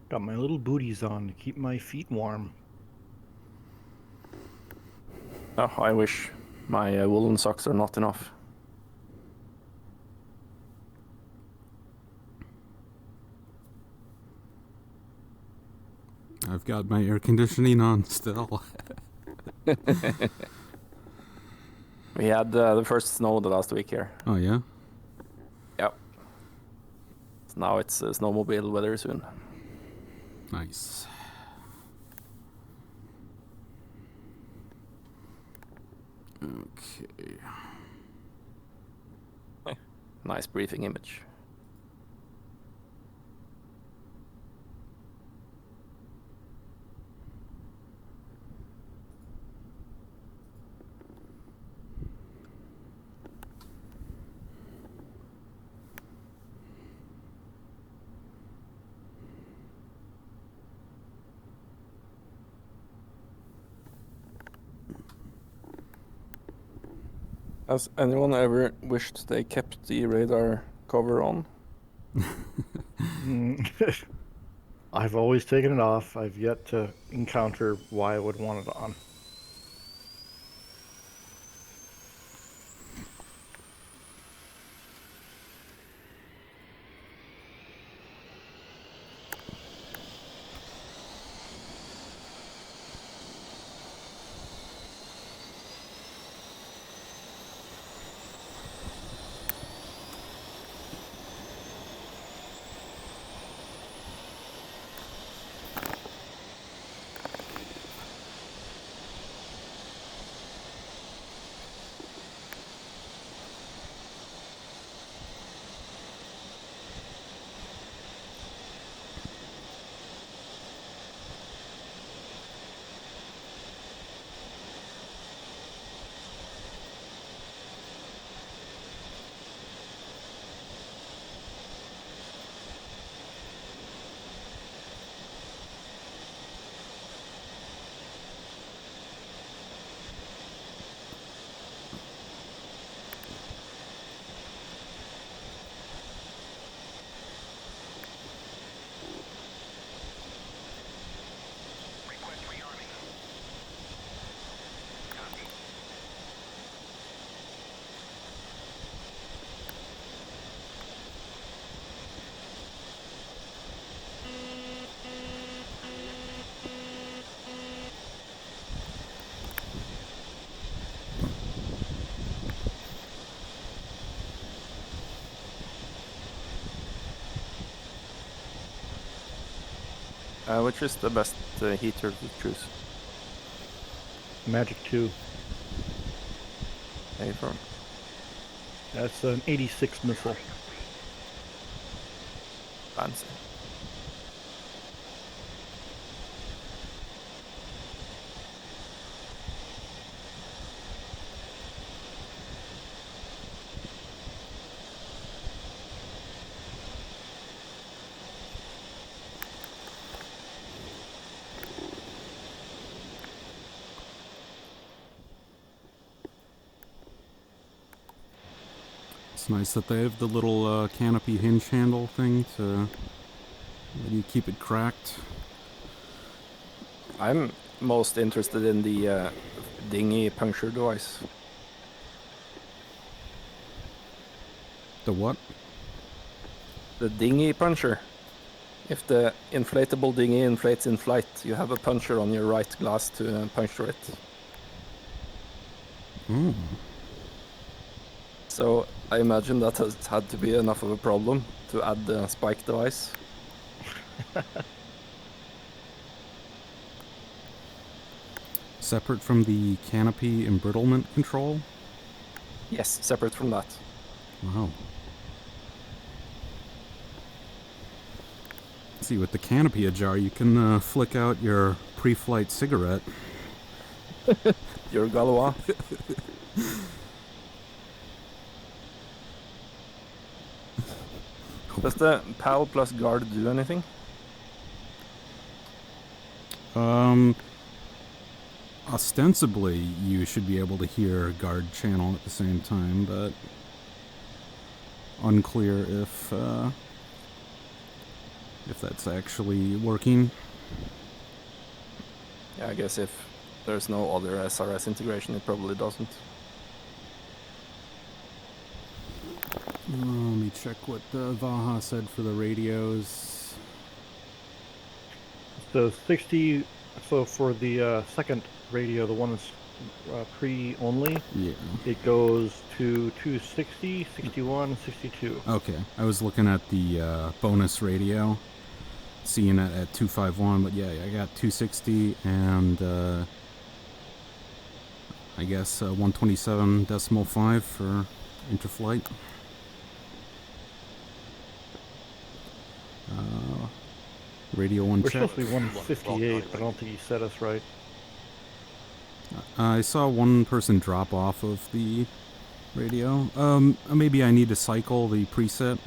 Got my little booties on to keep my feet warm. Oh, I wish my woolen socks are not enough. I've got my air conditioning on still. We had the first snow the last week here. Oh, yeah? Yep. So now it's snowmobile weather soon. Nice. Okay. Nice briefing image. Has anyone ever wished they kept the radar cover on? I've always taken it off. I've yet to encounter why I would want it on. Which is the best heater to choose? Magic 2. A-firm. That's an 86 missile. Fancy. It's nice that they have the little canopy hinge handle thing to let you keep it cracked. I'm most interested in the dinghy puncture device. The what? The dinghy puncher. If the inflatable dinghy inflates in flight, you have a puncher on your right glass to puncture it. Oh. So I imagine that has had to be enough of a problem to add the spike device. Separate from the canopy embrittlement control? Yes, separate from that. Wow. See, with the canopy ajar, you can flick out your pre-flight cigarette. Your Galois. Does the PAL plus guard do anything? Ostensibly, you should be able to hear guard channel at the same time, but unclear if if that's actually working. Yeah, I guess if there's no other SRS integration, it probably doesn't. Let me check what Vaha said for the radios. So 60. So for the second radio, the one that's pre only, Yeah. it goes to 260, 61, 62. Okay. I was looking at the bonus radio, seeing it at 251, but yeah, I got 260 and I guess 127.5 for interflight. Radio 1 We're check. supposed to be 158, but I don't think he set us right. I saw one person drop off of the radio. Maybe I need to cycle the preset.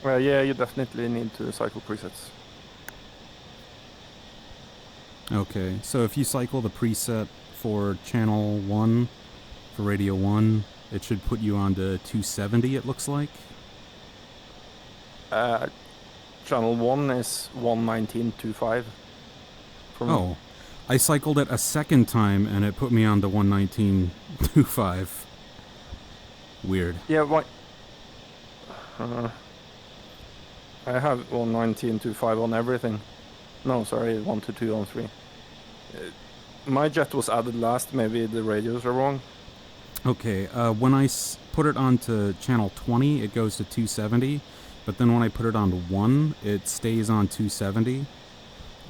Well, yeah, you definitely need to cycle presets. Okay, so if you cycle the preset for channel 1, for radio 1, it should put you on to 270, it looks like. Channel 1 is 119.25. Oh, I cycled it a second time and it put me on to 119.25. Weird. Yeah, why? I have 119.25 on everything. No, sorry, 122 on 3. My jet was added last, maybe the radios are wrong. Okay, when I put it onto channel 20, it goes to 270, but then when I put it onto 1, it stays on 270,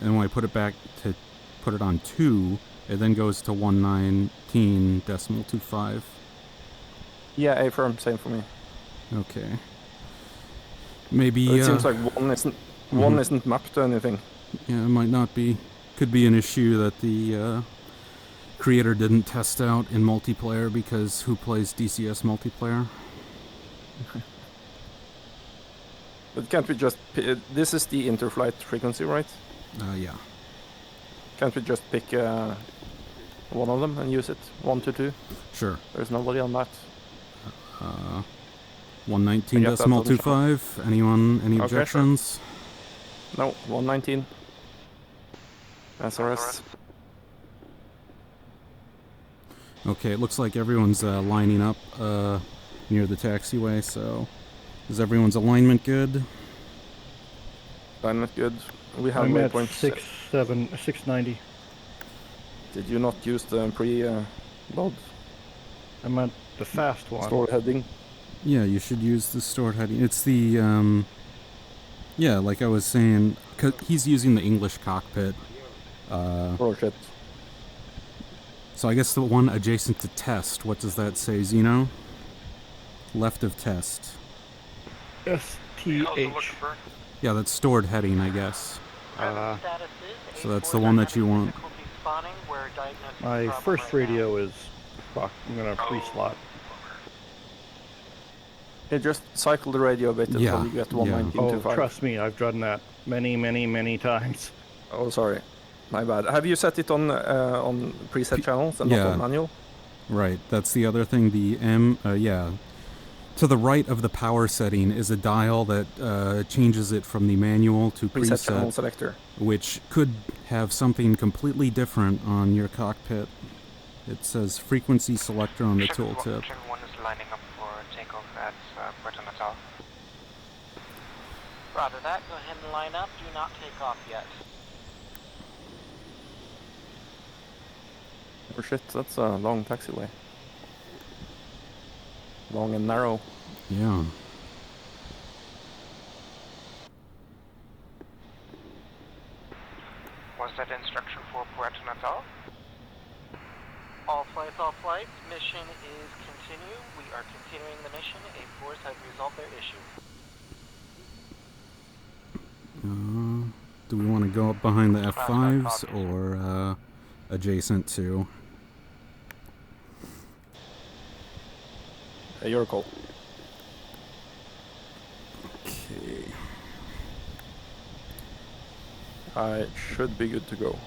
and when I put it back to put it on 2, it then goes to 119.25. Yeah, A-firm, same for me. Okay. Maybe, So it seems like one isn't mapped to anything. Yeah, it might not be. Could be an issue that the creator didn't test out in multiplayer, because who plays DCS multiplayer? But can't we just... This is the interflight frequency, right? Yeah. Can't we just pick one of them and use it? 122? Sure. There's nobody on that. 119.25. Anyone? Any Okay, objections? No, 119. SRS. Okay, it looks like everyone's lining up near the taxiway, so is everyone's alignment good? Alignment good. We have I'm at waypoints. 690. Did you not use the pre-load I'm at the fast one. store heading? Yeah, you should use the stored heading. It's the, yeah, like I was saying, 'cause he's using the English cockpit. Oh shit. So I guess the one adjacent to test, what does that say, Zeno? Left of test. STH. Yeah, that's stored heading, I guess. So that's the one that you want. My first radio is... Fuck, I'm gonna pre-slot. Hey, just cycle the radio a bit until Yeah, you get yeah. 119.25. Oh, trust me, I've done that many times. Oh, sorry. My bad. Have you set it on preset channels and not Yeah. on manual? Right, that's the other thing, the yeah. To the right of the power setting is a dial that changes it from the manual to Preset channel preset, selector. which could have something completely different on your cockpit. It says frequency selector on the tooltip. Mission 1 is lining up for takeoff at Puerto Natal. Roger that. Go ahead and line up. Do not take off yet. Oh shit, that's a long taxiway. Long and narrow. Yeah. Was that instruction for Puerto Natal? All flights. Mission is continue. We are continuing the mission. A4s have resolved their issue. Do we want to go up behind the F5s or adjacent to? Your call. Okay. I should be good to go.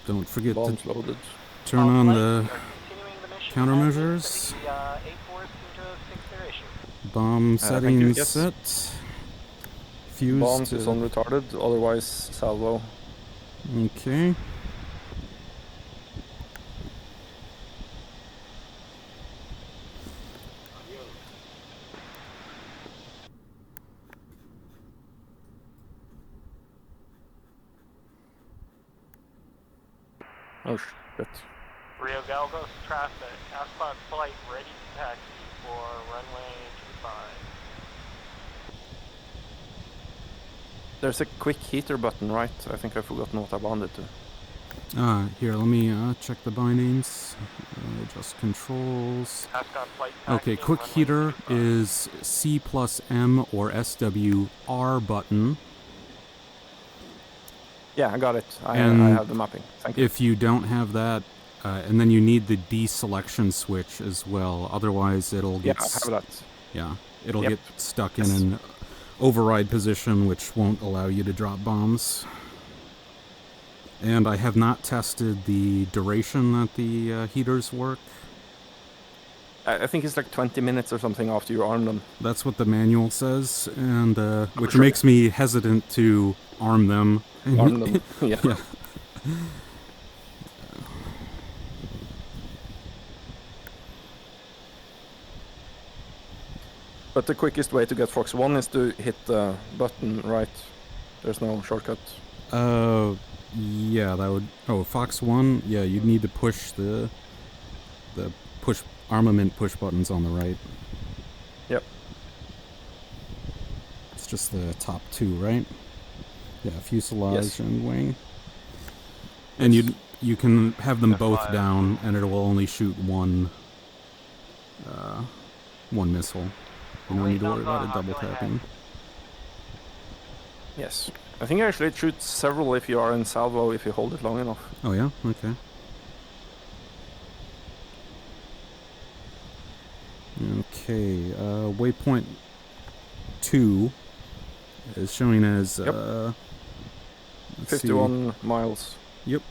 Don't forget Bombs to loaded. turn on the... We are continuing the mission. Countermeasures. The A4s seem to have fixed their issue. Bomb thank you, settings yes. set. Fuse Bombs to... is on retarded, otherwise salvo. Okay. Oh shit. Rio Galgos traffic, asphalt flight ready to taxi for runway 25. There's a quick heater button, right? I think I've forgotten what I bound it to. Here, let me check the bindings. Adjust controls. Ascot flight Okay, taxiing, quick runway heater 25. is C plus M or SWR button. Yeah, I got it. I And have the mapping. Thank you. If you don't have that, and then you need the deselection switch as well. Otherwise, it'll Yeah, get I have that. yeah, it'll Yep. get stuck in Yes. an override position, which won't allow you to drop bombs. And I have not tested the duration that the heaters work. I think it's like 20 minutes or something after you arm them. That's what the manual says, and which sure. makes me hesitant to arm them. Arm them. Yeah. Yeah. But the quickest way to get Fox 1 is to hit the button, right? There's no shortcut. Yeah, that would. Oh, Fox 1. Yeah, you'd need to push the push armament push buttons on the right. Yep. It's just the top two, right? Yeah, fuselage Yes. and wing. And you can have them both down, and it will only shoot one missile. You don't need to worry about it double tapping. Yes. I think actually it shoots several if you are in salvo if you hold it long enough. Oh yeah, okay. Okay, waypoint 2 is showing as Yep. let's see. 51 miles. Yep.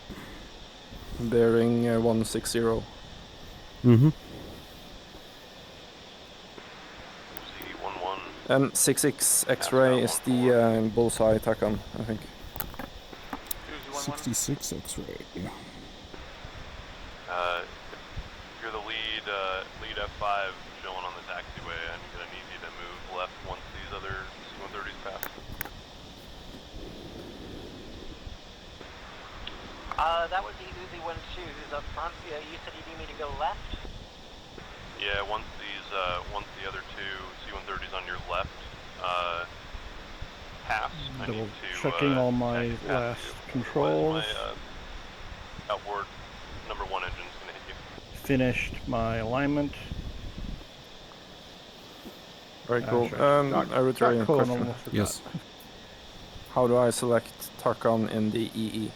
Bearing 160. Mm-hmm. C11. And 66 X-ray is the bullseye attack on, I think. 66 X-ray. You're the lead F5 showing on the taxiway. I'm gonna need you to move left once these other C-130s pass. That would be Uzi 1-2 who's up front. Yeah, you said you need me to go left? Yeah, once the other two C-130s on your left pass, I Double need to checking all my check last capacity. controls. My outboard number 1 engine's gonna hit you. Finished my alignment. Very cool. Actually, not I return cool, question. almost forgot. Yes. How do I select Tarkon in the EE?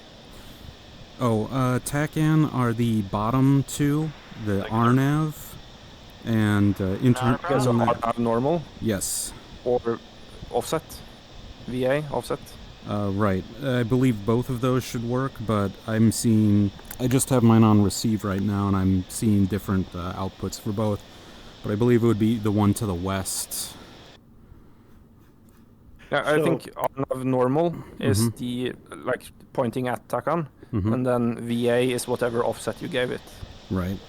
Oh, TACAN are the bottom two, the Thank you. RNAV, and problem. Okay, so internet. are normal Yes. or offset? VA offset? Right. I believe both of those should work, but I'm seeing... I just have mine on receive right now, and I'm seeing different outputs for both. But I believe it would be the one to the west. Yeah, I So- think Arnav normal is Mhm. the like pointing at Tarkon, Mhm. and then VA is whatever offset you gave it. Right.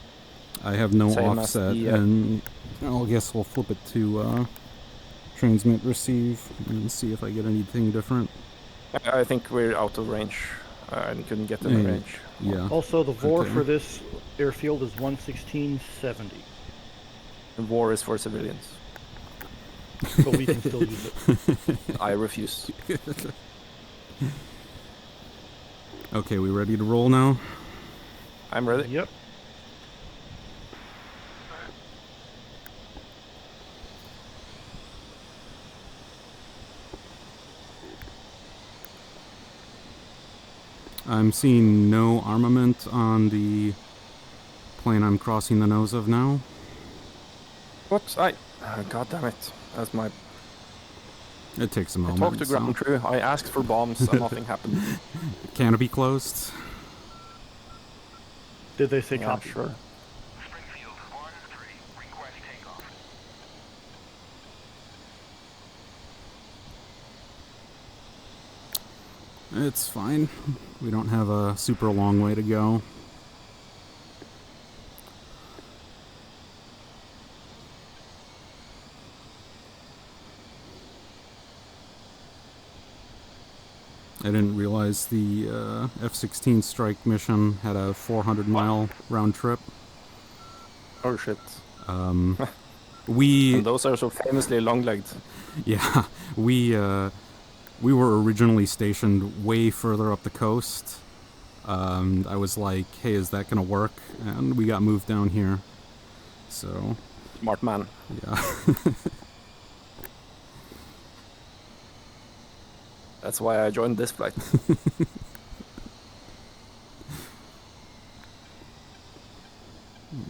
I have no Same as offset, the, and I guess we'll flip it to transmit receive and see if I get anything different. I think we're out of range. I couldn't get in Yeah. range. Yeah. Also, the VOR Okay. for this airfield is 11670, The war is for civilians. but we can still use it. I refuse. Okay, we ready to roll now? I'm ready. Yep. I'm seeing no armament on the plane I'm crossing the nose of now. What? God damn it. That's my... It takes a I moment. talked to so- ground crew. I asked for bombs and nothing happened. Canopy closed. Did they say Yeah, copy? sure. Springfield It's fine. We don't have a super long way to go. I didn't realize the F-16 strike mission had a 400-mile round trip. Oh shit. We And those are so famously long-legged. Yeah, we were originally stationed way further up the coast. I was like, hey, is that gonna work? And we got moved down here. So, Smart man. yeah. That's why I joined this flight.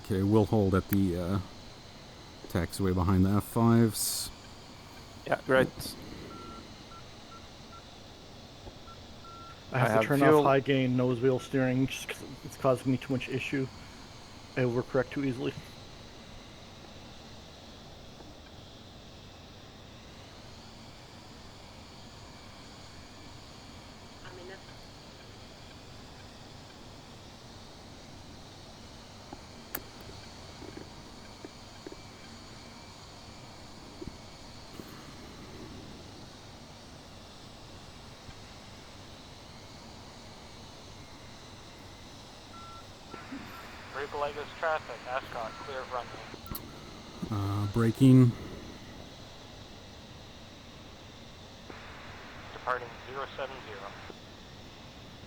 Okay, we'll hold at the taxiway behind the F5s. Yeah, great. I have to have turn fuel. off high gain nose wheel steering just 'cause it's causing me too much issue. I overcorrect too easily. Rebelegos traffic, Ascot, clear of runway. Braking. Departing 070.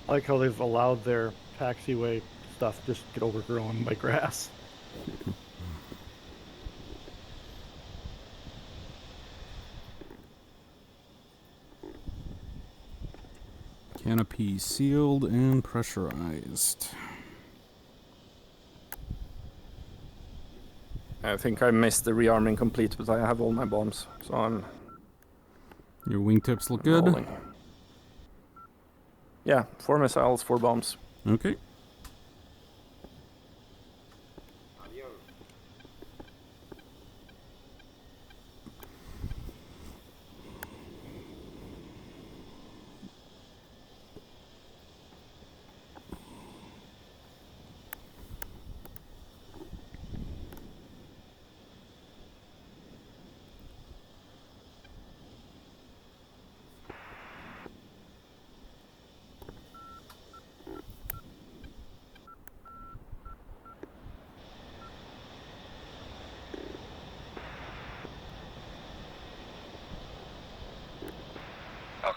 I like how they've allowed their taxiway stuff just get overgrown by grass. Canopy sealed and pressurized. I think I missed the rearming complete, but I have all my bombs, so I'm Your wingtips look good. rolling. Yeah, 4 missiles, 4 bombs. Okay.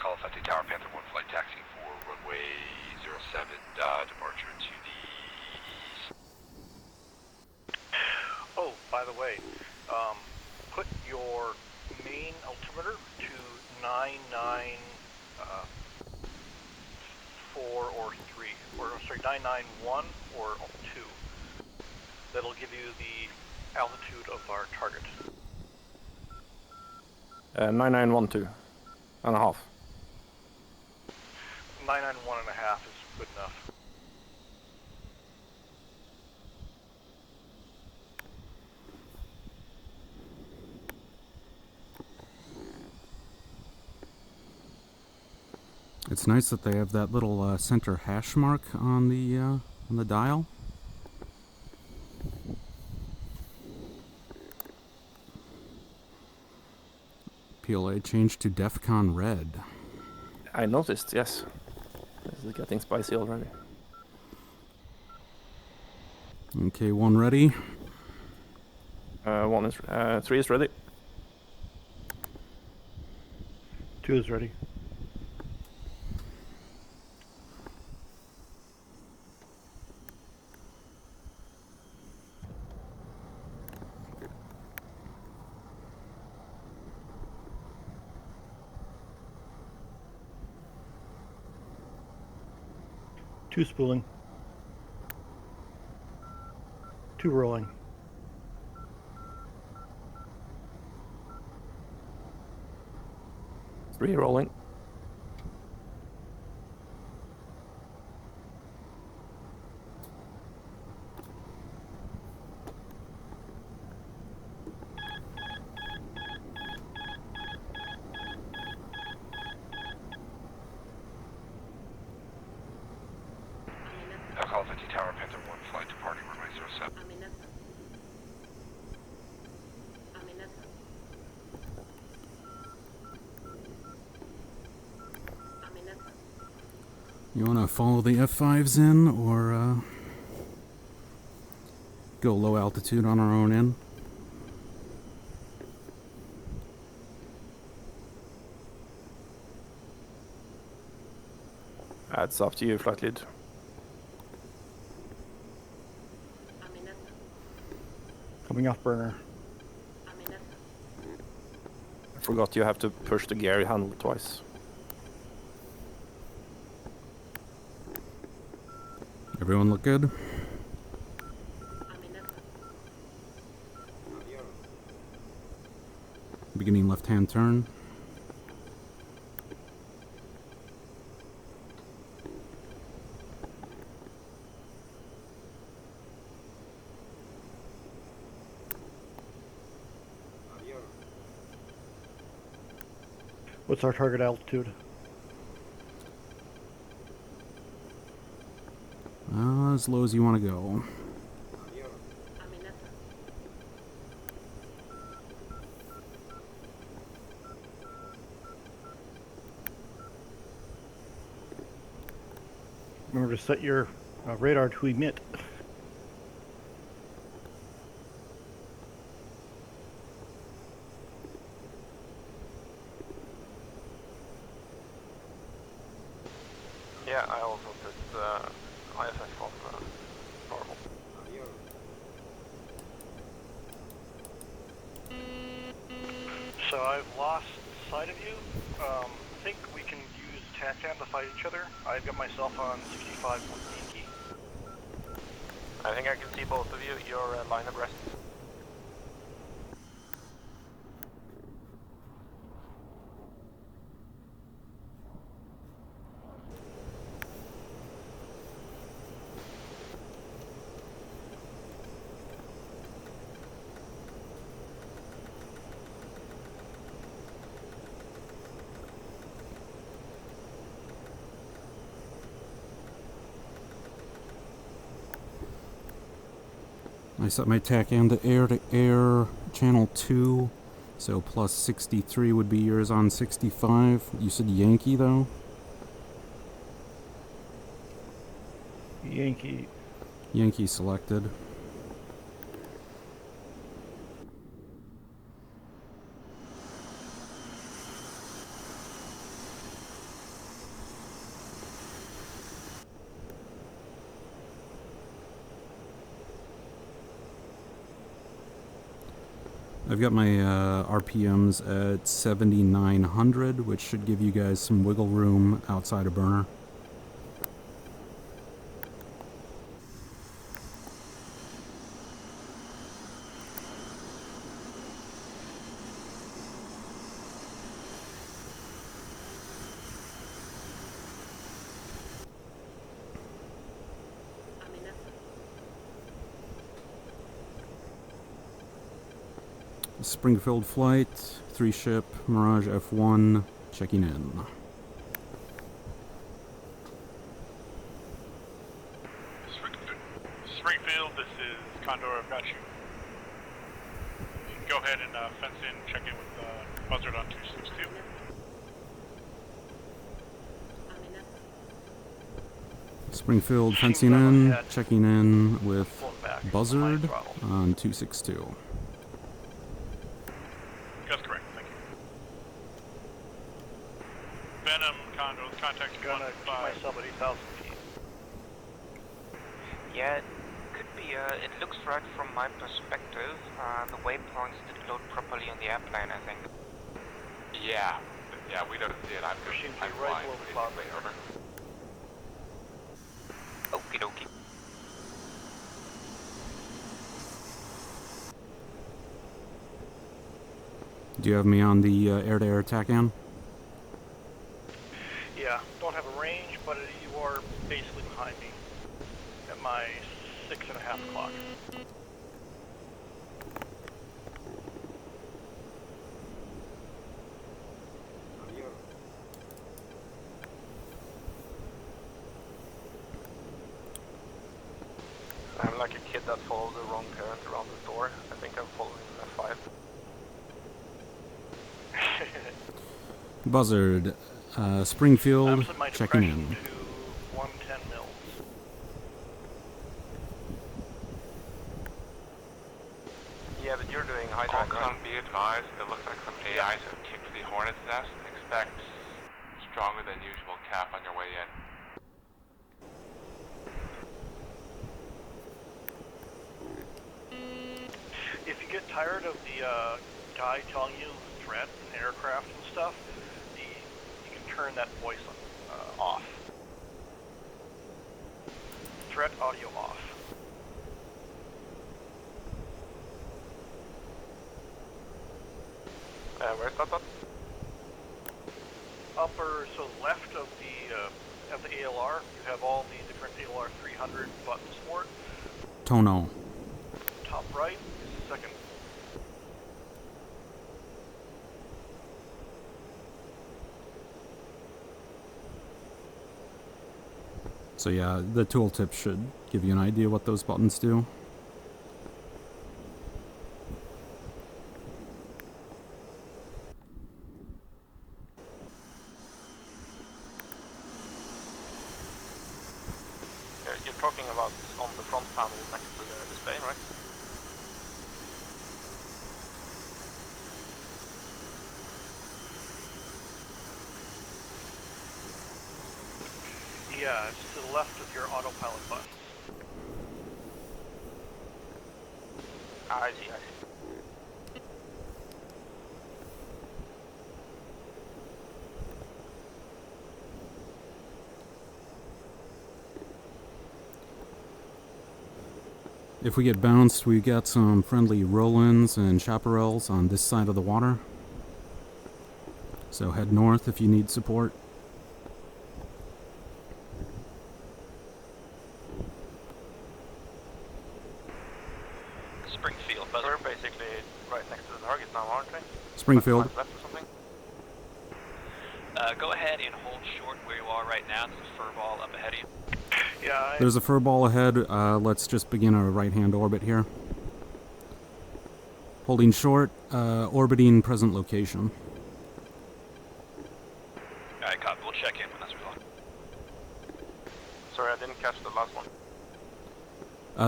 Call 50 Tower Panther 1 flight taxi for runway 07, departure to the east. Oh, by the way, put your main altimeter to 994 or 3, or sorry, 991 or 2. That'll give you the altitude of our target. 9912 and a half. 991 and a half is good enough. It's nice that they have that little center hash mark on the dial. PLA changed to DEFCON red. I noticed, yes. This is getting spicy already. Okay, 1 ready. 1 is 3 is ready. 2 is ready. Two spooling. 2 rolling. Three rolling. You want to follow the F5s in, or go low altitude on our own end? It's up to you, flight lead. Coming off burner. I forgot you have to push the gear handle twice. Everyone look good? Beginning left-hand turn. What's our target altitude? As low as you want to go. Remember to set your radar to emit. Yeah, I also put IFF on normal. So I've lost sight of you. I think we can use TACAM to fight each other. I've got myself on 65 Yankee. I think I can see both of you. You're line abreast. I set my TACAM to air channel 2, so plus 63 would be yours on 65. You said Yankee though? Yankee. Yankee selected. I've got my RPMs at 7,900, which should give you guys some wiggle room outside of burner. Springfield flight, 3-ship, Mirage F1, checking in. Springfield, this is Condor, I've got you. You can go ahead and fence in, check in with Buzzard on 262. Springfield fencing in, checking in with Buzzard on 262. That's correct, thank you. Venom, Condor, contact I'm gonna keep 1-5. myself at 8,000 feet. Yeah, it could be, it looks right from my perspective. The waypoints didn't load properly on the airplane, I think. Yeah, we don't see it. I'm Pushing to I'm the right flying, below the basically, cloud. over. Okie dokie. Do you have me on the air-to-air TACAM? Yeah, don't have a range, but you are basically behind me at my 6.5 o'clock. I'm like a kid that followed the wrong parent around the door. I think I'm following F5. Buzzard, Springfield, I'm my checking depression in. to Alcon, be advised, it looks like some AIs have kicked the Hornet's Nest. Expect stronger than usual cap on your way in. If you get tired of the guy telling you the threat and aircraft and stuff, you can turn that voice off. Threat audio off. Where's that button? Upper, so left of the ALR, you have all the different ALR 300 buttons for it. Tono. Top right is the second. So yeah, the tooltip should give you an idea what those buttons do. You're talking about on the front panel next to the display, right? Yeah, it's to the left of your autopilot buttons. I see. If we get bounced, we got some friendly roll-ins and chaparrals on this side of the water. So head north if you need support. Springfield, but we're basically right next to the target now, aren't we? Springfield. Left or something? Go ahead and hold short where you are right now. There's a fur ball up ahead of you. Yeah, There's a fur ball ahead. Let's just begin a right-hand orbit here. Holding short, orbiting present location. Alright, copy. We'll check in when that's resolved. Sorry, I didn't catch the last one.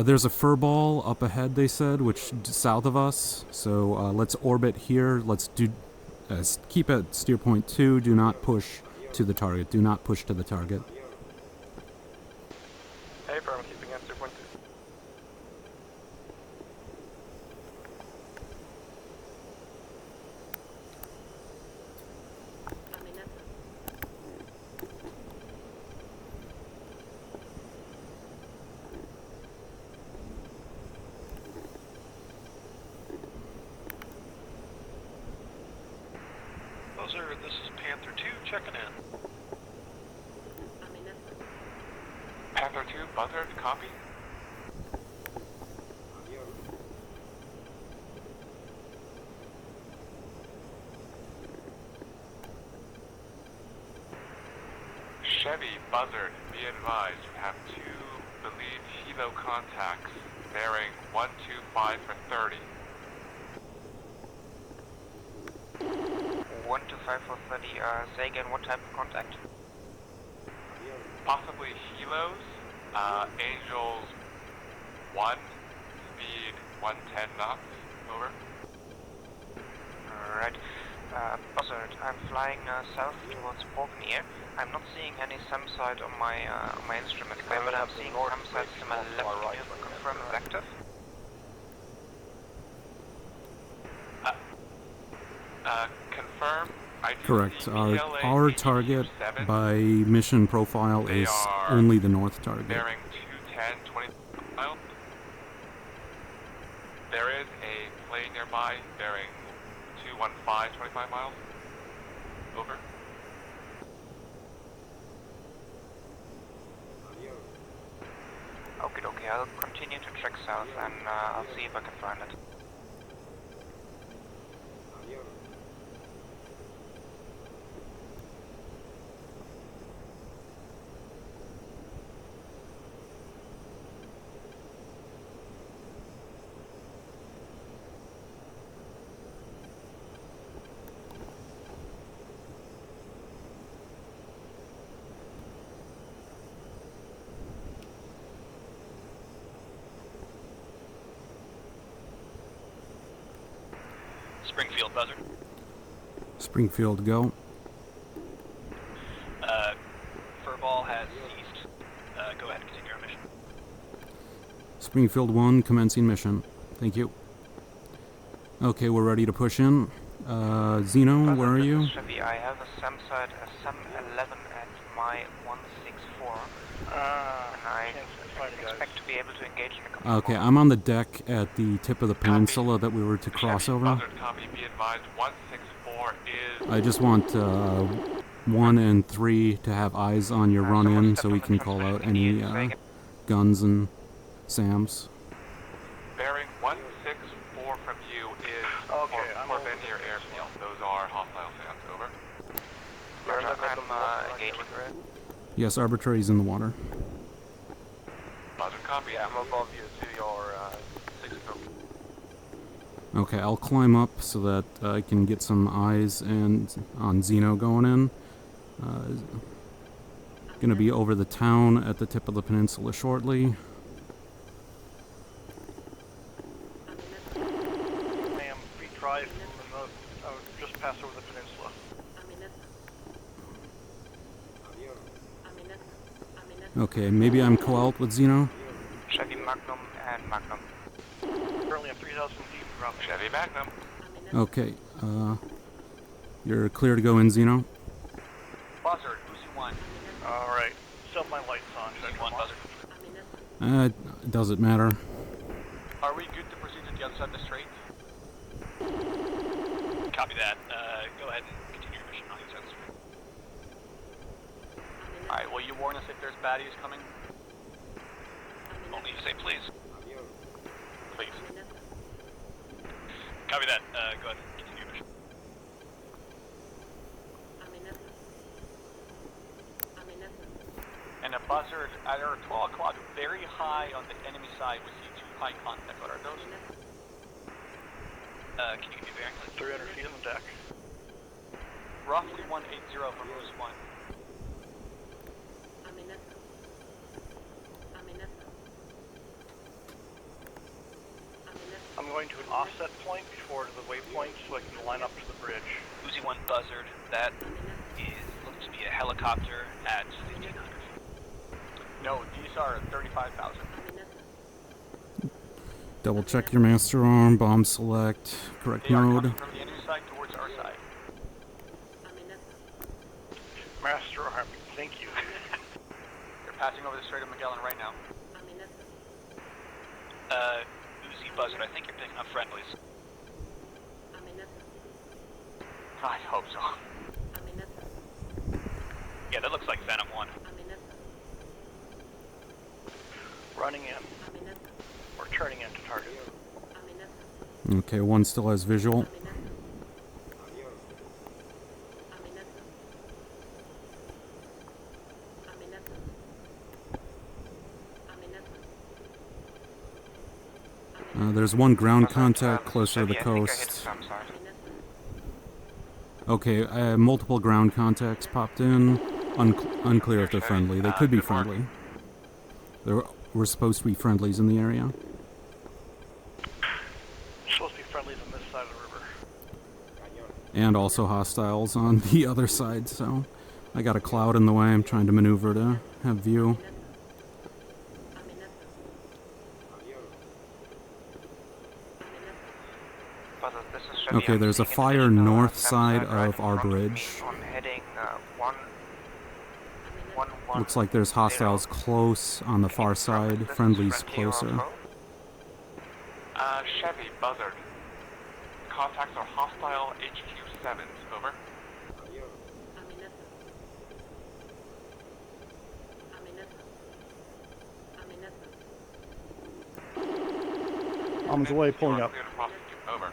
There's a fur ball up ahead, they said, which south of us. So let's orbit here. Let's do keep at steer point 2. Do not push to the target. Do not push to the target. Hey, I'm keeping at 2.2. Buzzer, this is Panther 2 checking in. Panther 2, Buzzard, copy? Chevy, Buzzard, be advised, you have two believed helo contacts bearing 125 for 30. 125 for 30, say again, what type of contact? Possibly helos, Angels 1, speed 110 knots, over. Alright, Buzzard, I'm flying south towards Borknir. I'm not seeing any SAM site on my instrument, but I'm seeing SAM sites to my left. Can you confirm it's active? Confirm. I do Correct. see Our target by mission profile They is are only the north target. bearing 210, 20 miles. There is a plane nearby bearing 215, 25 miles. Over. Okay, I'll continue to trek south and I'll see if I can find it. Springfield buzzer. Springfield, go. Furball has ceased. Go ahead and continue our mission. Springfield 1, commencing mission. Thank you. Okay, we're ready to push in. Zeno, where are you? Chevy, I have a SAM site, a SAM 11 at my 164. And I expect to be able to engage in a couple Okay, I'm on the deck at the tip of the peninsula that we were to cross over. Copy, be advised, 164 is... I just want 1 and 3 to have eyes on your run-in so we can call out any guns and SAMs. Bearing 164 from you is Corvinier Airfield. Those are hostile fans, over. I'm engaging. Yes, arbitrary's in the water. Roger, copy. I'm above you to your 6 Okay, I'll climb up so that I can get some eyes and on Zeno going in. Gonna be over the town at the tip of the peninsula shortly. Ma'am, we drive from the north, just pass over the peninsula. Okay, maybe I'm co-out with Zeno. Chevy Magnum and Magnum. Currently at 3,000 feet, dropping. Chevy Magnum. Okay, you're clear to go in, Zeno? Buzzard, Lucy 1. Alright, set my lights on. Should I Lucy 1 turn buzzer. Does it matter? Are we good to proceed to the other side of the strait? Copy that. Go ahead and continue your mission on the other side of the strait. Alright, will you warn us if there's baddies coming? Only if you say please. Please. Copy that. Go ahead and continue your mission. And a buzzard at our 12 o'clock, very high on the enemy side. We see 2 high contact. What are those? Can you give me a bearing? 300 feet on the deck. Roughly 180 from Rose 1. I'm going to an offset point before the waypoint so I can line up to the bridge. Uzi 1 buzzard, that is looks to be a helicopter at 1,500 feet. No, these are 35,000. Double check your master arm, bomb select, correct They are mode. coming from the enemy side towards our side. Master arm, thank you. They're passing over the Strait of Magellan right now. Uzi buzzard, I think you're picking up friendlies. I hope so. Yeah, that looks like Venom 1. Running in. Or turning into target. Okay, 1 still has visual. There's 1 ground contact closer to the coast. Okay, multiple ground contacts popped in. Unclear if they're friendly. They could be friendly. We're supposed to be friendlies in the area. Supposed to be friendlies on this side of the river. And also hostiles on the other side, so I got a cloud in the way. I'm trying to maneuver to have view. Okay, there's a fire north side of our bridge. Looks like there's hostiles close on the far side, friendlies closer. Chevy, buzzard. Contacts are hostile HQ-7s, over. Arms away, pulling up. Over.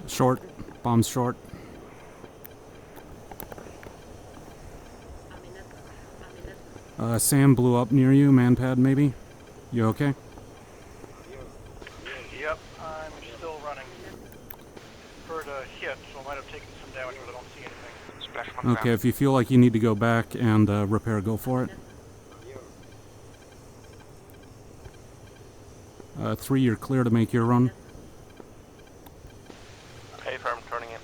Short. Bombs short. Sam blew up near you, manpad maybe? You okay? Yep, I'm still running. Heard a hit, so I might have taken some damage, but I don't see anything. Okay, if you feel like you need to go back and repair, go for it. 3, you're clear to make your run. Hey, firm, turning in.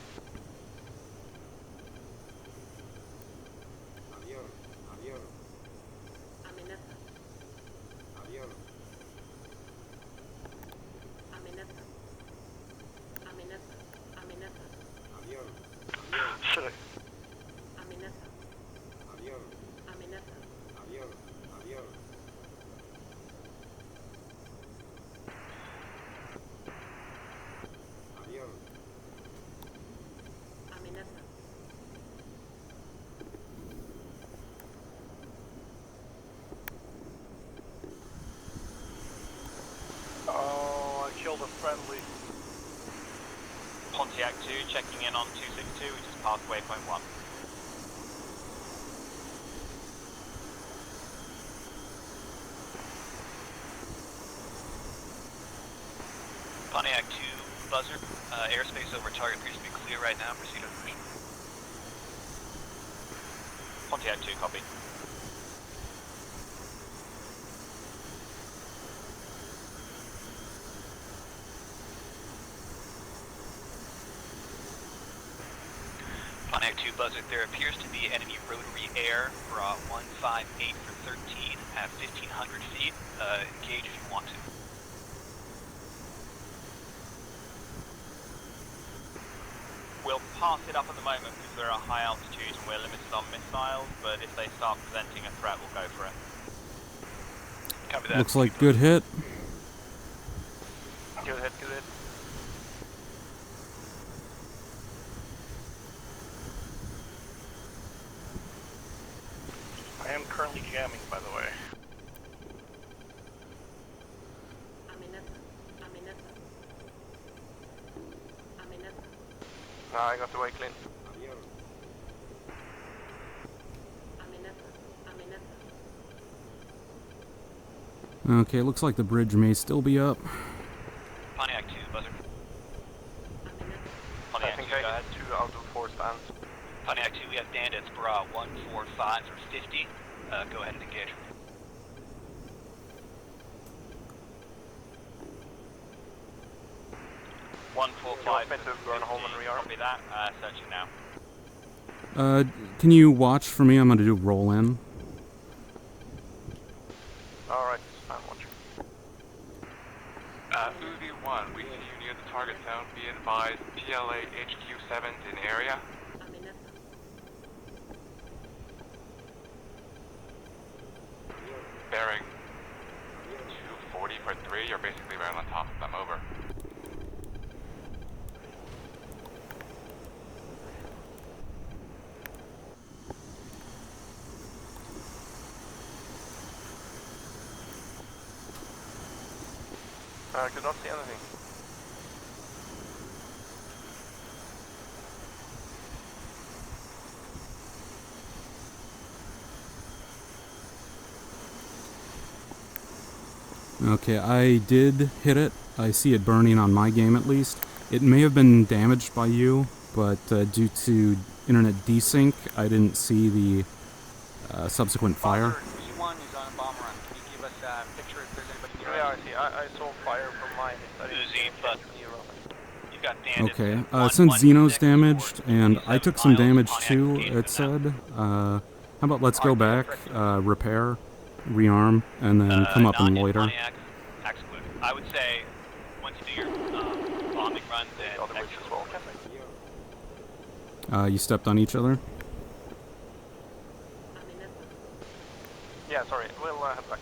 Should I? Oh, I killed a friendly. Pontiac 2 checking in on 262, which is past waypoint 1. Pontiac 2 buzzer, airspace over target appears to be clear right now, proceed on mission. Pontiac 2, copy. Pontiac 2 buzzer, there appears to be enemy rotary air, bra 158 for 13 at 1500 feet. Engage if you want to. We'll pass it up at the moment because we're at high altitude and we're limited on missiles, but if they start presenting a threat, we'll go for it. Copy that. Looks like good hit. Good hit, good hit. I am currently jamming, by the way. I got the way clean. Okay, looks like the bridge may still be up. Pontiac 2 buzzer. I Pontiac 2, think go I ahead. hit 2 out of 4 stands. Pontiac 2, we have bandits, bra 145 for 50. Go ahead and engage. One four You five. want me to burn home and rearm? Copy that. Searching now. Can you watch for me? I'm gonna do roll in. Alright, I'm watching. UV1, we see you near the target zone. Be advised, PLA HQ7's in area. Bearing 240 for 3, you're basically right on top of them, over. I could not see anything. Okay, I did hit it. I see it burning on my game at least. It may have been damaged by you, but due to internet desync, I didn't see the subsequent fire. E1 is on a bomb run. Can you give us a picture if there's anybody near? Yeah, I see. I saw fire from mine. Uzi, but you've got bandits. Okay, since Xeno's damaged, and I took some damage too, it said, how about let's go back, repair, rearm, and then come up and loiter. Pontiac, exclude. I would say, once you do your bombing runs and Other ways as well. You stepped on each other? Yeah, sorry. We'll head back.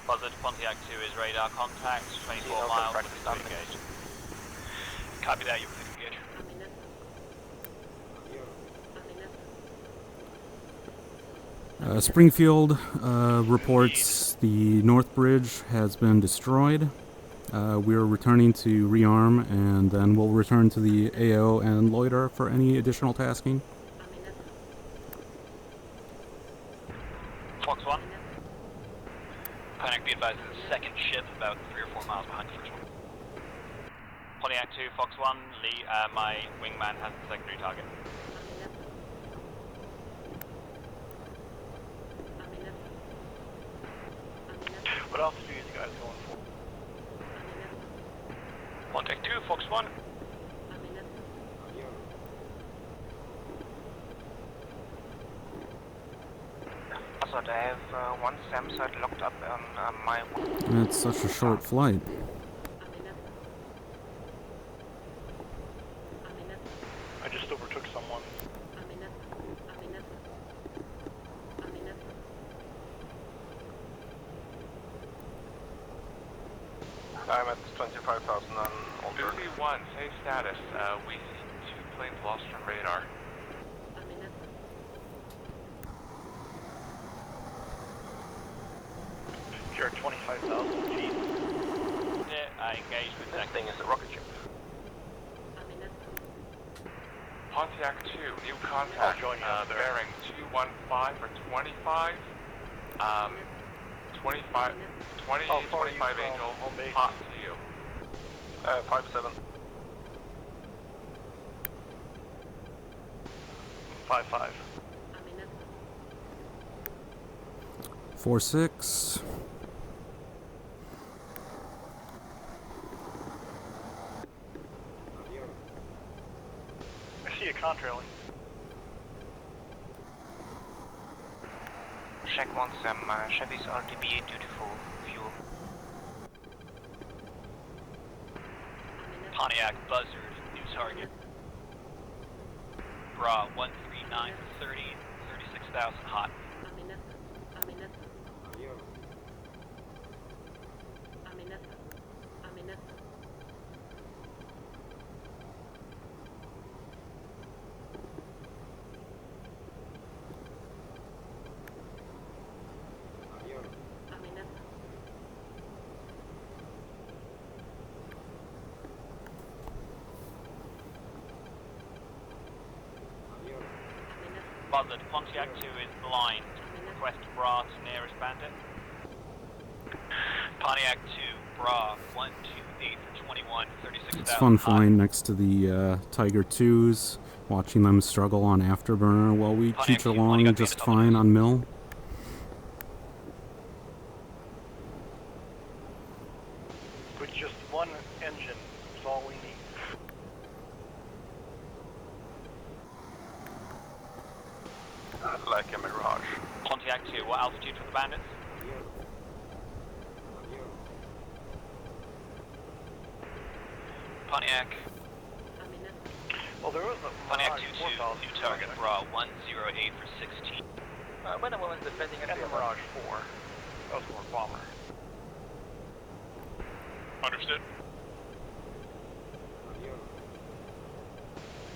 Buzzard, Pontiac 2 is radar contact, 24 miles, looking to engage. Copy that, you're clear to engage. Springfield reports the North Bridge has been destroyed. We're returning to rearm, and then we'll return to the AO and loiter for any additional tasking. Fox 1. Pontiac, be advised, there's a second ship about 3 or 4 miles behind the first one. Pontiac 2, Fox 1, Lee, my wingman has the secondary target. F1. Buzzard, I have one SAM site locked up on my... It's such a short flight. I just overtook someone. I'm at 25,000 on Alter. 51, safe status. We see 2 planes lost from radar. You're at 25,000 feet. Yeah, I engaged with This that. thing is a rocket ship. Pontiac 2, new I'll contact. join you up there. Bearing 215 for 25. 25, 20, How far are you 25 from Angel, home base? hot to you. 5-7. 5-5. 4-6. I see a contrailing. Check one SAM, Chevy's RTB dutiful fuel. Pontiac Buzzard, new target. Bra 139 for 30, 36,000 hot. Buzzard, Pontiac 2 is blind. Request Bra to nearest bandit. Pontiac 2, Bra 128 for 21, 36,000 It's fun hot. flying next to the Tiger 2s, watching them struggle on afterburner while we Pontiac cheech 2, along Pontiac just Bandit, fine on mill. With just one engine is all we need. Like a Mirage. Pontiac 2, what altitude for the bandits? Pontiac. Well, there was a Pontiac Mirage 2-2, 4000. new target, Bra 108 for 16. When a woman's defending And the Mirage 4. That was more bomber. Understood.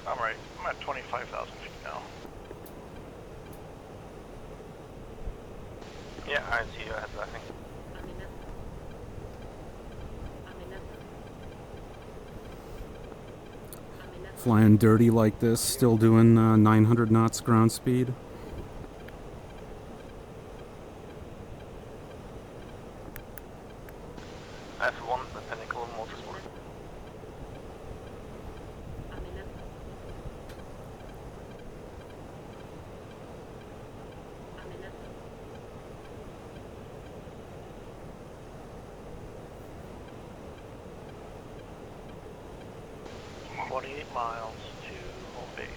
I'm right. I'm at 25,000 feet now. Yeah, I see you at that thing. Flying dirty like this, still doing 900 knots ground speed. F1, the pinnacle of motorsport. I'm 28 miles to home base.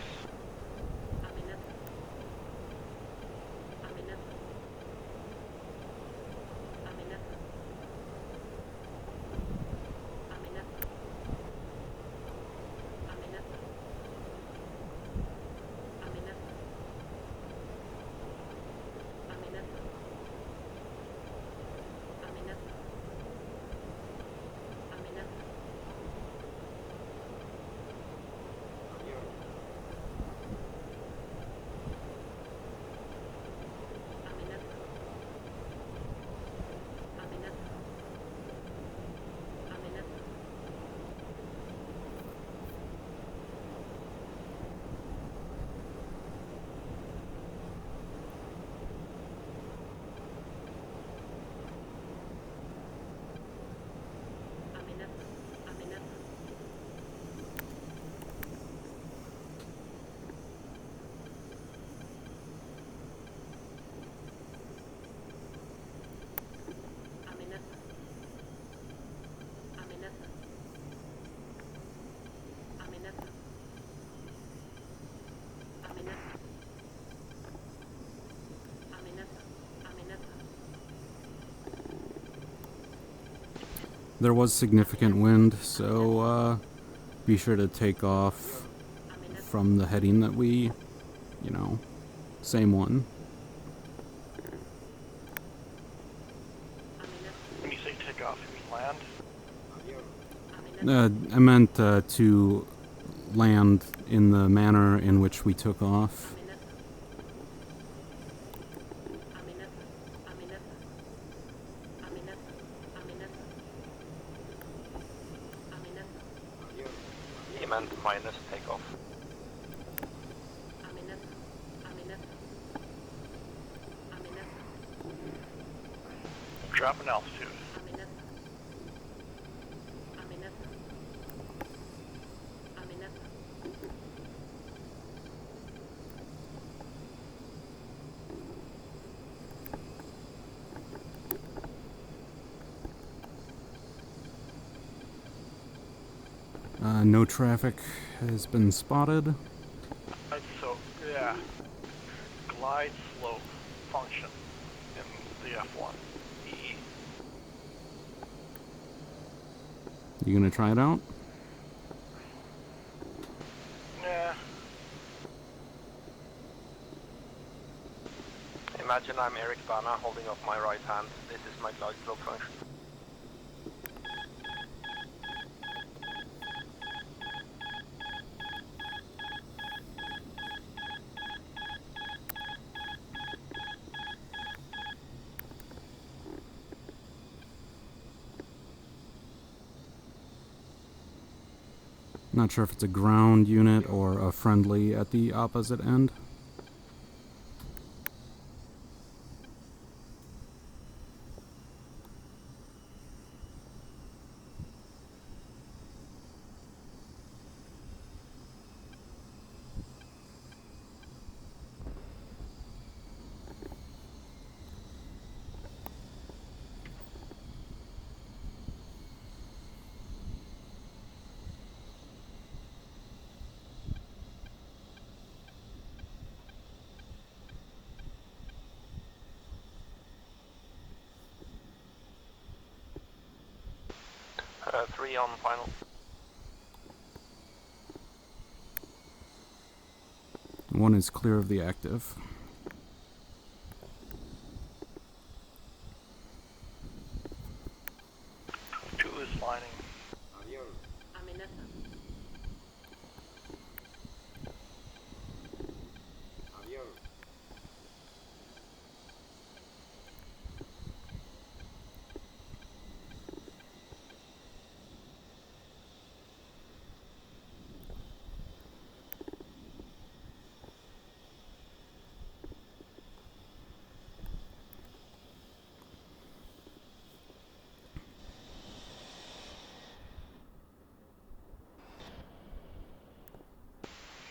There was significant wind, so be sure to take off from the heading that we, same one. When you say take off, you mean land? I meant to land in the manner in which we took off. He meant minus takeoff. Drop in altitude. No traffic has been spotted. So, yeah. Glide slope function in the F1 EE. You gonna try it out? Yeah. Imagine I'm Eric Bana holding up my right hand. This is my glide slope function. Not sure if it's a ground unit or a friendly at the opposite end. Three on final. One is clear of the active. Two is lining.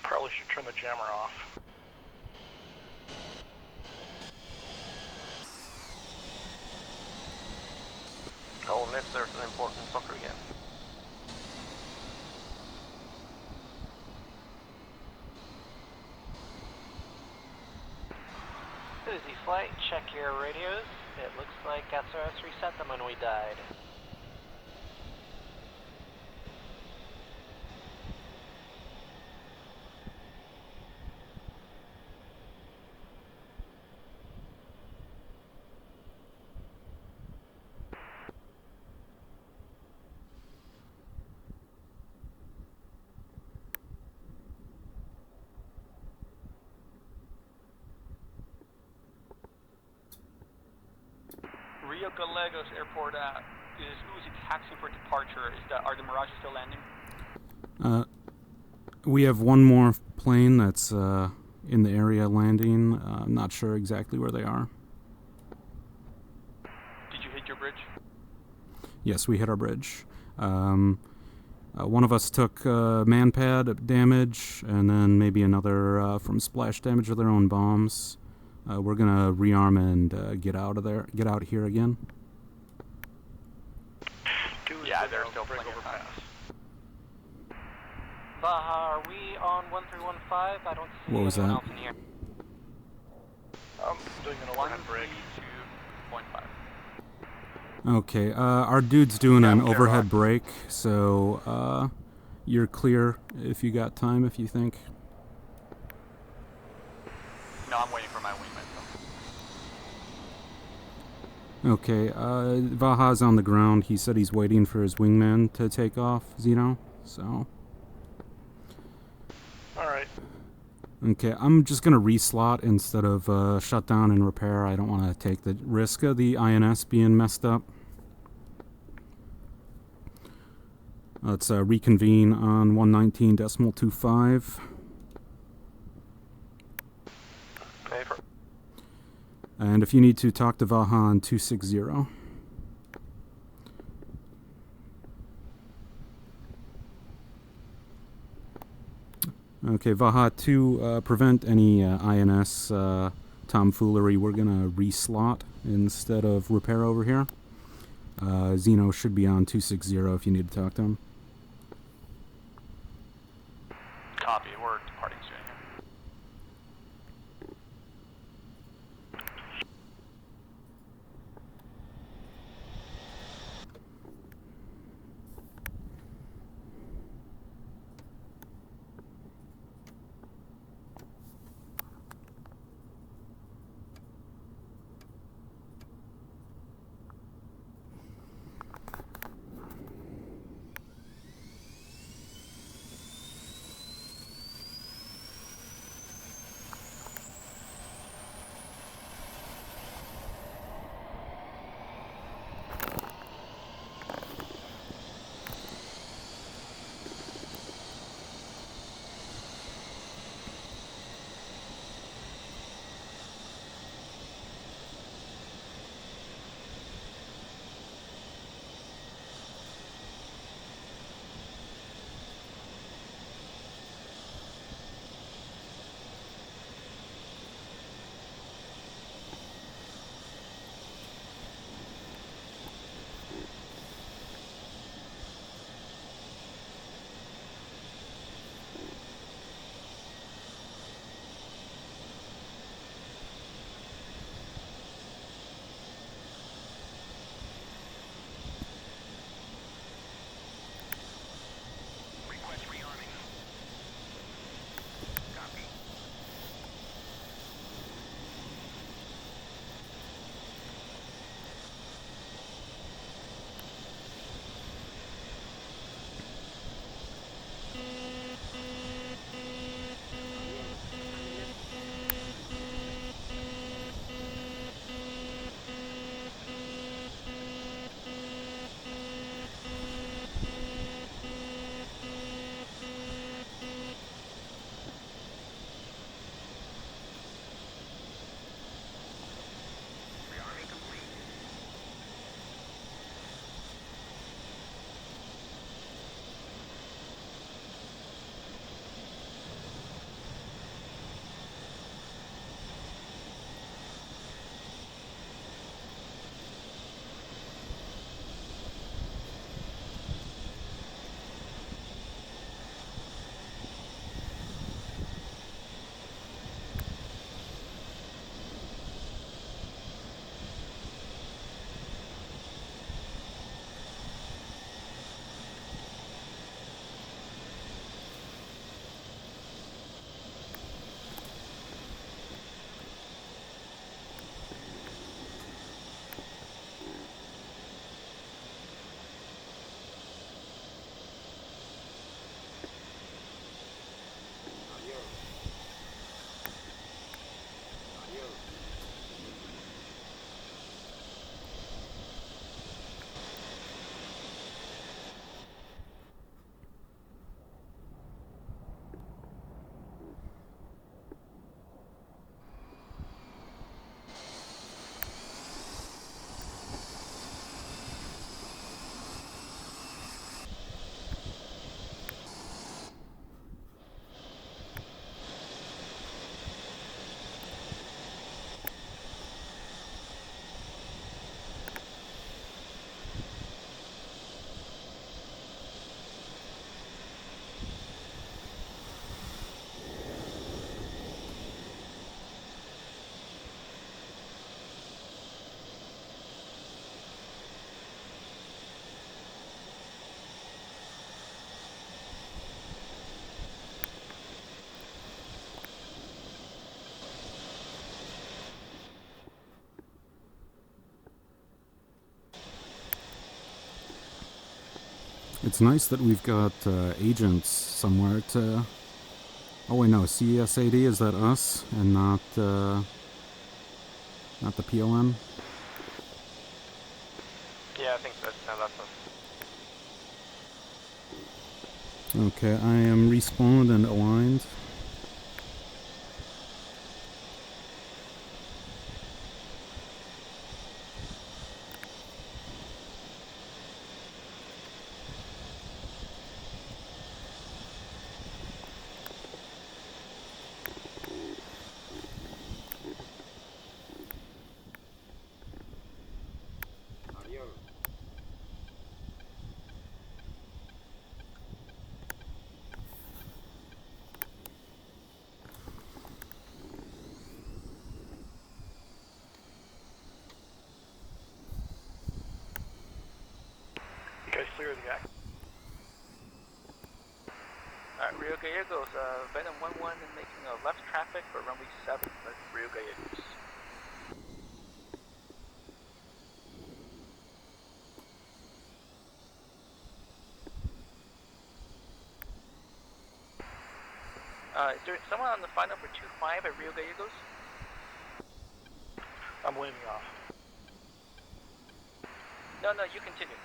Probably should turn the jammer off. Only if there's an important soccer game. Suzy Flight, check your radios. It looks like SRS reset them when we died. Rio Gallegos Airport is Uzi taxi for departure. Are the Mirages still landing? We have one more plane that's in the area landing. I'm not sure exactly where they are. Did you hit your bridge? Yes, we hit our bridge. One of us took manpad damage, and then maybe another from splash damage of their own bombs. We're gonna rearm and get out of there. Get out here again. Yeah, they're still plenty of time. Baja, are we on 1315? I don't see What was anyone that? else in here. I'm doing an overhead break. 132.5. Okay, our dude's doing an okay, overhead Rock. break, so you're clear if you got time, if you think. No, I'm waiting for my wingman. Okay, Vaha's on the ground. He said he's waiting for his wingman to take off, Zeno, so... Alright. Okay, I'm just gonna reslot instead of shut down and repair. I don't want to take the risk of the INS being messed up. Let's reconvene on 119.25. And if you need to, talk to Vaha on 260. Okay, Vaha, to prevent any INS tomfoolery, we're gonna reslot instead of repair over here. Zeno should be on 260 if you need to talk to him. Copy, we're departing soon here. It's nice that we've got agents somewhere to... Oh wait, no, CSAD, is that us and not the PLN? Yeah, I think so. No, that's us. Okay, I am respawned and aligned. You guys clear the act? Alright, Rio Gallegos, Venom 1-1 and making a left traffic for runway 7 with Rio Gallegos. Is there someone on the flight number 25 at Rio Gallegos? I'm leaning off. No, you continue.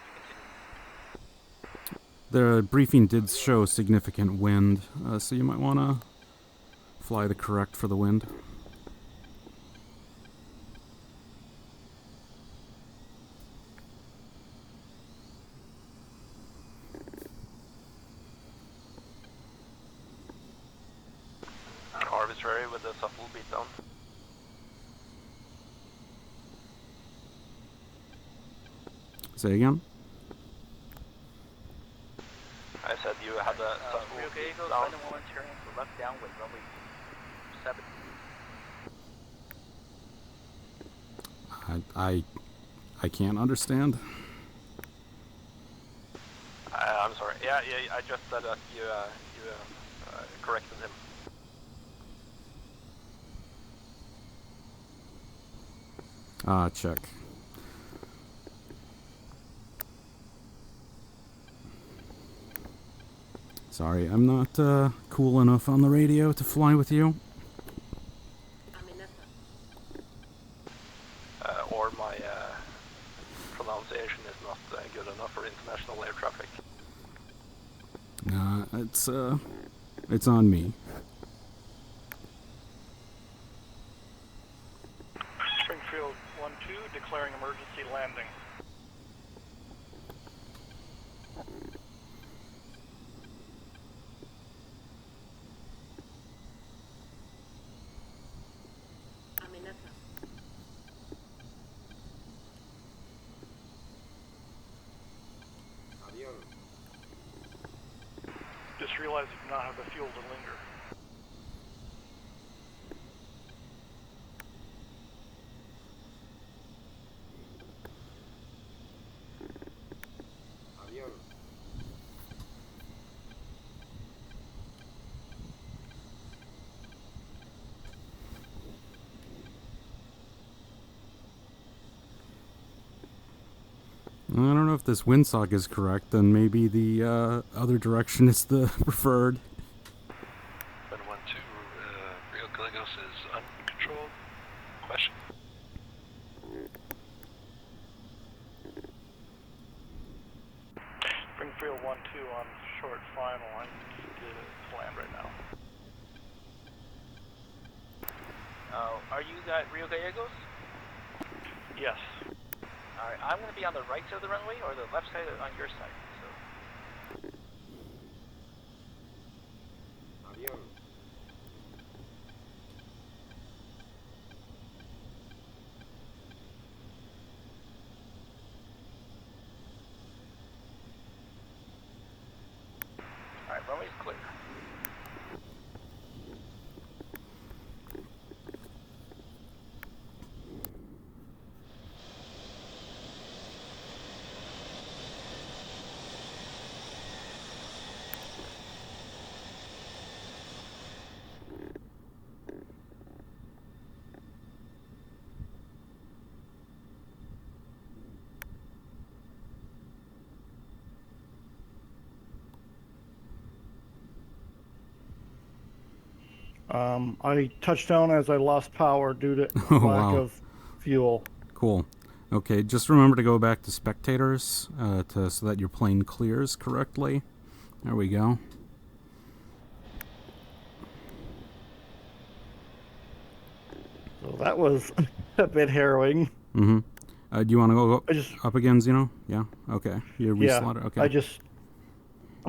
The briefing did show significant wind, so you might want to fly the correct for the wind. Arbitrary with the subtle beatdown. Say again? I said you had a subtle Rio Gallegos, beatdown. Venom 1 turning to left downwind, runway 7. I can't understand. I'm sorry. Yeah, I just said that you corrected him. Check. Sorry, I'm not cool enough on the radio to fly with you. Or my pronunciation is not good enough for international air traffic. It's on me. Springfield 1-2 declaring emergency landing. Just realized you do not have the fuel to linger. I don't know if this windsock is correct, then maybe the other direction is the preferred. Venom 1-2, Rio Gallegos is uncontrolled. Question. Springfield 1-2 on short final. I need to land right now. Are you at Rio Gallegos? Yes. Alright, I'm going to be on the right side of the runway or the left side on your side. So. Alright, runway's clear. I touched down as I lost power due to Oh, lack wow. of fuel. Cool. Okay, just remember to go back to spectators so that your plane clears correctly. There we go. So that was a bit harrowing. Mm-hmm. Do you want to go I just, up again, Zeno? Yeah? Okay. You yeah, reslotted? Okay. I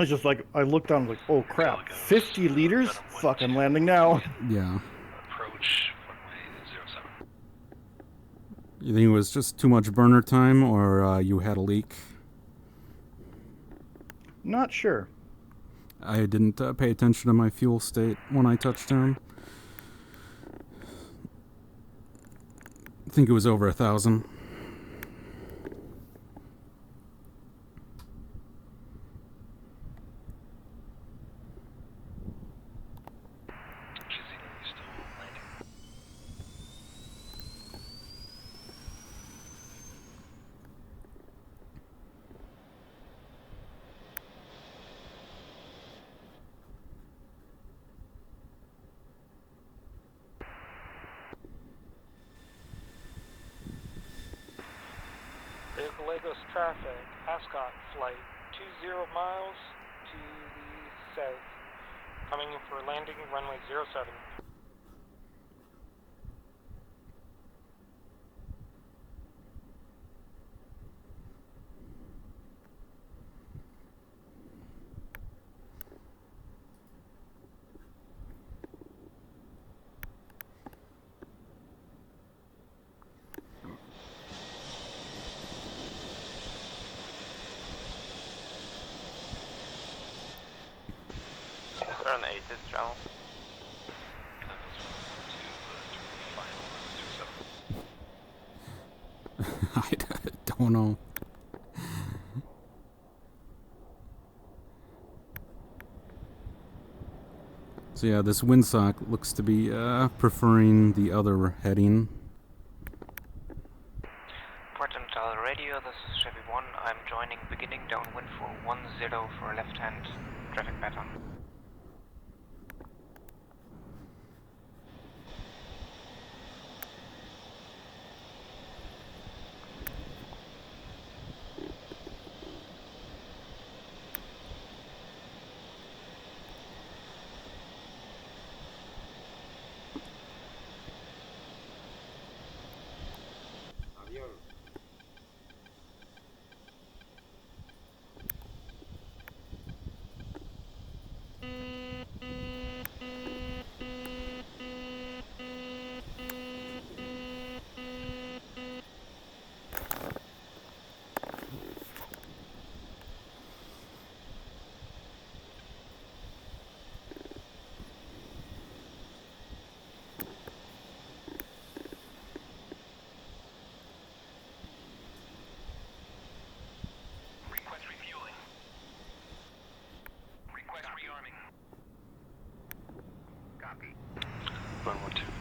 just like, I looked down like, oh crap, 50 liters? Fucking landing now. Yeah. Approach runway 07. You think it was just too much burner time, or you had a leak? Not sure. I didn't pay attention to my fuel state when I touched down. I think it was over 1,000. Lagos traffic, Ascot flight 20 miles to the south, coming in for landing runway 07. They're on the 8th channel. I don't know. So yeah, this windsock looks to be preferring the other heading. Port Natal Radio, this is Chevy 1. I'm joining beginning downwind for 10 for left-hand traffic pattern.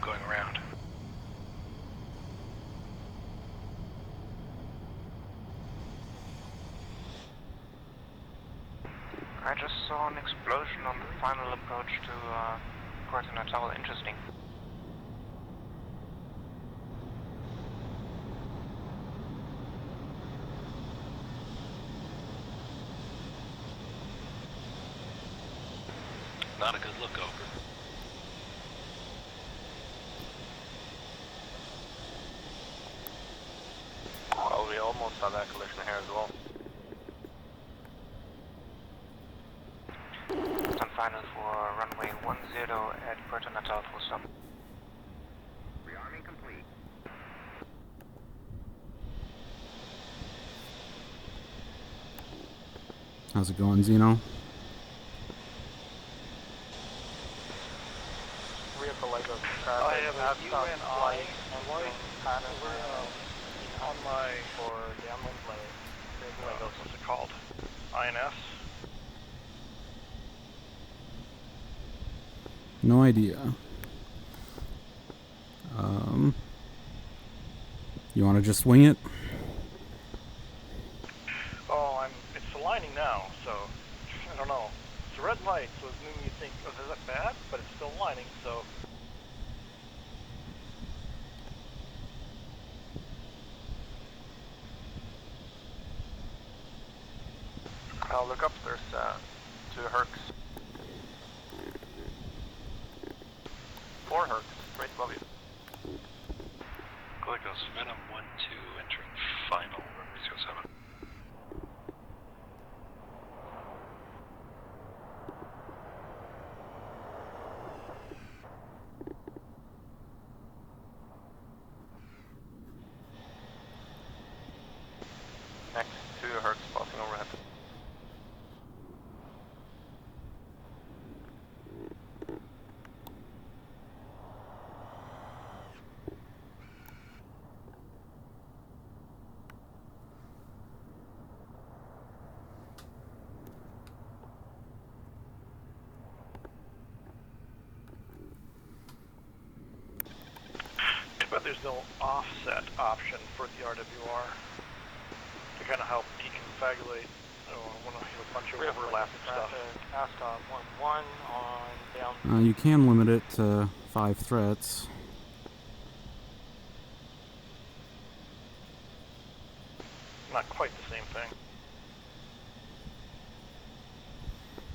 Going around. I just saw an explosion on the final approach to Port Natal. Interesting. Not a good look, over. Well, we almost saw that collision here as well. Stand final for runway 10 at Puerto Natal, full stop. Rearming complete. How's it going, Zeno? I have a UNI on my, for downwind what's it called? INS? No idea. You want to just wing it? Oh, it's aligning now, so I don't know. It's a red light, so it's making you think, oh, is that bad? But it's still aligning, so look up. There's 2 Hercs. 4 Hercs, right above you. Glycos, Venom 1-2 entering final, runway 07. Next, 2 Hercs passing overhead. But there's no offset option for the RWR to kind of help deconfabulate. When I have a bunch of overlapping stuff. Ascot 1-1 on down. You can limit it to 5 threats. Not quite the same thing.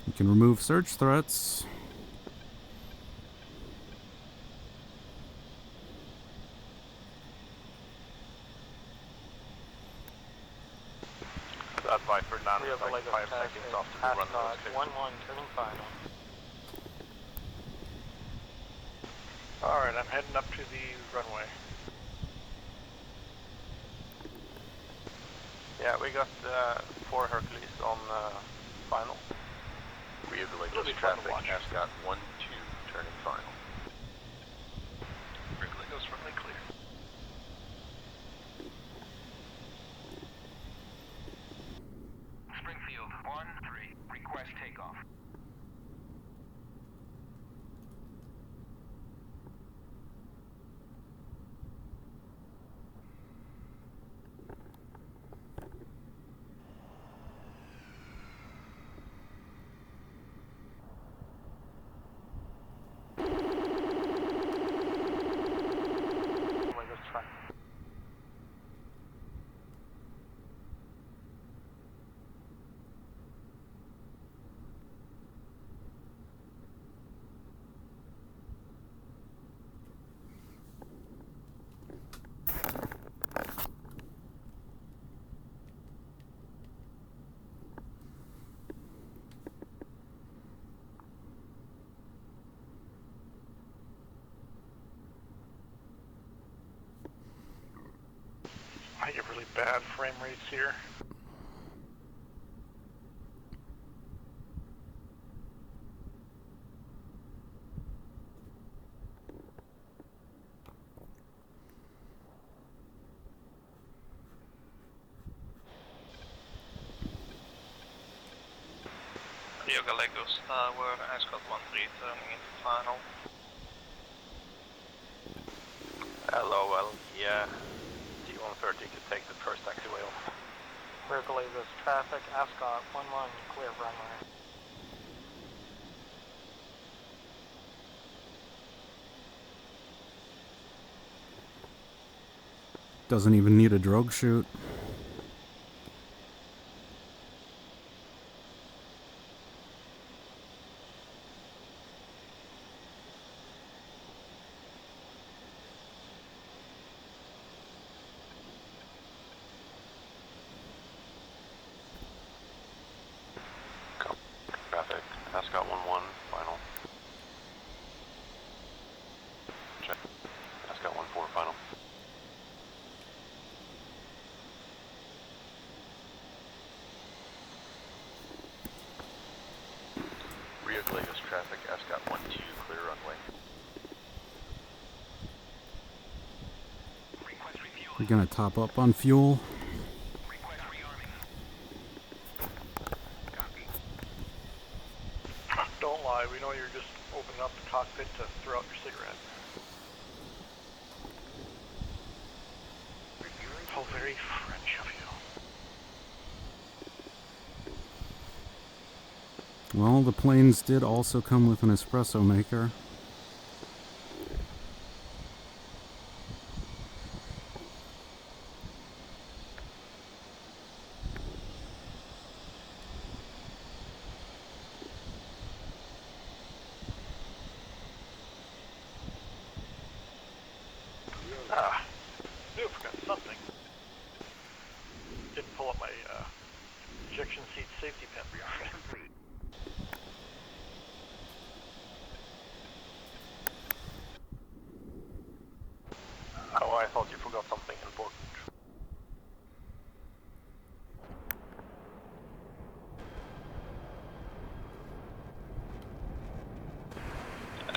You can remove search threats. That Viper land We is have like a 5 seconds after the run Ascot was 1-1 turning final. Alright, I'm heading up to the runway. Yeah, we got 4 Hercules on final. Rio de It'll be Lagos fun to traffic, watch. Ascot 1-2 turning final. Rio de Lagos runway clear. Springfield 1-3, request takeoff. I get really bad frame rates here. Rio Gallegos, we're Ascot 1-3 turning into final. LOL, yeah. T-130 could take the first taxiway off. Rio Gallegos traffic, Ascot 1-1 clear runway. Doesn't even need a drogue chute. Traffic, Ascot 1-1, final. Check. Ascot 1-4, final. Rio de Lagos traffic, Ascot 1-2 clear runway. We're gonna top up on fuel. Don't lie, we know you're just opening up the cockpit to throw out your cigarette. How very French of you. Well, the planes did also come with an espresso maker. Ah, knew I forgot something. Didn't pull up my ejection seat safety pin. Oh, I thought you forgot something important.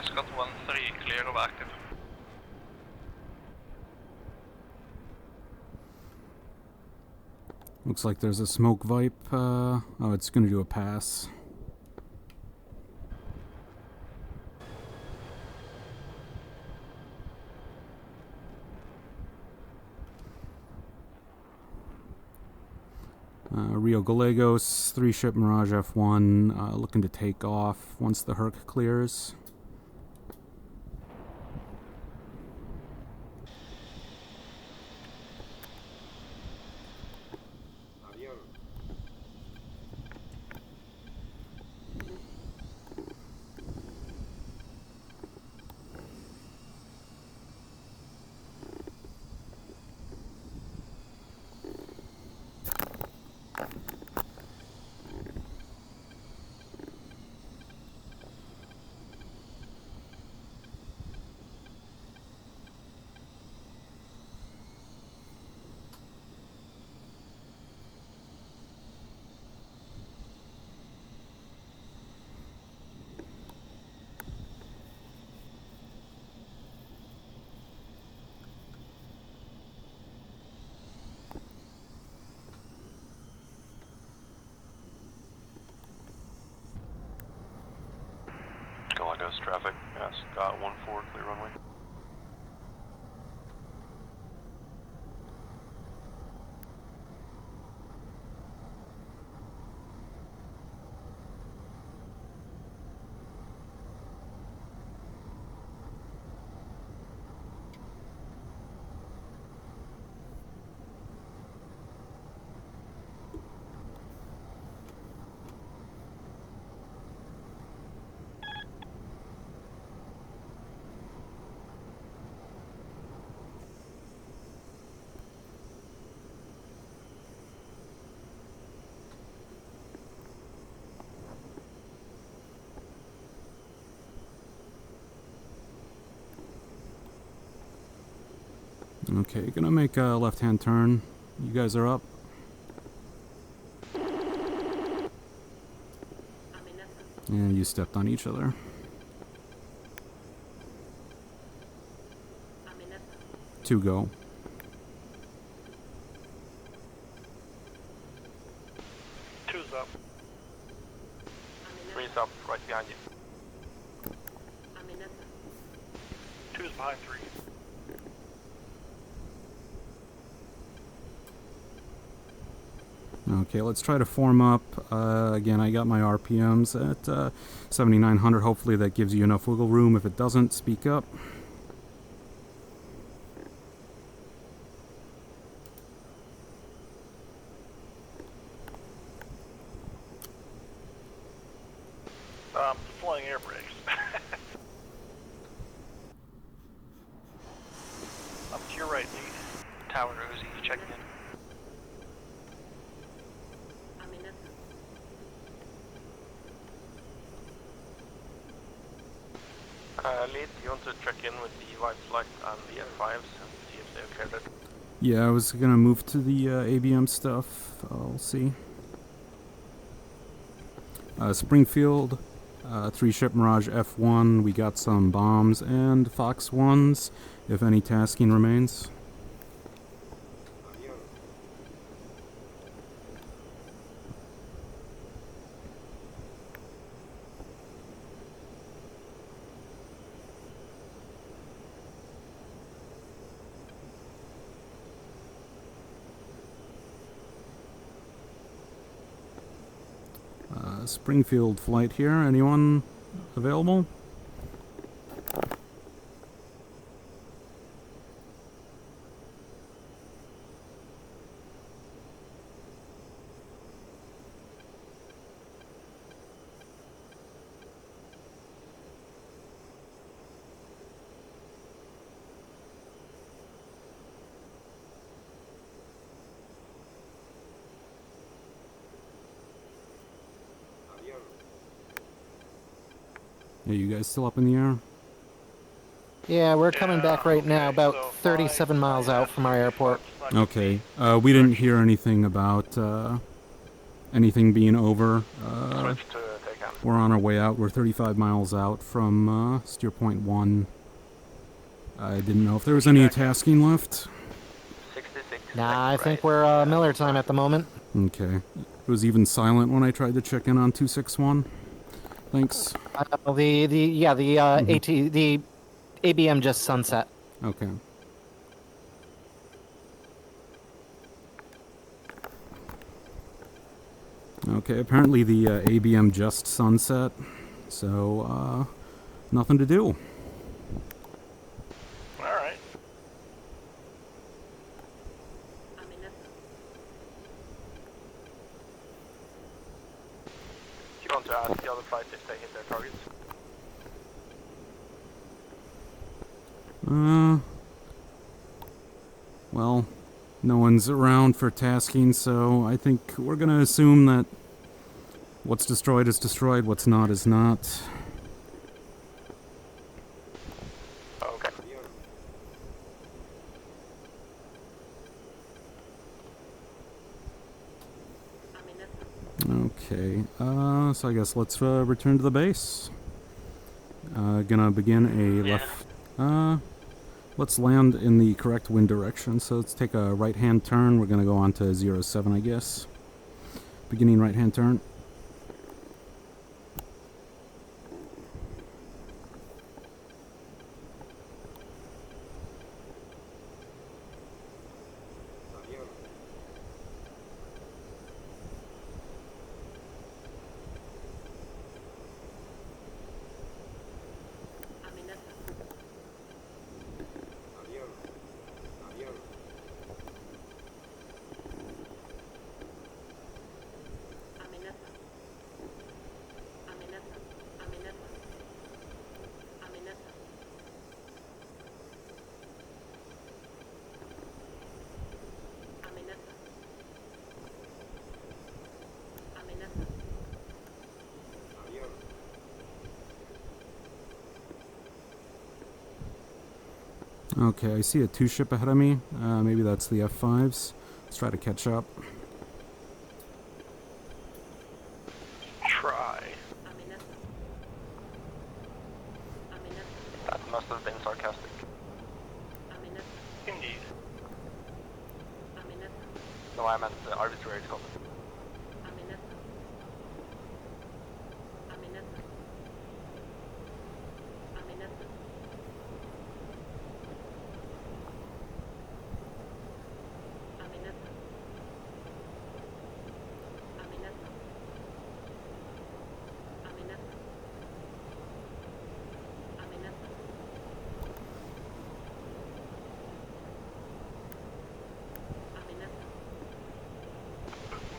Scott 1-3, clear of active. Looks like there's a smoke vipe. Oh, it's gonna do a pass. Rio Gallegos, 3-ship Mirage F1, looking to take off once the Herc clears. Gallegos traffic, yes, got 1-4, clear runway. Okay, gonna make a left-hand turn. You guys are up. Yeah, you stepped on each other. Two go. Two's up. Three's up, right behind you. Two's behind 3. Okay, let's try to form up. Again, I got my RPMs at 7,900. Hopefully that gives you enough wiggle room. If it doesn't, speak up. Deploying air brakes. Up to your right, lead. Tower Uzi, checking in. Lead, you want to check in with the white flight and the F5s and see if they're cleared? Yeah, I was gonna move to the ABM stuff. I'll see. Springfield, 3-ship Mirage F1. We got some bombs and Fox 1s, if any tasking remains. Springfield flight here. Anyone available? Are you guys still up in the air? Yeah, we're coming back right now, about so 37 miles out from our airport. Okay. We didn't hear anything about anything being over. Switch to take on. We're on our way out. We're 35 miles out from steer point 1. I didn't know if there was any tasking left. 66. Nah, I think we're Miller time at the moment. Okay. It was even silent when I tried to check in on 261. Thanks. The ABM just sunset. Okay. Okay, apparently the ABM just sunset, so nothing to do. Alright. Do you want to ask the other flights if they hit their targets? Well, no one's around for tasking, so I think we're gonna assume that what's destroyed is destroyed, what's not is not. Okay. Okay, so I guess let's return to the base. Gonna begin a left... let's land in the correct wind direction, so let's take a right-hand turn. We're gonna go on to 07, I guess. Beginning right-hand turn. Okay, I see a 2-ship ahead of me. Maybe that's the F5s. Let's try to catch up. Try. That must have been sarcastic. Indeed. No, I meant arbitrary comment.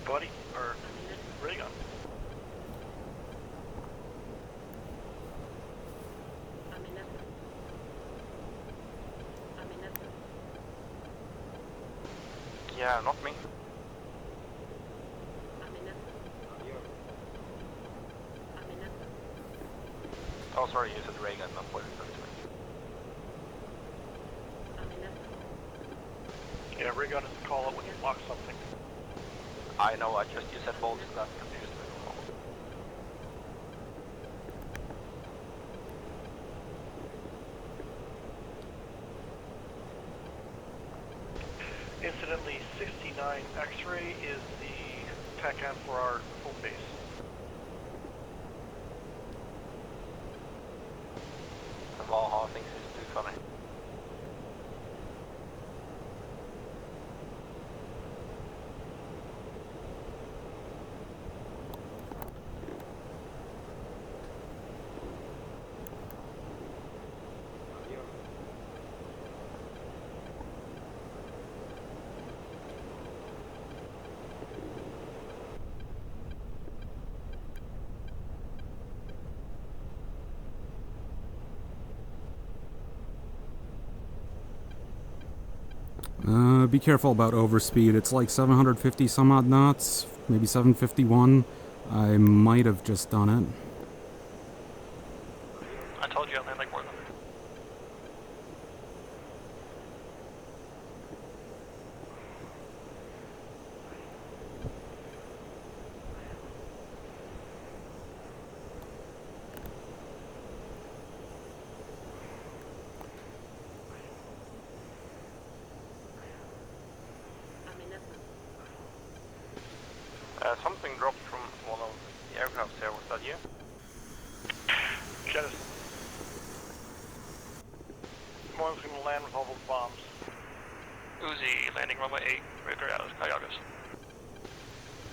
Buddy, or ray gun. Yeah, not me. Oh, sorry, you said ray gun, not what it Yeah, ray gun is the call out when you lock something. I know, you said both, so that confused me. Incidentally, 69 X-ray is the TACAN for our home base. The Valhalla thinks it's too funny. Be careful about overspeed. It's like 750 some odd knots, maybe 751. I might have just done Something dropped from one of the aircrafts here. Was that you? Jettison. One's going to land with all those bombs. Uzi, landing runway 8, radar out of Kayagos.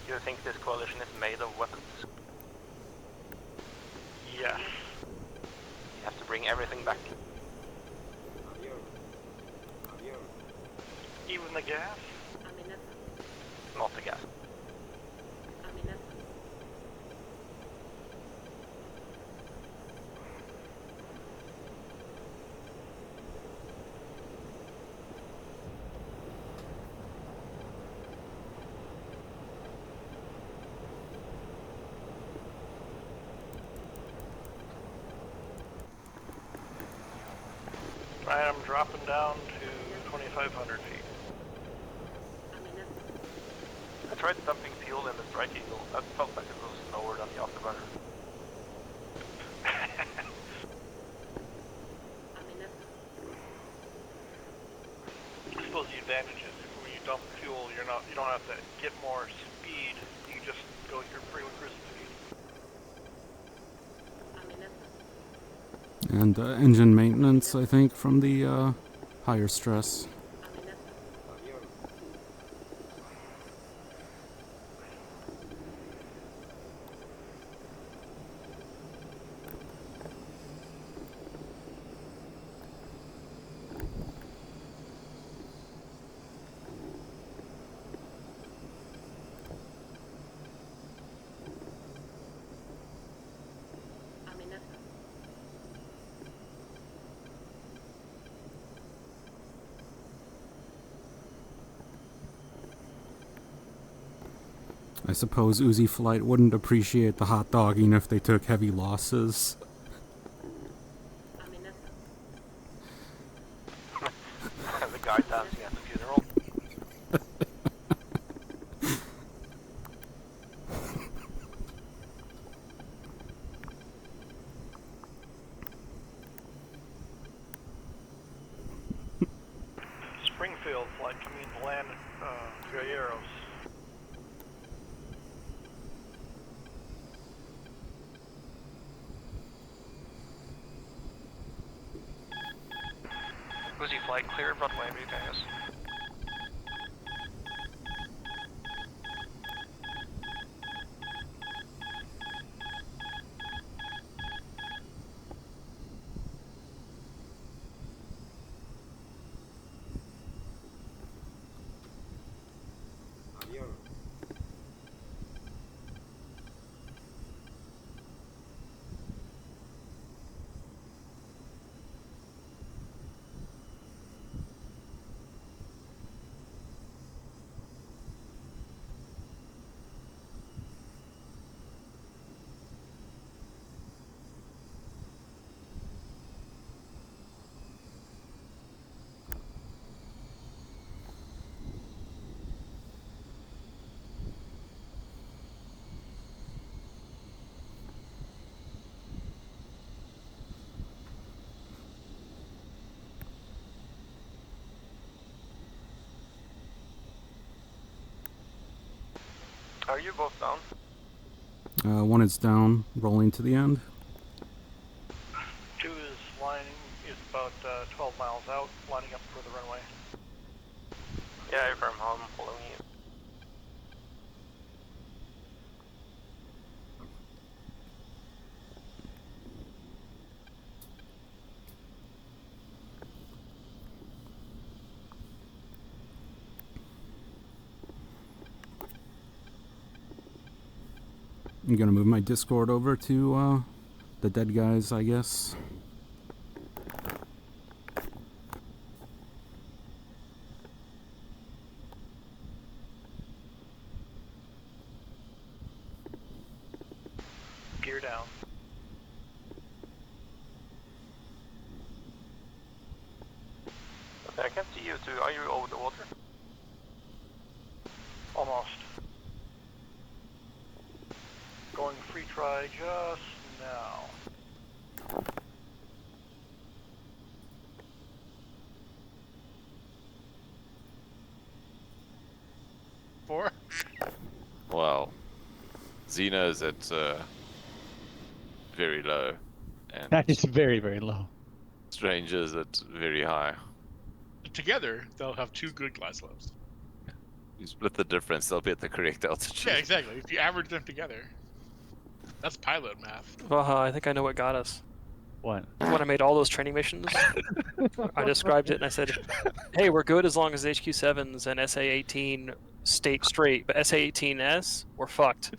Do you think this coalition is made of weapons? Yes. You have to bring everything back. Even the gas? Not the gas. Alright, I'm dropping down to 2,500 feet. I tried dumping fuel in the Strike Eagle. That felt like it was lower than the afterburner. I suppose the advantage is when you dump fuel, you don't have to get more speed. You can just go your freeway cruising speed. And engine maintenance, I think, from the higher stress. I suppose Uzi Flight wouldn't appreciate the hot dogging if they took heavy losses. The guy dancing at the funeral. Springfield flight coming to land Galleros. Uzi flight, clear runway, repass. Are you both down? One is down, rolling to the end. 2 is about 12 miles out, lining up for the runway. Yeah, if I'm home, following you. I'm gonna move my Discord over to the dead guys, I guess. Gear down. Okay, I can't see you two. Are you over the water? Almost. Going free try just now. Four? Wow. Xeno's at very low, and That is very, very low. Stranger's at very high. Together, they'll have 2 good glass levels. You split the difference, they'll be at the correct altitude. Yeah, exactly. If you average them together, that's pilot math. I think I know what got us. What? When I made all those training missions, I described it and I said, hey, we're good as long as HQ7s and SA-18 state straight, but SA-18S, we're fucked.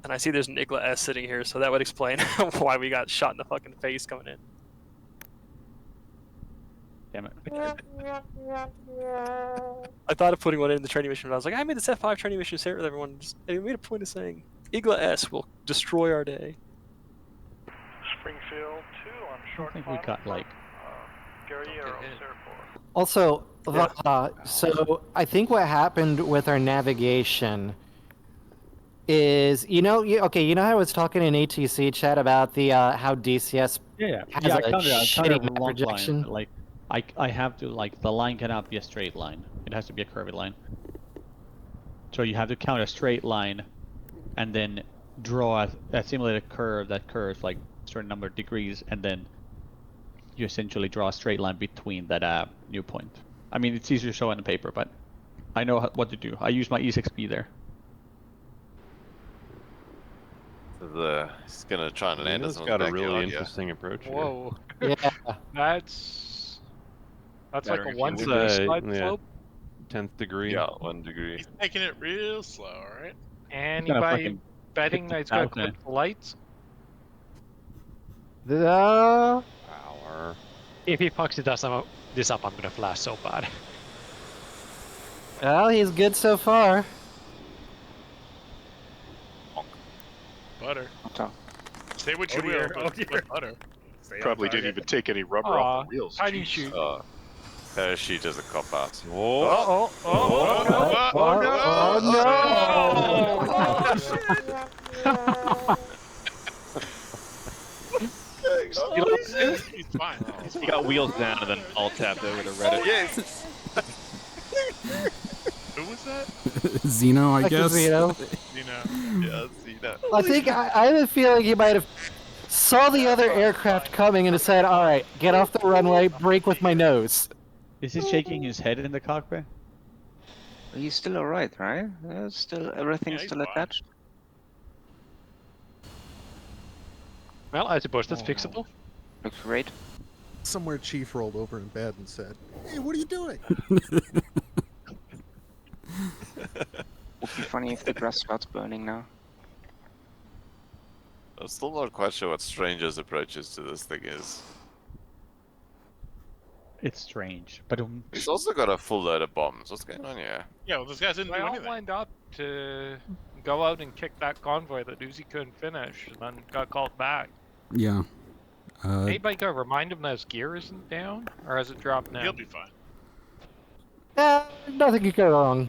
And I see there's an Igla S sitting here, so that would explain why we got shot in the fucking face coming in. Damn it. I thought of putting one in the training mission, but I was like, I made this F5 training mission share it with everyone. And we made a point of saying, Igla S will destroy our day. Springfield 2 on short. I think we got like. Guerrero, Also, so I think what happened with our navigation is, you know how I was talking in ATC chat about the how DCS has I a shitty map projection. Like, I have to, like, the line cannot be a straight line. It has to be a curved line. So you have to count a straight line, and then draw a simulated curve that curves like a certain number of degrees, and then you essentially draw a straight line between that new point. I mean, it's easier to show on the paper, but I know what to do. I use my E6B there. He's gonna try and land us on got the a really backyard, interesting approach here. Whoa. Yeah. That's like a 1 degree It's, slide yeah, slope. 10th degree. Yeah, 1 degree. He's taking it real slow, alright? Anybody betting that he's gonna clip the lights? The... If he fucks this up, I'm gonna flash so bad. Well, he's good so far. Butter. Say what you will, but butter. Probably didn't even take any rubber off the wheels. Tiny shoot. Parachute is a cop out. Oh no! He's fine. He got wheels down and then all tapped over to Reddit. Yes. Who was that? Zeno, I guess. Zeno. Yeah, Zeno. I think I have a feeling he might have saw the other aircraft coming and said, "All right, get off the runway, brake with my nose." Is he shaking his head in the cockpit? He's still alright, right? Still everything's still attached. Well, I suppose that's fixable. Looks great. Somewhere Chief rolled over in bed and said, "Hey, what are you doing?" Would be funny if the grass starts burning now. I'm still not quite sure what Stranger's approaches to this thing is. It's strange, but He's also got a full load of bombs. What's going on here? Yeah, well, this guy didn't They do all anything. lined up to go out and kick that convoy that Uzi couldn't finish, and then got called back. Yeah. Anybody gotta remind him that his gear isn't down, or has it dropped now? He'll be fine. Nothing could go wrong.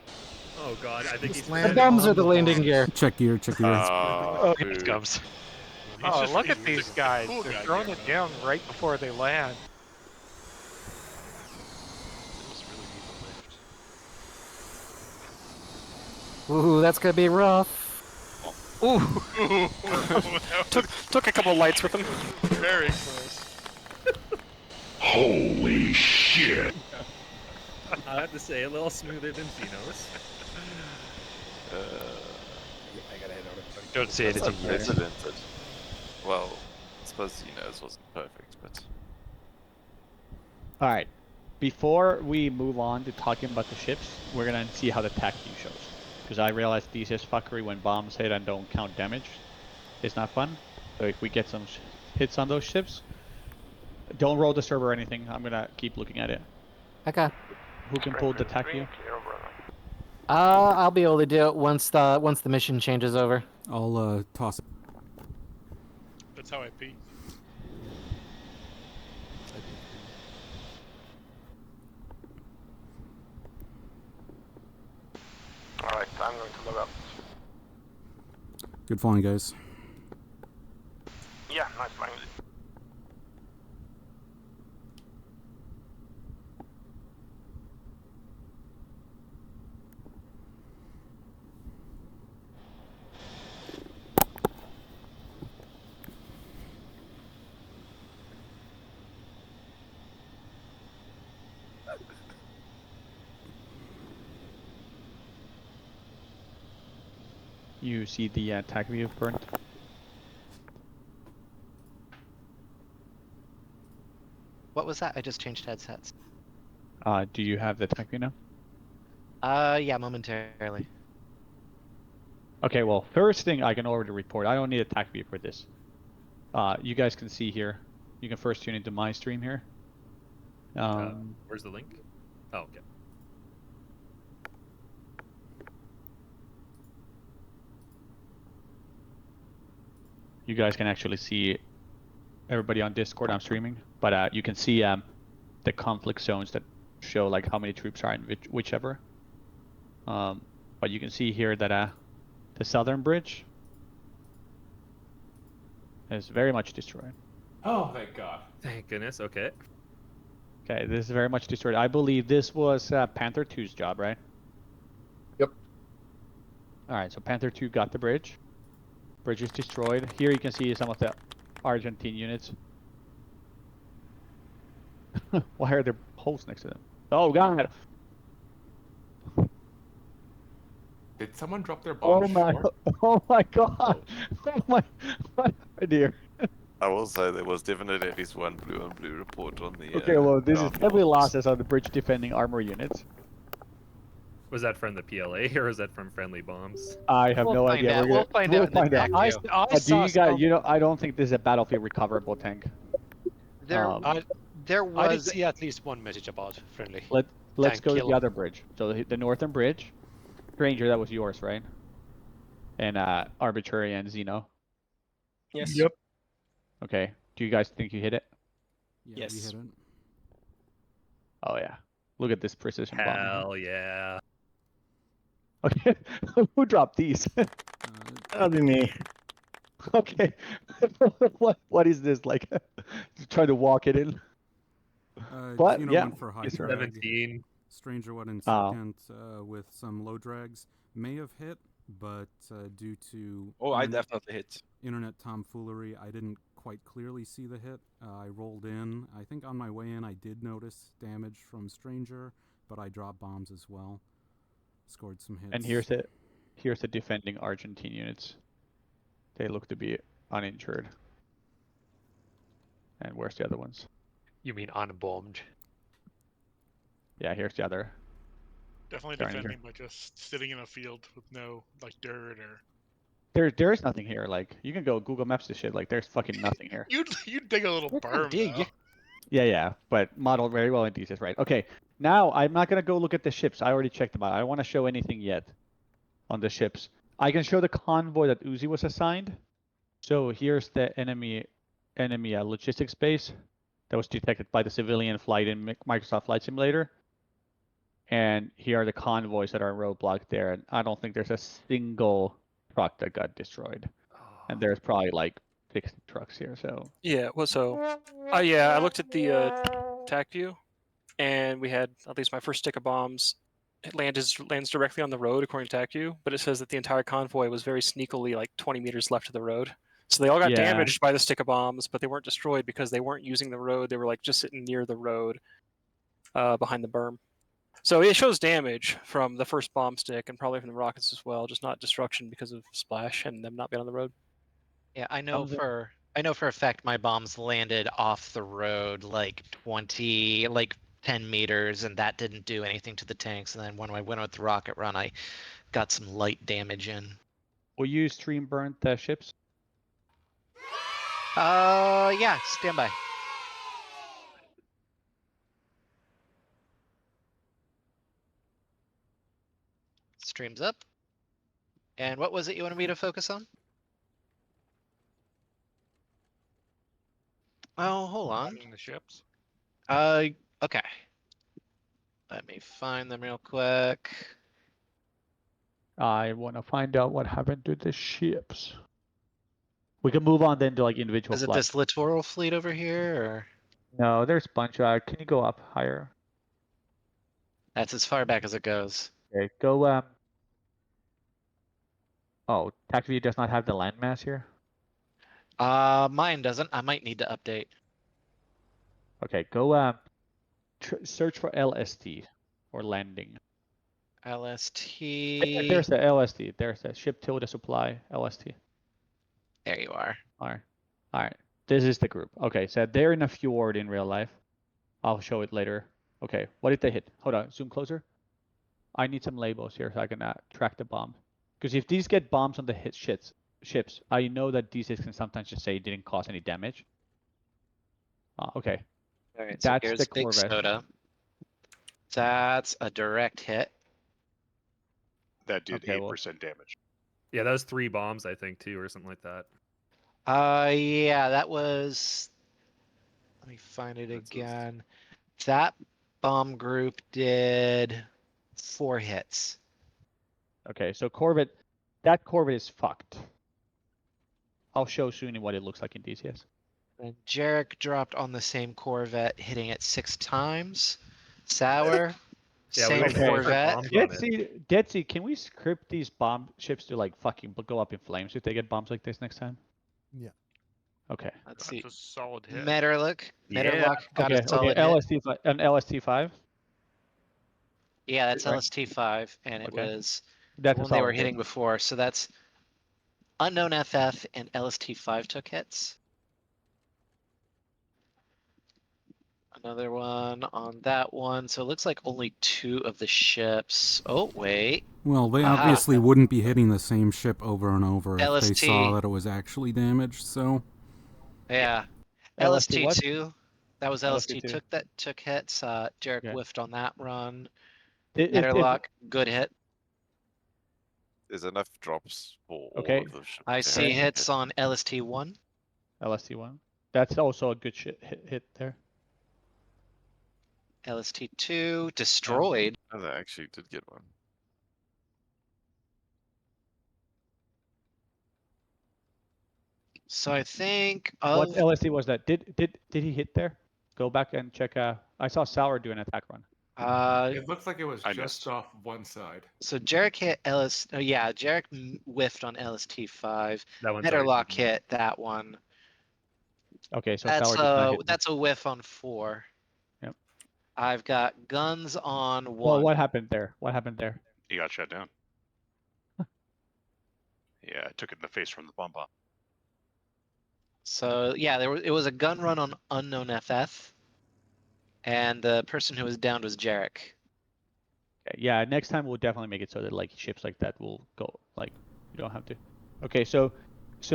Oh god, I think he's The bombs are the landing gear. Check gear, check gear. Oh, here it comes. Oh, just- look he's at these a guys. cool They're guy throwing here, it down right before they land. Ooh, that's gonna be rough. Ooh. took a couple lights with him. Very close. Holy shit! I have to say, a little smoother than Zeno's. I gotta head over. Don't say it, it's a year. Unprecedented. Well, I suppose Zeno's wasn't perfect, but... Alright, before we move on to talking about the ships, we're gonna see how the tac view shows. Because I realized DCS fuckery when bombs hit and don't count damage is not fun. So if we get some hits on those ships, don't roll the server or anything. I'm gonna keep looking at it. Okay. Who can pull the tac view? I'll be able to do it once the mission changes over. I'll toss it. That's how I pee. Alright, I'm going to log up. Good flying, guys. Yeah, nice flying. You see the attack view burnt. What was that? I just changed headsets. Do you have the attack view now? Yeah, momentarily. Okay, well, first thing I can already report. I don't need attack view for this. You guys can see here. You can first tune into my stream here. Where's the link? Oh, okay. You guys can actually see everybody on Discord. I'm streaming, but you can see the conflict zones that show like how many troops are in whichever. But you can see here that the southern bridge is very much destroyed. Oh, thank God. Thank goodness. Okay. Okay, this is very much destroyed. I believe this was Panther 2's job, right? Yep. All right, so Panther 2 got the bridge. Bridge is destroyed. Here you can see some of the Argentine units. Why are there holes next to them? Oh God! Did someone drop their bomb? Oh my! Oh my God! Oh my! What dear. I will say there was definitely at least one blue on blue report on the. Okay, well this is heavy losses on the bridge defending armor units. Was that from the PLA or is that from friendly bombs? I have no idea. We'll find out. Find out. I Do you guys? You know, I don't think this is a battlefield recoverable tank. There was. I did see at least one message about friendly. Let's go to the other bridge. So the northern bridge. Stranger, that was yours, right? And Arbitrary and Xeno. Yes. Yep. Okay. Do you guys think you hit it? Yeah, Yes. we hit it. Oh yeah. Look at this precision bomb. Hell yeah. Okay. Who dropped these? That'll be me. Okay. What is this like? Trying to walk it in. But Xeno yeah, went for high it's drag. 17. Stranger went in second with some low drags. May have hit, but due to I definitely hit. internet tomfoolery, I didn't quite clearly see the hit. I rolled in. I think on my way in, I did notice damage from Stranger, but I dropped bombs as well. Scored some hits. And here's the defending Argentine units. They look to be uninjured. And where's the other ones? You mean unbombed? Yeah, here's the other. Definitely defending by just sitting in a field with no like dirt or. There's nothing here. Like you can go Google Maps this shit. Like there's fucking nothing here. You dig a little berm. Though. Yeah, but modeled very well in DCS, right? Okay, now I'm not gonna go look at the ships. I already checked them out. I don't want to show anything yet on the ships. I can show the convoy that Uzi was assigned. So here's the enemy logistics base that was detected by the civilian flight in Microsoft Flight Simulator. And here are the convoys that are roadblocked there. And I don't think there's a single truck that got destroyed. And there's probably like 60 trucks here. So Yeah. Well, so yeah, I looked at the attack view, and we had at least my first stick of bombs. It lands directly on the road according to attack view, but it says that the entire convoy was very sneakily like 20 meters left of the road. So they all got damaged by the stick of bombs, but they weren't destroyed because they weren't using the road. They were like just sitting near the road, behind the berm. So it shows damage from the first bomb stick and probably from the rockets as well, just not destruction because of splash and them not being on the road. Yeah, I know for a fact my bombs landed off the road like 10 meters, and that didn't do anything to the tanks. And then when I went with the rocket run, I got some light damage in. Will you stream burn the ships? Yeah, stand by. Stream's up. And what was it you wanted me to focus on? Oh, hold on. The ships. Okay. Let me find them real quick. I want to find out what happened to the ships. We can move on then to like individual Is it flights. this littoral fleet over here, or? No, there's a bunch. Can you go up higher? That's as far back as it goes. Okay, go. Oh, TacView does not have the landmass here. Mine doesn't. I might need to update. Okay, go. Search for LST or landing. LST. There's the LST. There's the ship tilde supply LST. There you are. All right. This is the group. Okay, so they're in a fjord in real life. I'll show it later. Okay, what did they hit? Hold on, zoom closer. I need some labels here so I can track the bomb. Because if these get bombs on the ships, I know that these can sometimes just say it didn't cause any damage. Okay. All right, so That's here's the Big Corvette. Soda. That's a direct hit. That did Okay, 8% damage. Yeah, that was 3 bombs, I think, too, or something like that. Yeah, that was. Let me find it again. That bomb group did 4 hits. Okay, so Corvette, that Corvette is fucked. I'll show soon what it looks like in DCS. And Jarek dropped on the same Corvette, hitting it 6 times. Sour, same Corvette. Getsy, can we script these bomb ships to like fucking go up in flames if they get bombs like this next time? Yeah. Okay. Let's see. That's a solid hit. Metterlock got a solid hit. An LST5. Yeah, that's Right. LST5, and it Okay. was That's the a one they were solid hit. hitting before. So that's Unknown FF and LST5 took hits. Another one on that one. So it looks like only 2 of the ships. Oh, wait. Well, they Aha. obviously wouldn't be hitting the same ship over and over if they LST. saw that it was actually damaged, so... Yeah. LST what? LST2. That was LST2 LST2. took hits. Jarek whiffed on that run. It- Metterlock, good hit. There's enough drops for all Okay. of the ships. I to see have hits on LST1. LST1. That's also a good hit there. LST2 destroyed. Oh, they actually did get one. So I think What of LST was that? Did he hit there? Go back and check. I saw Sour do an attack run. It looks like it was I just missed. off one side. So Jarek hit Jarek whiffed on LST5. That one's Metterlock hit that one. Okay, so That's Sour did not hit. that's a whiff on 4. Yep. I've got guns on 1. Well, what happened there? What happened there? He got shut down. Yeah, I took it in the face from the bomb. So yeah, it was a gun run on Unknown FF, and the person who was downed was Jarek. Okay, yeah, next time we'll definitely make it so that like ships like that will go like you don't have to. Okay, so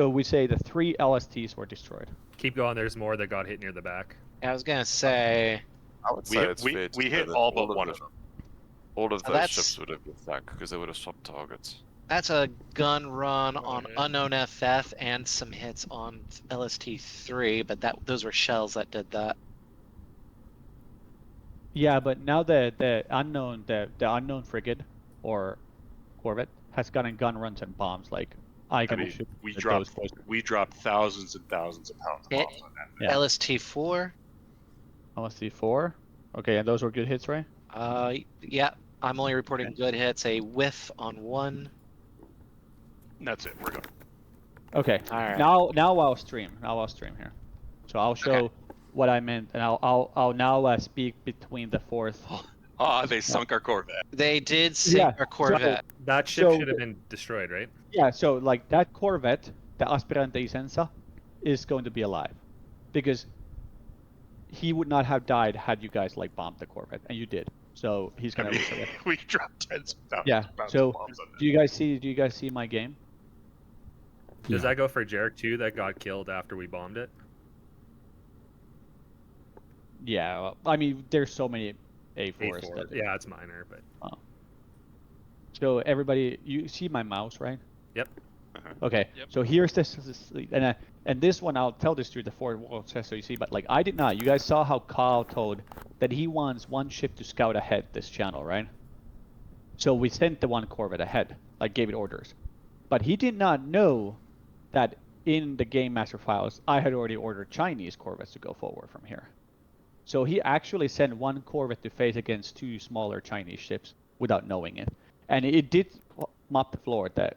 we say the 3 LSTs were destroyed. Keep going. There's more that got hit near the back. I was gonna say. I would say it's fair to we say hit that all but one of them. All of So those that's- ships would have been stuck because they would have swapped targets. That's a gun run on Unknown FF and some hits on LST3, but those were shells that did that. Yeah, but now the unknown frigate or corvette has gotten gun runs and bombs like I mean, we dropped thousands and thousands of pounds of bombs on that. Yeah. LST4. LST4. Okay, and those were good hits, right? Yeah. I'm only reporting good hits. A whiff on 1. That's it. We're good. Okay. All right. Now I'll stream. Now I'll stream here. So I'll show what I meant, and I'll now speak between the 4th. Ah, they sunk our Corvette. They did sink our Corvette. That ship should have been destroyed, right? Yeah. So like that Corvette, the Aspirante Isenza, is going to be alive, because he would not have died had you guys like bombed the Corvette, and you did. So he's gonna. We dropped tens of thousands Yeah. of pounds So of bombs on that. do you guys see my game? Does that go for Jarek too? That got killed after we bombed it. Yeah. Well, I mean, there's so many A4s. A4. Yeah, it's minor, but. So everybody, you see my mouse, right? Yep. Okay. Yep. So here's this and this one I'll tell this through the 4 world test so you see. But like I did not. You guys saw how Kyle told that he wants one ship to scout ahead this channel, right? So we sent the one Corvette ahead, like gave it orders. But he did not know that in the game master files I had already ordered Chinese Corvettes to go forward from here. So he actually sent one Corvette to face against 2 smaller Chinese ships without knowing it. And it did mop the floor. That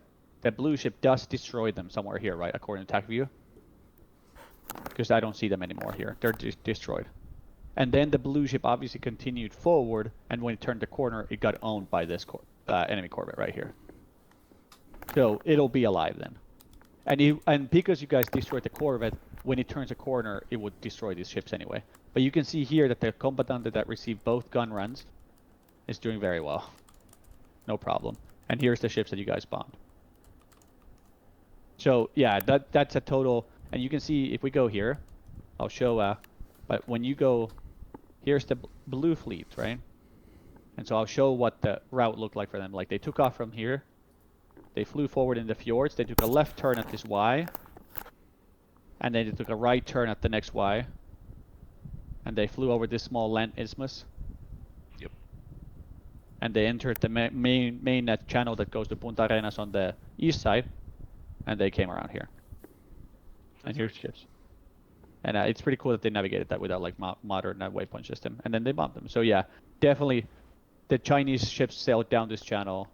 blue ship does destroy them somewhere here, right, according to attack view? Because I don't see them anymore here. They're destroyed. And then the blue ship obviously continued forward, and when it turned the corner, it got owned by this enemy Corvette right here. So it'll be alive then. And because you guys destroyed the Corvette, when it turns a corner, it would destroy these ships anyway. But you can see here that the combatant that received both gun runs is doing very well. No problem. And here's the ships that you guys bombed. So yeah, that's a total. And you can see if we go here, I'll show. But when you go, here's the blue fleet, right? And so I'll show what the route looked like for them. Like they took off from here. They flew forward in the fjords. They took a left turn at this Y. And then they took a right turn at the next Y. And they flew over this small land isthmus. Yep. And they entered the main channel that goes to Punta Arenas on the east side. And they came around here. And here's ships. And it's pretty cool that they navigated that without like modern waypoint system. And then they bombed them. So yeah, definitely the Chinese ships sailed down this channel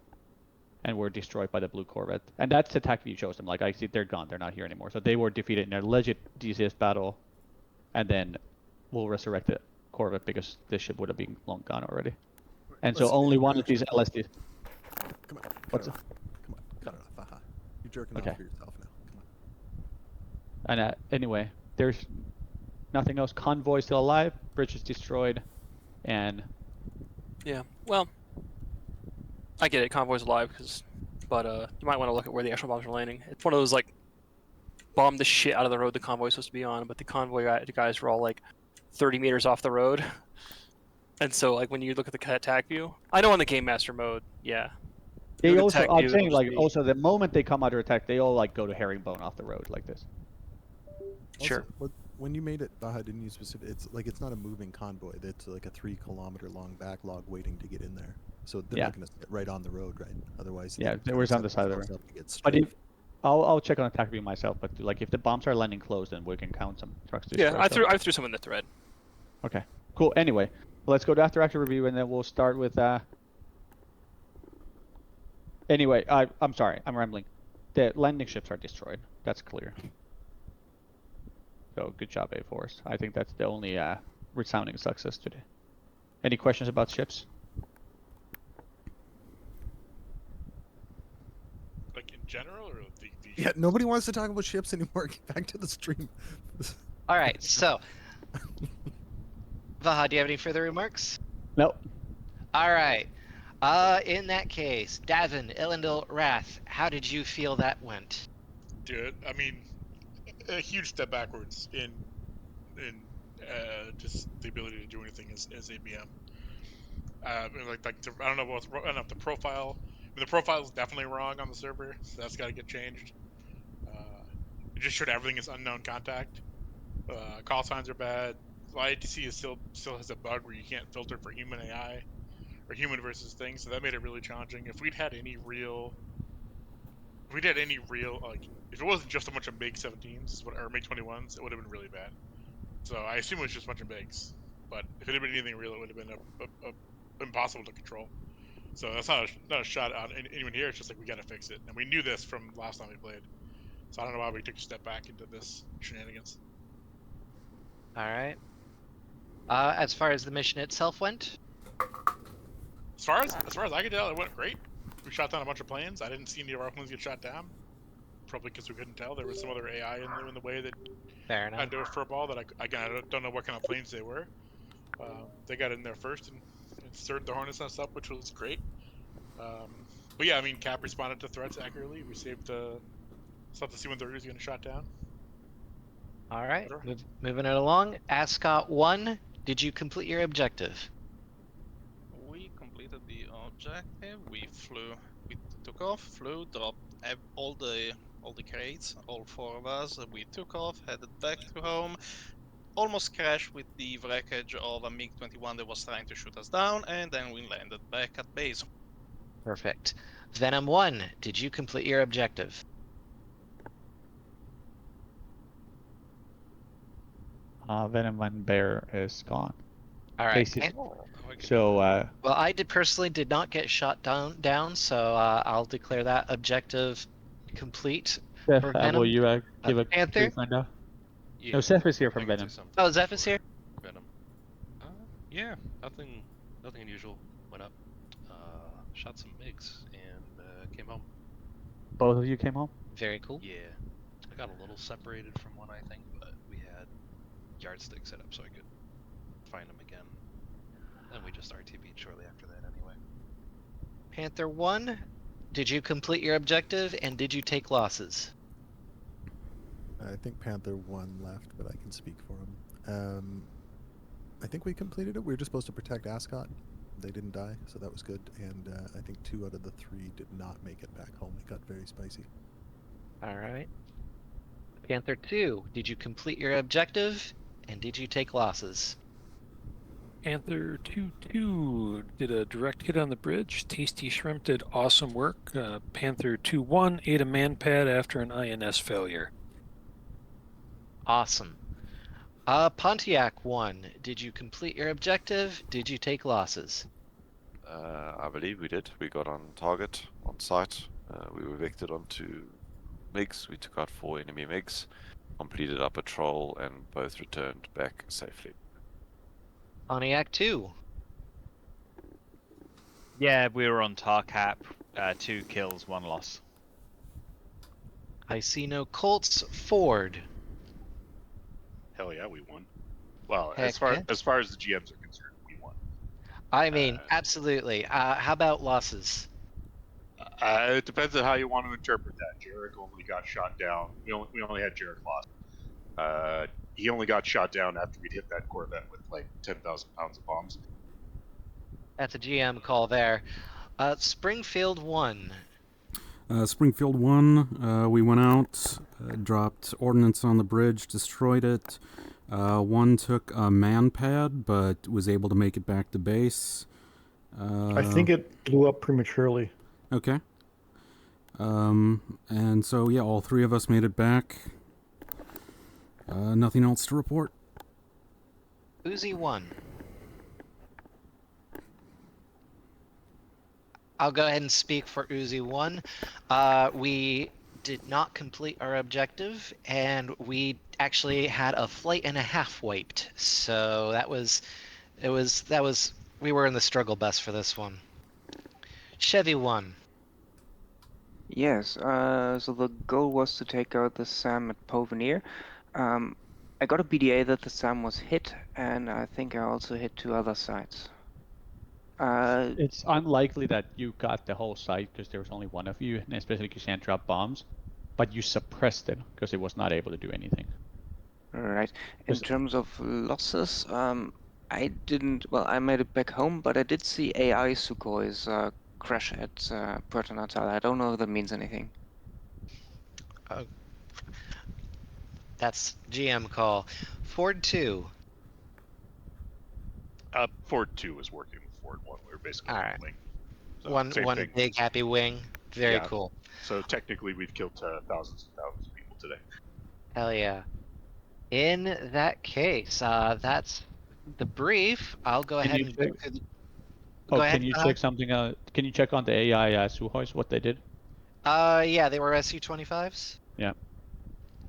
and were destroyed by the blue Corvette. And that's the tactic you chose them. Like I see they're gone. They're not here anymore. So they were defeated in a legit DCS battle. And then we'll resurrect the Corvette because this ship would have been long gone already. And so only one of these LSDs. Come on. What's Cut it off. Aha. You're jerking off for yourself now. Come on. And anyway, there's nothing else. Convoy still alive. Bridge is destroyed. And yeah, well, I get it. Convoy's alive, but you might want to look at where the actual bombs are landing. It's one of those like bomb the shit out of the road the convoy's supposed to be on, but the convoy guys were all like 30 meters off the road. And so like when you look at the attack view, I know on the game master mode, yeah. They also, I'm saying like also the moment they come under attack, they all like go to herringbone off the road like this. Sure. When you made it, Baja, didn't you specific? It's not a moving convoy. It's like a 3 kilometer long backlog waiting to get in there. So they're not going to sit right on the road, right? Otherwise, yeah, they were on the side of the road. But if I'll check on attack view myself. But like if the bombs are landing close, then we can count some trucks. Yeah, I threw some in the thread. Okay, cool. Anyway, let's go to after action review, and then we'll start with. Anyway, I'm sorry, I'm rambling. The landing ships are destroyed. That's clear. So good job, A-Force. I think that's the only resounding success today. Any questions about ships? Like in general, or the yeah, nobody wants to talk about ships anymore. Get back to the stream. All right, so Vaha, do you have any further remarks? Nope. All right. In that case, Davin, Illendil, Wrath, how did you feel that went? Dude, I mean, a huge step backwards in just the ability to do anything as ABM. I don't know if the profile. I mean, the profile is definitely wrong on the server, so that's got to get changed. It just showed everything is unknown contact. Call signs are bad. IATC is still has a bug where you can't filter for human AI or human versus things, so that made it really challenging. If we'd had any real, like, if it wasn't just a bunch of MiG 17s or MiG 21s, it would have been really bad. So I assume it was just a bunch of MiGs, but if it had been anything real, it would have been impossible to control. So that's not a shot on anyone here. It's just like we got to fix it, and we knew this from last time we played. So I don't know why we took a step back into this shenanigans. All right. As far as the mission itself went, as far as I could tell, it went great. We shot down a bunch of planes. I didn't see any of our planes get shot down. Probably because we couldn't tell. There was some other AI in the way that had to for a ball that I don't know what kind of planes they were. They got in there first and stirred the Hornet's Nest up, which was great. But yeah, I mean, Cap responded to threats accurately. We saved the C-130 was getting shot down. All right, moving it along. Ascot 1, did you complete your objective? We completed the objective. We took off, flew, dropped all the crates, all 4 of us. We took off, headed back to home. Almost crashed with the wreckage of a MiG-21 that was trying to shoot us down, and then we landed back at base. Perfect. Venom 1, did you complete your objective? Venom 1 Bear is gone. All right. So, well, I personally did not get shot down, so I'll declare that objective complete. Seth, for Venom. will you give a Panther? brief rundown? No, Seth is here from Venom. Oh, Zeph is here? Venom. Yeah, nothing unusual went up. shot some MiGs, and came home. Both of you came home? Very cool. Yeah. I got a little separated from one, I think, but we had yardstick set up so I could find them again. And we just RTB'd shortly after that anyway. Panther 1, did you complete your objective, and did you take losses? I think Panther 1 left, but I can speak for him. I think we completed it. We were just supposed to protect Ascot. They didn't die, so that was good. And I think 2 out of the 3 did not make it back home. It got very spicy. All right. Panther 2, did you complete your objective, and did you take losses? Panther 2-2 did a direct hit on the bridge. Tasty Shrimp did awesome work. Panther 2-1 ate a man pad after an INS failure. Awesome. Pontiac 1, did you complete your objective? Did you take losses? I believe we did. We got on target, on site. We were vectored onto MiGs. We took out 4 enemy MiGs, completed our patrol, and both returned back safely. Pontiac 2. Yeah, we were on TARCAP. 2 kills, 1 loss. I see no Colts. Ford. Hell yeah, we won. Well, Heck as far yeah. as far as the GMs are concerned, we won. I mean, absolutely. How about losses? It depends on how you want to interpret that. Jarek only got shot down. We only had Jarek lost. He only got shot down after we'd hit that Corvette with like 10,000 pounds of bombs. That's a GM call there. Springfield 1. Springfield 1, we went out, dropped ordnance on the bridge, destroyed it. 1 took a man pad, but was able to make it back to base. I think it blew up prematurely. Okay. And so, yeah, all 3 of us made it back. Nothing else to report. Uzi 1. I'll go ahead and speak for Uzi 1. We did not complete our objective, and we actually had a flight and a half wiped. So we were in the struggle bus for this one. Chevy 1. Yes, so the goal was to take out the SAM at Povenir. I got a BDA that the SAM was hit, and I think I also hit 2 other sites. It's unlikely that you got the whole site because there was only one of you, and especially because you can't drop bombs. But you suppressed it because it was not able to do anything. Right. In terms of losses, I didn't. Well, I made it back home, but I did see AI Sukhois crash at Puerto Natal. I don't know if that means anything. That's GM call. Ford 2. Ford 2 was working with Ford 1. We were basically All right. wing. So, One same thing. big happy wing. Very Yeah. cool. So technically, we've killed thousands and thousands of people today. Hell yeah. In that case, that's the brief. I'll go ahead and go through the... Oh, Go ahead, can you check something? Can you check on the AI Suhois what they did? Yeah, they were SU-25s. Yeah.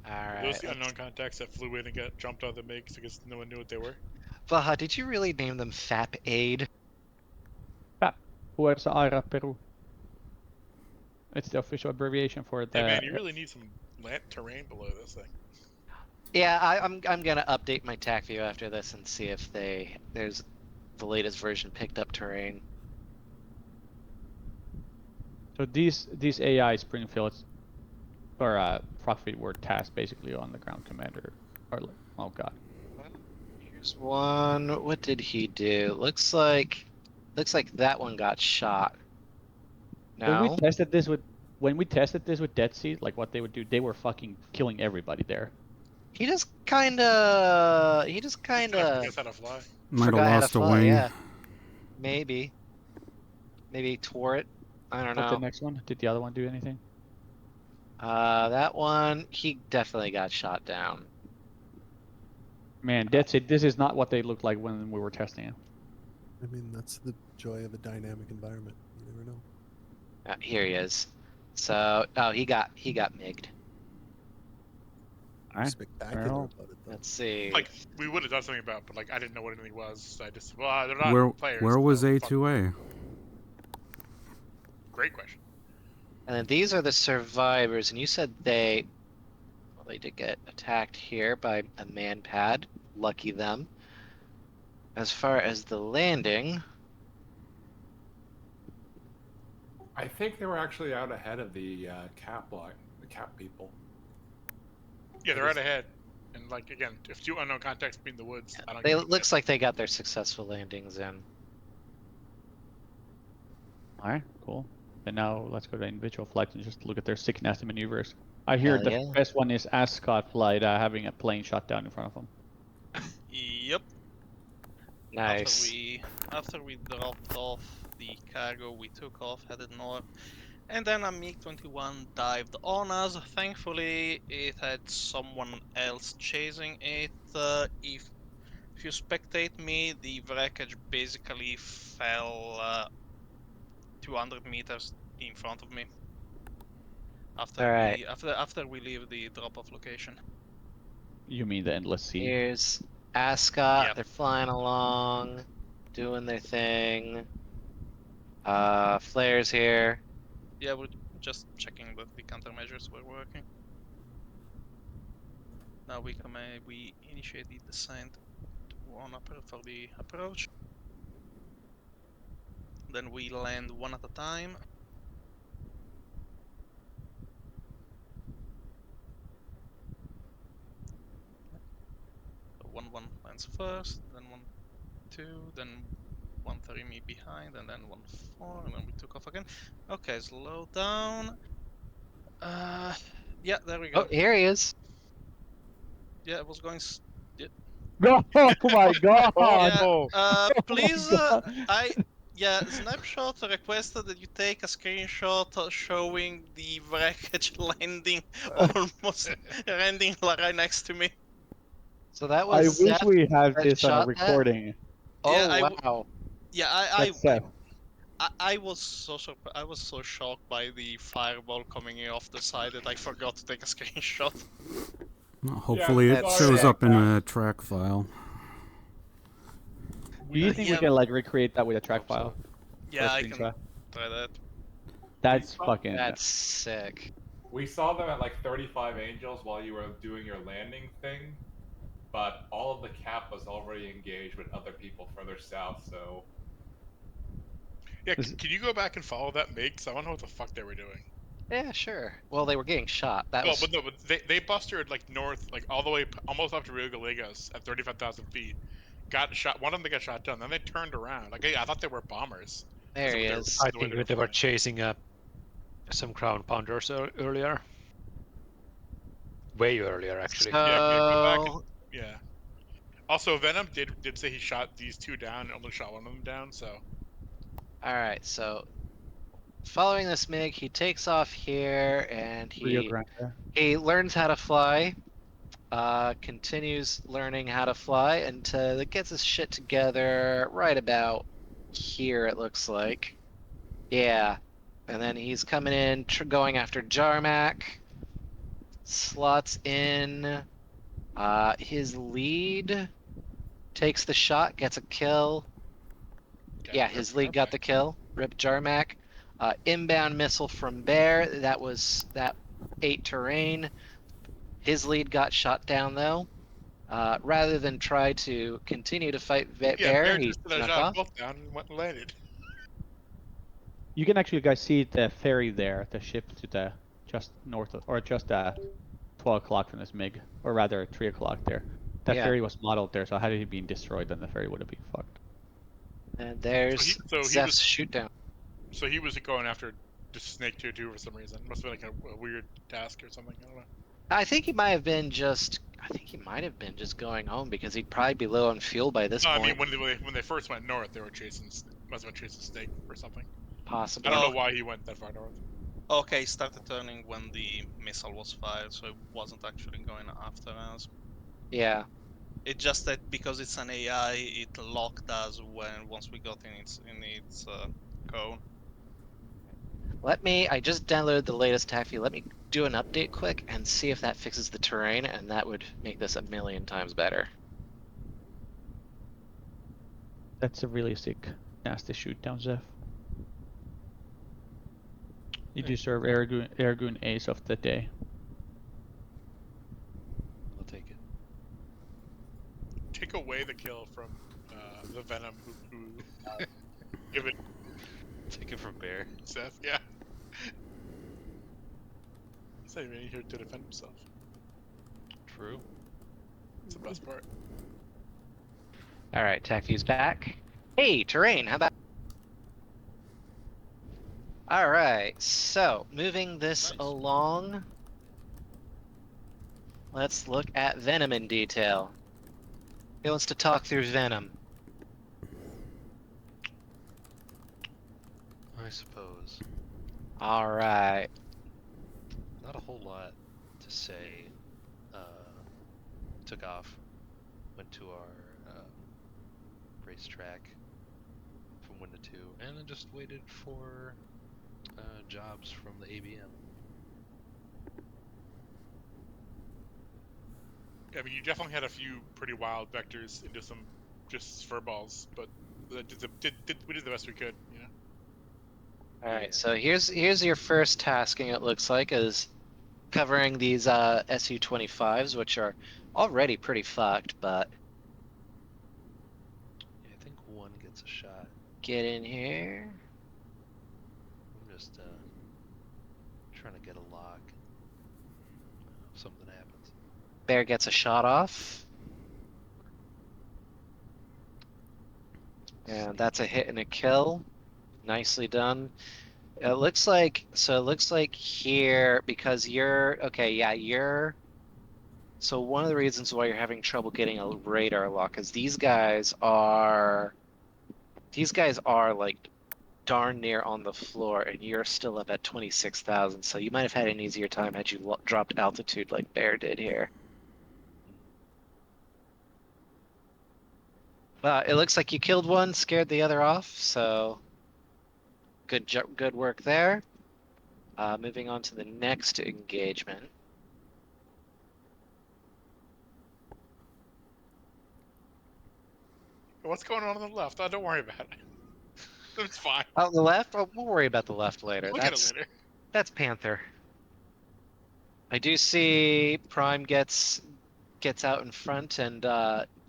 All Those right. the unknown contacts that flew in and got jumped out of the MiGs because no one knew what they were. Vaha, did you really name them FAP Aid? FAP. Fuerza Aérea Peru. It's the official abbreviation for the. Hey man, you really need some terrain below this thing. Yeah, I'm gonna update my TAC view after this and see if there's the latest version picked up terrain. So these AI Springfields or Frogfeet were tasked basically on the ground commander. Or oh god. Here's one. What did he do? Looks like that one got shot. No. When we tested this with Dead Sea, like what they would do, they were fucking killing everybody there. He just kinda Forgets how to fly. Might have forgot how to lost a fly, wing. yeah. Maybe he tore it. I don't What's know. the next one? Did the other one do anything? That one, he definitely got shot down. Man, Dead Sea, this is not what they looked like when we were testing it. I mean, that's the joy of a dynamic environment. You never know. Here he is. So, he got MIG'd. Spectacular Well, about it, though. Let's see. Like we would have done something about, but like I didn't know what anything was. So I just they're not Where players. was so fuck. A2A? And then these are the survivors, and you said they did get attacked here by a man pad. Lucky them. As far as the landing, I think they were actually out ahead of the cap line, the cap people. Yeah, they're right ahead. And like again, if two unknown contacts be in the woods, I don't. they give a looks like they got their successful landings in. All right, cool. And now let's go to individual flights and just look at their sick nasty maneuvers. I hear Hell the yeah. best one is Ascot flight having a plane shot down in front of them. Yep. Nice. After we dropped off the cargo, we took off, headed north, and then a MiG-21 dived on us. Thankfully, it had someone else chasing it. If you spectate me, the wreckage basically fell 200 meters in front of me. After we leave the drop-off location. You mean the endless sea? Here's Ascot. Yep. They're flying along, doing their thing. Flares here. Yeah, we're just checking that the countermeasures were working. Now we initiate the descent for the approach. Then we land one at a time. So 1-1 lands first, then 1-2, then 1-3 me behind, and then 1-4, and then we took off again. Okay, slow down. Yeah, there we go. Oh, here he is. Yeah, it was going. Yeah. Oh my god! Yeah, please, God. Snapshot requested that you take a screenshot showing the wreckage landing right next to me. So that I was. wish we had that this on a shot that? recording. Oh wow! Yeah, That's Seth. I was so I was so shocked by the fireball coming in off the side that I forgot to take a screenshot. Well, hopefully it shows up in a track file. Do you think we can like recreate that with a track file? Yeah, I Or can screenshot? try that. That's fucking. That's sick. We saw them at like 35 Angels while you were doing your landing thing, but all of the cap was already engaged with other people further south, so... Yeah, can you go back and follow that MiG? Because I don't know what the fuck they were doing. Yeah, sure. Well, they were getting shot. That was. But no, but they busted like north, like all the way, almost up to Rio Gallegos at 35,000 feet. Got shot. One of them they got shot down. Then they turned around. Like, yeah, I thought they were bombers. There he is. I think they were chasing some ground pounders earlier. Way earlier, actually. Go back and, yeah. Also, Venom did say he shot these two down and only shot one of them down. So. All right, so following this MiG, he takes off here and he learns how to fly. Continues learning how to fly until it gets his shit together right about here. It looks like, yeah. And then he's coming in, going after Jarmak. Slots in. His lead takes the shot, gets a kill. Yeah, his lead got the kill. Rip Jarmak. Inbound missile from Bear. That was that 8 terrain. His lead got shot down though. Rather than try to continue to fight Bear, he snuck off. Both down and went and landed. You can actually guys see the ferry there, the ship to the just north of, or just 12 o'clock from this MiG, or rather 3 o'clock there. That ferry was modeled there, so had it been destroyed, then the ferry would have been fucked. And there's Zeph's shoot down. So he was going after just Snake 2-2 for some reason. Must have been like a weird task or something. I don't know. I think he might have been just going home because he'd probably be low on fuel by this point. I mean, when they first went north, they were must have been chasing Snake or something. Possibly. I don't know why he went that far north. Okay, started turning when the missile was fired, so it wasn't actually going after us. Yeah. It's just that because it's an AI, it locked us once we got in its cone. I just downloaded the latest TACFI. Let me do an update quick and see if that fixes the terrain, and that would make this 1,000,000 times better. That's a really sick, nasty shoot down, Zeph. You deserve Air Goon Ace of the day. I'll take it. Take away the kill from the Venom who give it. Take it from Bear. Seth, yeah. He's not even here to defend himself. True. That's the best part. All right, Taffy's back. Hey, terrain. How about? All right, so moving this along, let's look at Venom in detail. Who wants to talk through Venom? I suppose. All right. Not a whole lot to say. Took off, went to our racetrack from 1 to 2, and then just waited for jobs from the ABM. Yeah, I mean, you definitely had a few pretty wild vectors into some just furballs, but we did the best we could, you know. All right, so here's your first tasking. It looks like is covering these SU-25s, which are already pretty fucked, but Yeah, I think one gets a shot. get in here. I'm just trying to get a lock. If something happens. Bear gets a shot off. And that's a hit and a kill. Nicely done. It looks like here, because you're okay, yeah, so one of the reasons why you're having trouble getting a radar lock is these guys are like darn near on the floor, and you're still up at 26,000, so you might have had an easier time had you dropped altitude like Bear did here. It looks like you killed one, scared the other off, so good work there. Moving on to the next engagement. What's going on the left? Oh, don't worry about it. It's fine. Oh, the left? Oh, we'll worry about the left later. Look at it later. That's Panther. I do see Prime gets out in front and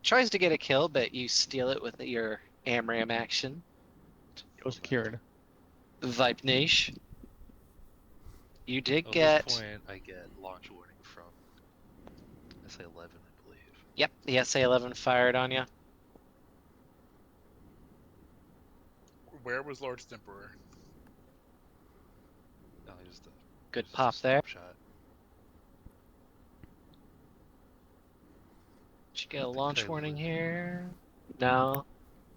tries to get a kill, but you steal it with your AmRam action. It was secured. Vipe niche. You did At get. this point, I get launch warning from SA-11, I believe. Yep, the SA-11 fired on you. Where was Lord Stimperer? No, just a good pop there. Shot. Did you get a launch warning here? No.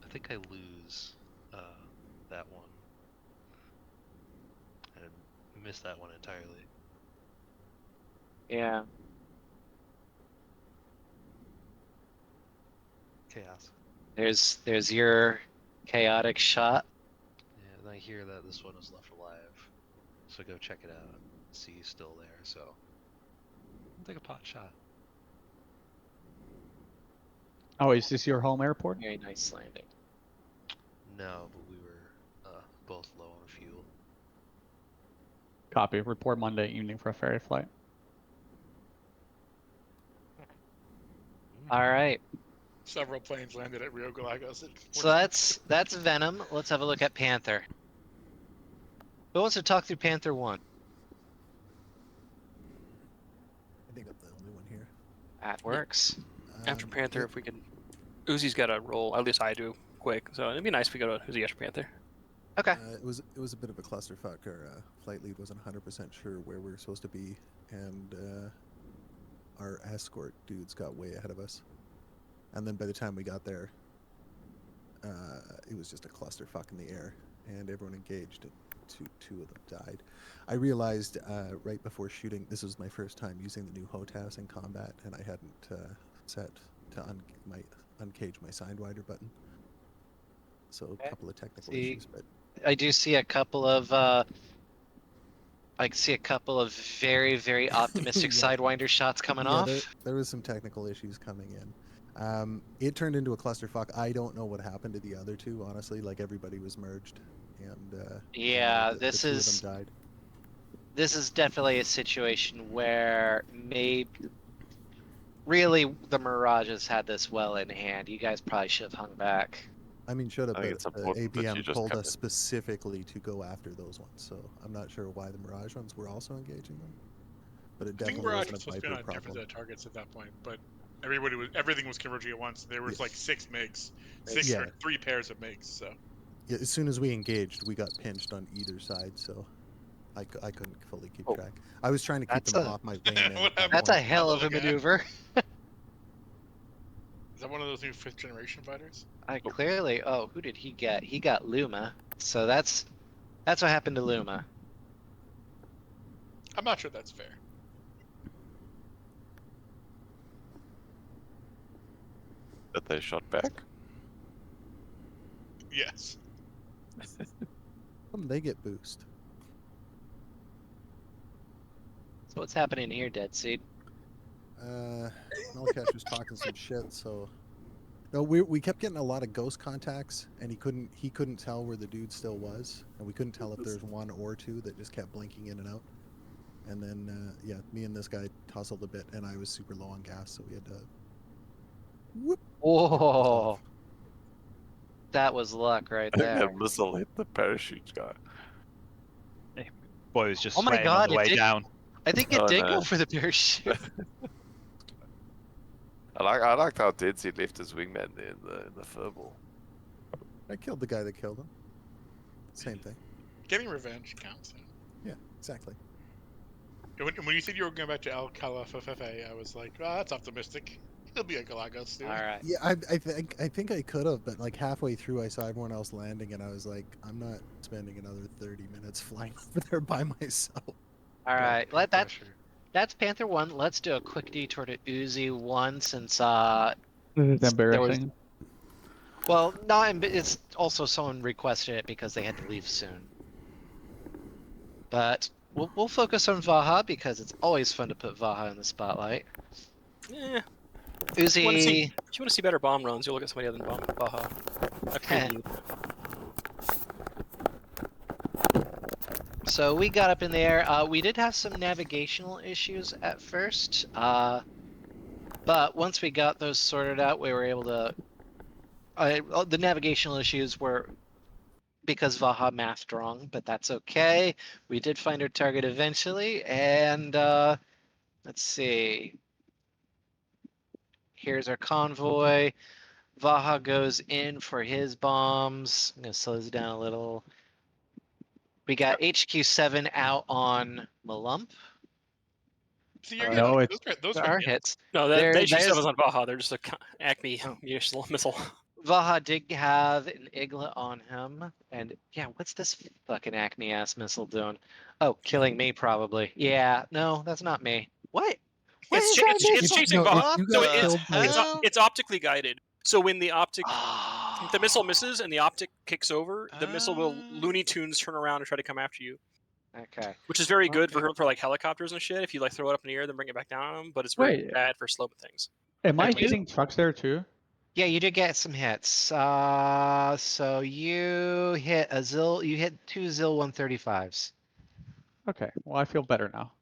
I think I lose that one. And missed that one entirely. Yeah. Chaos. There's your chaotic shot. Yeah, and I hear that this one is left alive. So go check it out. See he's still there, so I'll take a pot shot. Oh, is this your home airport? Very nice landing. No, but we were both low on fuel. Copy. Report Monday evening for a ferry flight. All right. Several planes landed at Rio Gallegos. So that's Venom. Let's have a look at Panther. Who wants to talk through Panther 1? I think I'm the only one here. That works. After Panther, if we could... Uzi's got to roll, at least I do, quick. So it'd be nice if we go to Uzi after Panther. Okay. It was a bit of a clusterfuck. Our flight lead wasn't 100% sure where we were supposed to be, and our escort dudes got way ahead of us. And then by the time we got there, it was just a clusterfuck in the air, and everyone engaged. Two of them died. I realized right before shooting, this was my first time using the new HOTAS in combat, and I hadn't set to uncage my Sidewinder button. So a couple of technical issues, but I do see a couple of very, very optimistic Yeah. Sidewinder shots coming yeah, off. there was some technical issues coming in. It turned into a clusterfuck. I don't know what happened to the other two, honestly. Like, everybody was merged, and Yeah, the this two is of them died. this is definitely a situation where maybe really the Mirages had this well in hand. You guys probably should have hung back. I mean, should have, I think but it's important that you ABM just told come us in. specifically to go after those ones, so I'm not sure why the Mirage ones were also engaging them. But it I think definitely Mirage wasn't was a supposed to be on Viper a different problem. set of targets at that point, but everything was converging at once. There was like 6 MiGs, Yeah. or 3 pairs of MiGs. So Yeah, as soon as we engaged, we got pinched on either side, so I couldn't fully keep track. I was trying to keep them off my wingman. at that That's point. a hell of a maneuver. is that one of those new 5th generation fighters? I clearly. Oh, who did he get? He got Luma. So that's what happened to Luma. I'm not sure that's fair. That they shot back? Yes. They get boost. So what's happening here, Dead Seed? Melcash was talking some shit, so no, we kept getting a lot of ghost contacts, and he couldn't tell where the dude still was, and we couldn't tell if there's one or two that just kept blinking in and out. And then yeah, me and this guy tussled a bit, and I was super low on gas, so we had to whoop. Whoa, that was luck right I think there. that missile hit the parachute guy. Boy was just Oh my sweating on God, the it way did- down. I think it did go for the parachute. I liked how Deadseed left his wingman there in the furball. I killed the guy that killed him. Same thing. Getting revenge counts. Yeah, exactly. When you said you were going back to El Calaffe, I was like, oh, that's optimistic. He'll be a Galagos soon. All right. Yeah, I think I could have, but like halfway through, I saw everyone else landing, and I was like, I'm not spending another 30 minutes flying over there by myself. All right, that's Panther 1. Let's do a quick detour to Uzi 1 since This is embarrassing. Well, not it's also someone requested it because they had to leave soon. But we'll focus on Vaha because it's always fun to put Vaha in the spotlight. Yeah. Uzi. If you want to see better bomb runs, you'll look at somebody other than Baja. So we got up in there. We did have some navigational issues at first, but once we got those sorted out, we were able to. The navigational issues were because Vaha mathed wrong, but that's okay. We did find our target eventually, and let's see. Here's our convoy. Vaha goes in for his bombs. I'm gonna slow this down a little. We got HQ7 out on Malump. So you're No, getting, it's those There are are hits. hits. No, There- the HQ7 there's- is on Baja. They're just a Acme missile. Vaha did have an Igla on him, and yeah, what's this fucking Acme ass missile doing? Oh, killing me probably. Yeah, no, that's not me. What? What It's, is that it's missile? chasing No, Baja, you so got killed by- it's optically guided. So when the optic, Ah. if the missile misses and the optic kicks over, the missile will Looney Tunes turn around and try to come after you. Okay. Which is very good for like helicopters and shit. If you like throw it up in the air, then bring it back down on them. But it's very Wait. bad for slow things. Am I Like, hitting trucks there too? Yeah, you did get some hits. So you hit a Zil. You hit 2 Zil 135s. Okay, well I feel better now.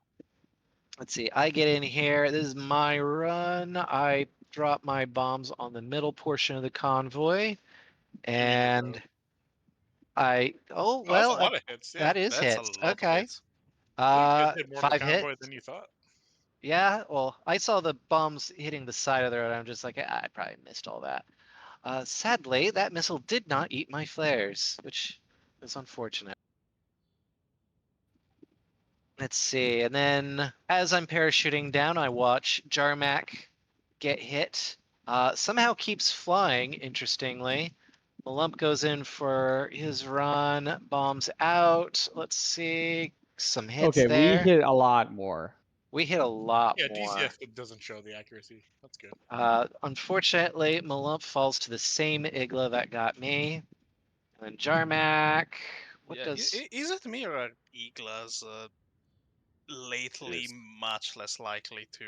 Let's see. I get in here. This is my run. I drop my bombs on the middle portion of the convoy, and I. Oh well, that's a lot of hits. Yeah, that is that's hits. a lot of Okay. hits. You hit more 5 convoy hits. than you thought. Yeah. Well, I saw the bombs hitting the side of the road. I'm just like, I probably missed all that. Sadly, that missile did not eat my flares, which is unfortunate. Let's see. And then as I'm parachuting down, I watch Jarmak get hit. Somehow keeps flying, interestingly. Malump goes in for his run, bombs out. Let's see. Some hits Okay, there. we hit a lot more. We hit a lot Yeah, more. DCF it doesn't show the accuracy. That's good. Unfortunately, Malump falls to the same Igla that got me. And then Jarmak. What Yeah, does. is it me or are Iglas lately much less likely to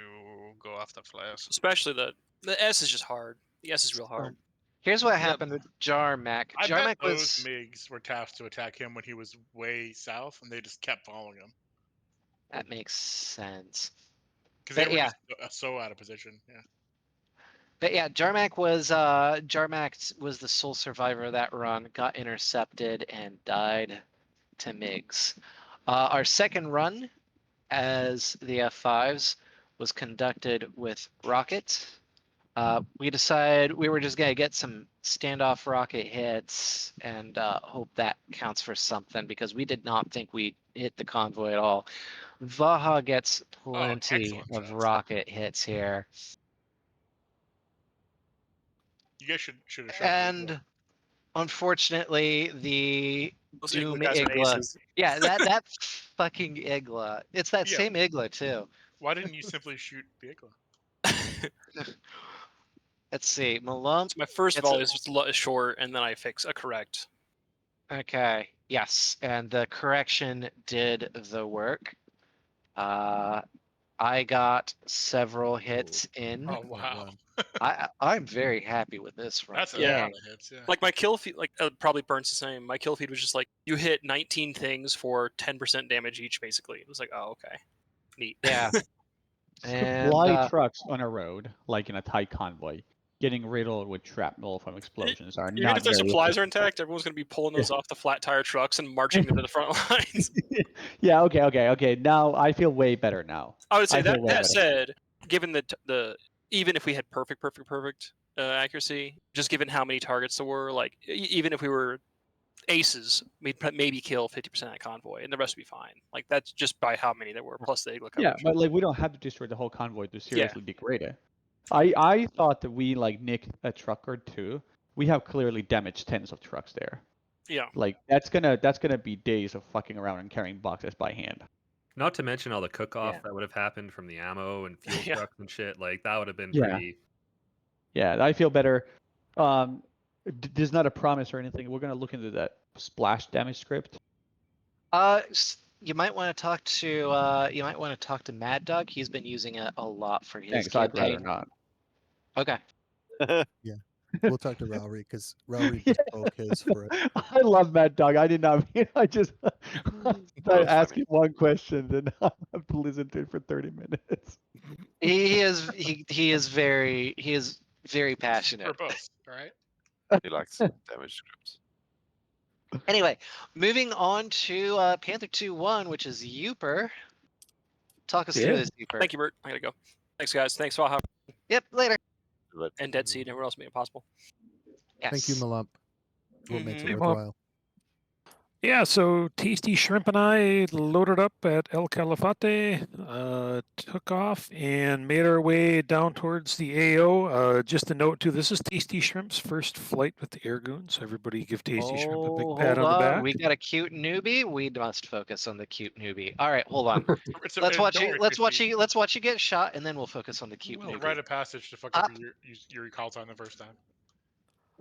go after flares? Especially the S is just hard. The S is real hard. Here's what happened with Jarmak. I Jarmak bet those was. MiGs were tasked to attack him when he was way south, and they just kept following him. That makes sense. Because they But were yeah, just so out of position. Yeah. but yeah, Jarmak was the sole survivor of that run. Got intercepted and died to MiGs. Our second run as the F5s was conducted with rocket. We decided we were just gonna get some standoff rocket hits and hope that counts for something because we did not think we hit the convoy at all. Vaha gets plenty of rocket hits here. You guys should have shot. And unfortunately, the Those Doom Igla guys are Igla. aces. Yeah, that fucking Igla. It's that Yeah. same Igla too. Why didn't you simply shoot the Igla? Let's see, Malump. My first volley is just short, and then I fix a correct. Okay. Yes, and the correction did the work. I got several hits in. Oh wow! I'm very happy with this run. That's a Yeah. lot of hits. Yeah. Like my kill feed, probably burns the same. My kill feed was just like you hit 19 things for 10% damage each. Basically, it was like, oh, okay, neat. Yeah. Supply trucks on a road, like in a tight convoy, getting riddled with shrapnel from explosions are Even not if their very supplies are efficient. intact, everyone's going to be pulling those off the flat tire trucks and marching them to the front lines. Yeah. Okay. Now I feel way better now. I would say feel that. way That better. said, given the even if we had perfect accuracy, just given how many targets there were, like even if we were aces, we'd maybe kill 50% of that convoy, and the rest would be fine. Like that's just by how many there were, plus the Igla coverage. Yeah, but like we don't have to destroy the whole convoy to seriously degrade it. I thought that we like nicked a truck or two. We have clearly damaged tens of trucks there. Yeah. Like that's gonna be days of fucking around and carrying boxes by hand. Not to mention all the cook-off that would have happened from the ammo and fuel trucks and shit. Like that would have been pretty. Yeah, I feel better. There's not a promise or anything. We're gonna look into that splash damage script. You might want to talk to Mad Dog. He's been using it a lot for his Thanks, I'd campaign. rather not. Okay. Yeah. We'll talk to Rowry because Rowry just broke his for it. I love Mad Dog. I did not mean. I just I ask him one question, then I have to listen to it for 30 minutes. He is very passionate. Verbose, right? He likes damage scripts. Anyway, moving on to Panther 2-1, which is Uper. Talk us through this, Uper. Thank you, Bert. I gotta go. Thanks, guys. Thanks, Vaha. Yep, later. And Dead Seed and everyone else made it possible. Yes. Thank you, Malump. What makes it Well, worthwhile? Yeah, so Tasty Shrimp and I loaded up at El Calafate, took off, and made our way down towards the AO. Just a note, too, this is Tasty Shrimp's first flight with the Air Goons. Everybody give Tasty Shrimp a big pat on the back. We got a cute newbie. We must focus on the cute newbie. All right, hold on. Let's Don't watch you. worry, Let's watch you get shot, and then we'll focus on the cute It's a newbie. rite of passage to fuck up your recall time the first time.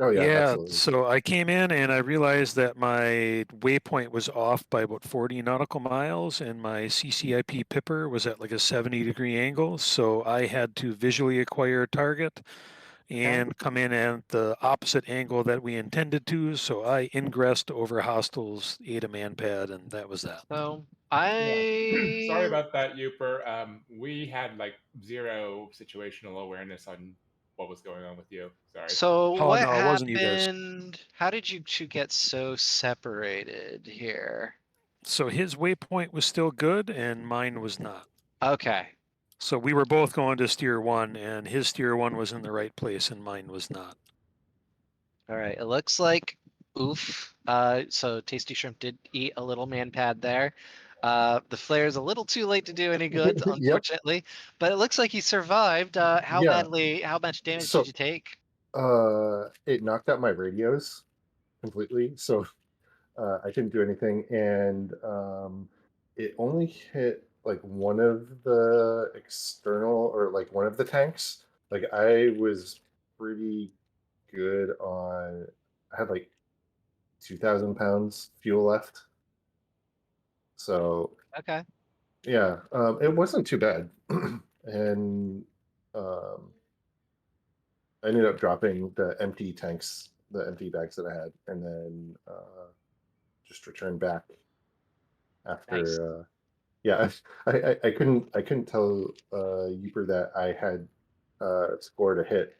Oh yeah, Yeah, so I came in and I realized that my waypoint was off by about 40 nautical miles and my CCIP pipper was at like a 70-degree angle. So I had to visually acquire a target and come in at the opposite angle that we intended to. So I ingressed over hostiles, ate a man pad, and that was that. So Sorry about that, Uper. We had like zero situational awareness on what was going on with you. Sorry. So what no, it wasn't you guys. happened? How did you two get so separated here? So his waypoint was still good and mine was not. Okay. So we were both going to steer 1 and his steer 1 was in the right place and mine was not. All right. It looks like oof. So Tasty Shrimp did eat a little man pad there. The flare is a little too late to do any good, unfortunately. But it looks like he survived. How much damage did you take? It knocked out my radios completely, so I couldn't do anything, and it only hit like one of the external or like one of the tanks. Like I was pretty good on. I had like 2,000 pounds fuel left. So okay, yeah, it wasn't too bad, and I ended up dropping the empty tanks, the empty bags that I had, and then just returned back after Yeah, I couldn't tell Uper that I had scored a hit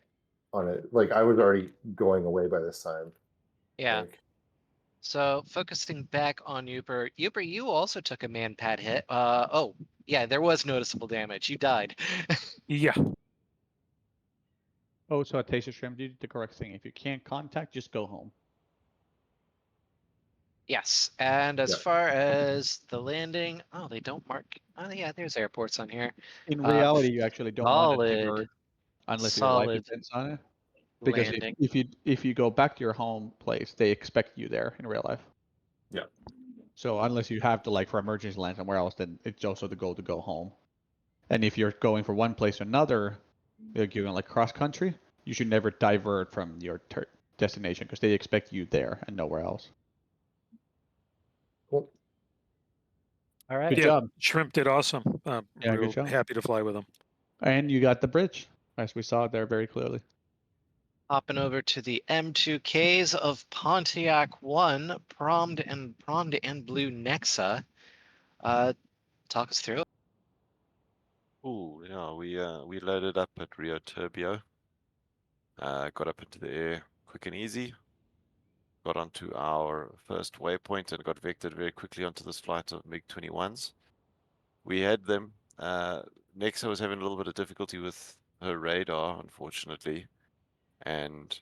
on it. Like I was already going away by this time. Yeah. Like, So focusing back on Uper, you also took a man-pad hit. Oh, yeah, there was noticeable damage. You died. Yeah. Oh, so at Taser Shrimp, you did the correct thing. If you can't contact, just go home. Yes, and as Yeah. far as the landing, oh, they don't mark. Oh, yeah, there's airports on here. In reality, you actually don't want to divert unless your life solid depends on it. Because landing. if you go back to your home place, they expect you there in real life. Yeah. So unless you have to like for emergency land somewhere else, then it's also the goal to go home. And if you're going from one place to another, like you're going like cross country, you should never divert from your destination because they expect you there and nowhere else. Cool. All right. Good job. Shrimp did awesome. Yeah, real good job. happy to fly with him. And you got the bridge, as we saw there very clearly. Hopping over to the M2Ks of Pontiac 1, Prommed and Blue Nexa. Talk us through it. Ooh, yeah, we loaded up at Rio Turbio. Got up into the air quick and easy. Got onto our first waypoint and got vectored very quickly onto this flight of MiG-21s. We had them. Nexa was having a little bit of difficulty with her radar, unfortunately, and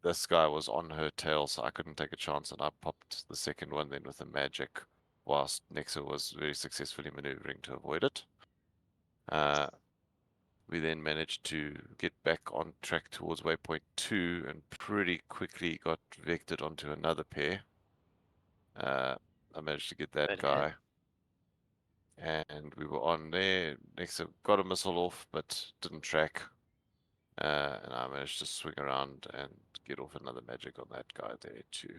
this guy was on her tail, so I couldn't take a chance, and I popped the second one then with a magic, whilst Nexa was very successfully maneuvering to avoid it. We then managed to get back on track towards waypoint 2 and pretty quickly got vectored onto another pair. I managed to get that guy. And we were on there. Next, got a missile off, but didn't track. And I managed to swing around and get off another magic on that guy there too.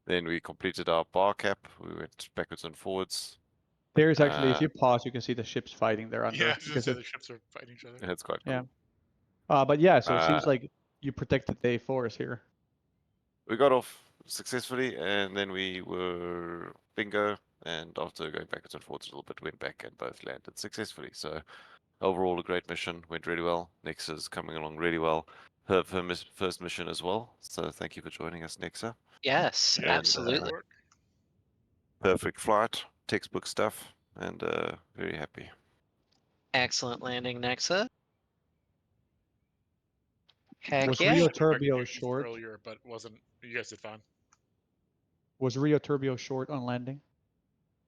Then we completed our bar cap. We went backwards and forwards. There's actually, if you pause, you can see the ships fighting there under. Yeah, I was gonna say the ships are fighting each other. That's quite cool. Yeah. But yeah, so it seems like you protected the A4s here. We got off successfully, and then we were bingo. And after going backwards and forwards a little bit, went back and both landed successfully. So overall, a great mission. Went really well. Nexa's coming along really well. Her first mission as well. So thank you for joining us, Nexa. Yes, And, absolutely. Perfect flight, textbook stuff, and very happy. Excellent landing, Nexa. Heck Was yeah. Rio Turbio short? Earlier, but wasn't. You guys did fine. Was Rio Turbio short on landing?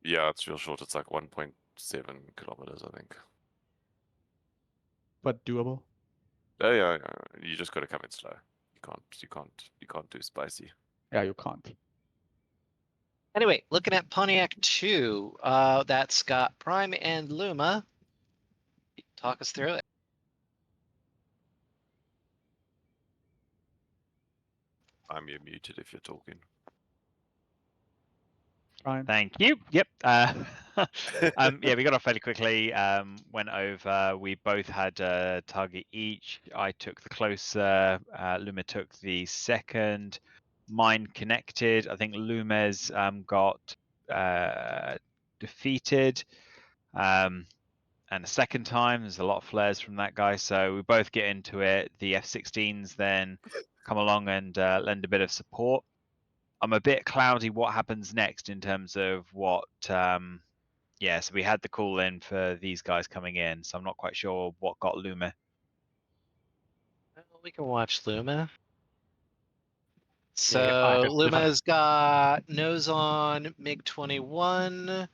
Yeah, it's real short. It's like 1.7 kilometers, I think. But doable. Oh yeah, you just got to come in slow. You can't do spicy. Yeah, you can't. Anyway, looking at Pontiac 2, that's got Prime and Luma. Talk us through it. You're muted if you're talking. Thank you. Yep. Yeah, we got off fairly quickly. Went over. We both had a target each. I took the closer. Luma took the second. Mine connected. I think Luma's got defeated. And a second time, there's a lot of flares from that guy. So we both get into it. The F-16s then come along and lend a bit of support. I'm a bit cloudy what happens next in terms of what so we had the call in for these guys coming in, so I'm not quite sure what got Luma. Well, we can watch Luma. So Yeah, Luma's got nose on MiG-21.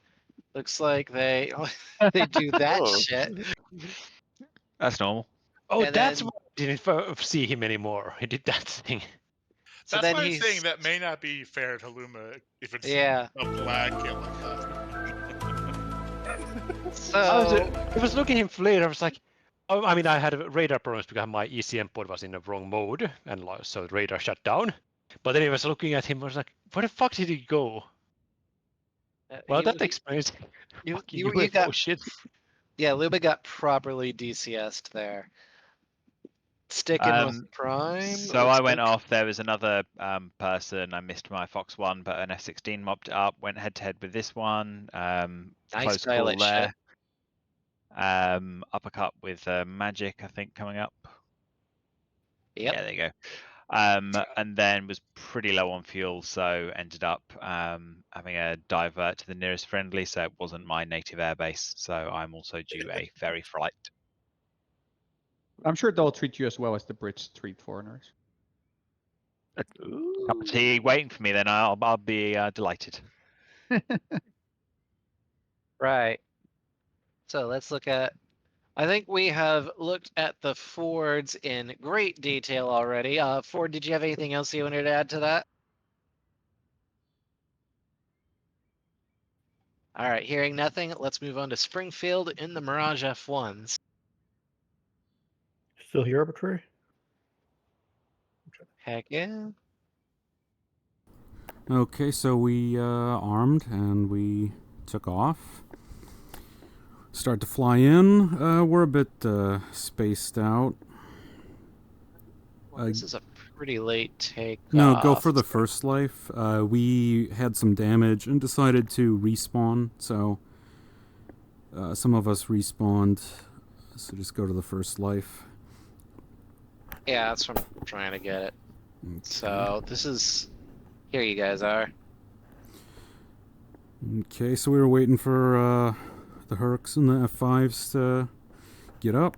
Looks like they they do that shit. That's normal. Oh, And that's then- why I didn't see him anymore. He did that thing. So That's then why I'm he's saying that may not be fair to Luma if it's Yeah. a black kid like that. So I was looking at him flare. I was like, oh, I mean, I had radar problems because my ECM pod was in the wrong mode, and so the radar shut down. But then I was looking at him. I was like, where the fuck did he go? Well, that explains. you got shit. Yeah, Luma got properly DCS'd there. Sticking with Prime. So I went off. There was another person. I missed my Fox 1, but an F16 mopped it up. Went head to head with this one. Close call pilot there. Uppercut with Magic, I think, coming up. Yep. Yeah, there you go. And then was pretty low on fuel, so ended up having a divert to the nearest friendly, so it wasn't my native airbase, so I'm also due a ferry flight. I'm sure they'll treat you as well as the Brits treat foreigners. Cup of tea waiting for me, then I'll be delighted. Right. So let's look at. I think we have looked at the Fords in great detail already. Ford, did you have anything else you wanted to add to that? All right, hearing nothing, let's move on to Springfield in the Mirage F1s. Still here, arbitrary? Heck yeah. Okay, so we armed and we took off. Start to fly in. We're a bit spaced out. Well, this is a pretty late take. No, go for the first life. We had some damage and decided to respawn, so some of us respawned. So just go to the first life. Yeah, that's what I'm trying to get it. Okay. So this is. Here you guys are. Okay, so we were waiting for the Hercs and the F5s to get up.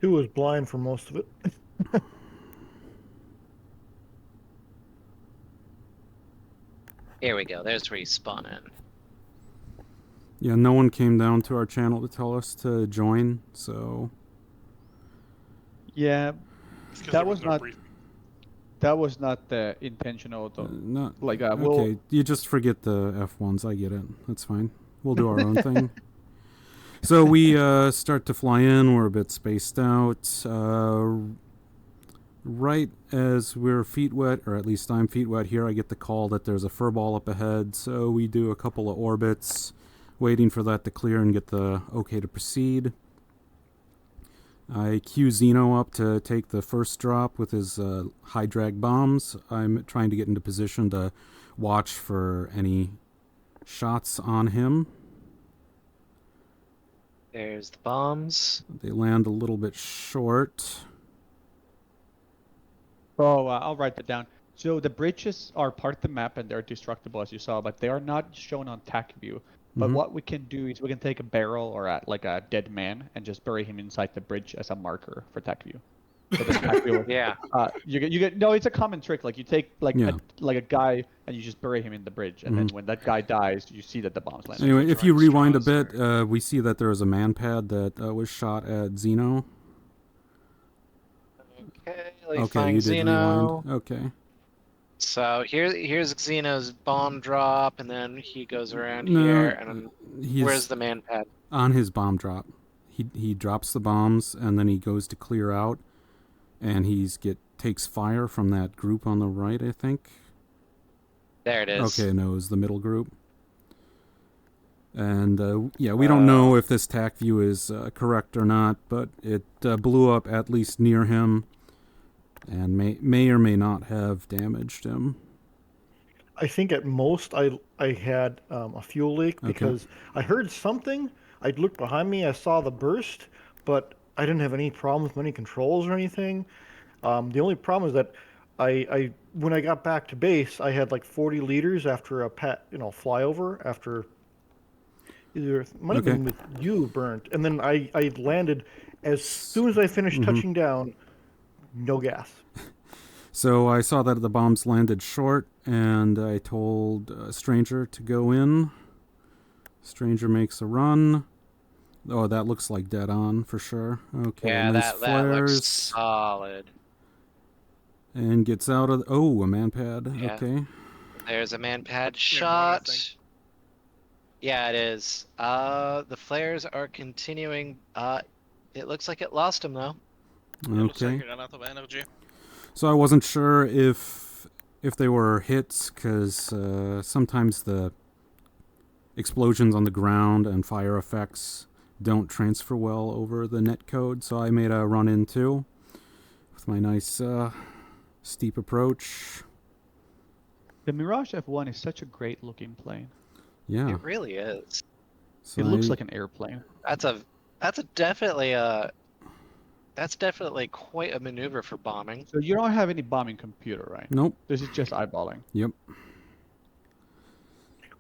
Who was blind for most of it? Here we go. There's where you spawn in. Yeah, no one came down to our channel to tell us to join, so... Yeah, that was not... That was not the intentional, though. Not like okay, you just forget the F1s. I get it. That's fine. We'll do our own thing. So we start to fly in. We're a bit spaced out. Right as we're feet wet, or at least I'm feet wet here, I get the call that there's a furball up ahead. So we do a couple of orbits, waiting for that to clear and get the okay to proceed. I cue Xeno up to take the first drop with his high drag bombs. I'm trying to get into position to watch for any shots on him. There's the bombs. They land a little bit short. Oh, I'll write that down. So the bridges are part of the map and they're destructible, as you saw, but they are not shown on TAC view. But what we can do is we can take a barrel or like a dead man and just bury him inside the bridge as a marker for TAC view. So TAC view yeah. You get no. It's a common trick. Like you take like a guy and you just bury him in the bridge, and then when that guy dies, you see that the bombs land. Anyway, if you rewind a bit, we see that there was a man pad that was shot at Xeno. Okay, you did Xeno. rewind. Okay. So here's Xeno's bomb drop, and then he goes around here, and where's the man pad? On his bomb drop. He drops the bombs, and then he goes to clear out, and takes fire from that group on the right, I think. There it is. Okay, no, it was the middle group. And yeah, we don't know if this TAC view is correct or not, but it blew up at least near him. And may or may not have damaged him. I think at most I had a fuel leak because I heard something. I looked behind me. I saw the burst, but I didn't have any problems with any controls or anything. The only problem is that I when I got back to base, I had like 40 liters after a flyover after either might have been with you burnt, and then I landed as soon as I finished touching down. No gas. So I saw that the bombs landed short, and I told Stranger to go in. Stranger makes a run. Oh, that looks like dead on for sure. Okay, yeah, nice that looks flares. solid. And gets out of... a man pad. Yeah. Okay. There's a man pad shot. Yeah, it is. The flares are continuing. It looks like it lost him, though. Okay. Ran out of energy. So I wasn't sure if they were hits, because sometimes the explosions on the ground and fire effects don't transfer well over the netcode, so I made a run in too. with my nice steep approach. The Mirage F1 is such a great looking plane. Yeah. It really is. So It looks like an airplane. That's definitely quite a maneuver for bombing. So you don't have any bombing computer, right? Nope. This is just eyeballing. Yep.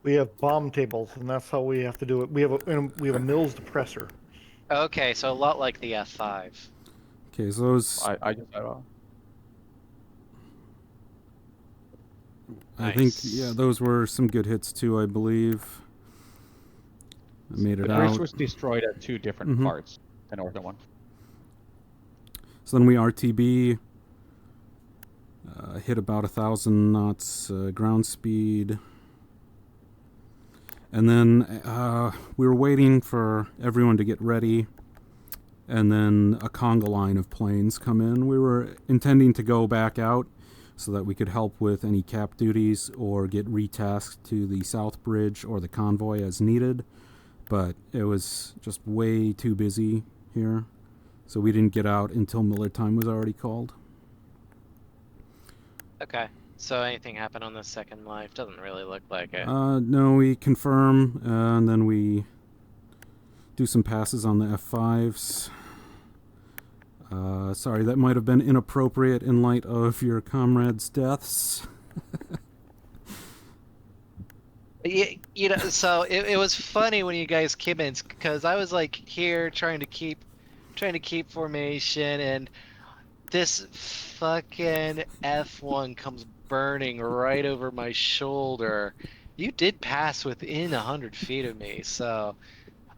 We have bomb tables, and that's how we have to do it. We have a Mills depressor. Okay, so a lot like the F5. Okay, so those. I just eyeball. I think those were some good hits too. I believe. I made it the out. bridge was destroyed at 2 different parts, the northern one. So then we RTB, hit about 1,000 knots ground speed. And then we were waiting for everyone to get ready. And then a conga line of planes come in. We were intending to go back out so that we could help with any cap duties or get retasked to the South Bridge or the convoy as needed. But it was just way too busy here. So we didn't get out until Miller time was already called. Okay. So anything happen on the second life? Doesn't really look like it. No, we confirm, and then we do some passes on the F5s. Sorry, that might have been inappropriate in light of your comrades' deaths. You know, so it was funny when you guys came in because I was like here trying to keep formation, and this fucking F1 comes burning right over my shoulder. You did pass within 100 feet of me, so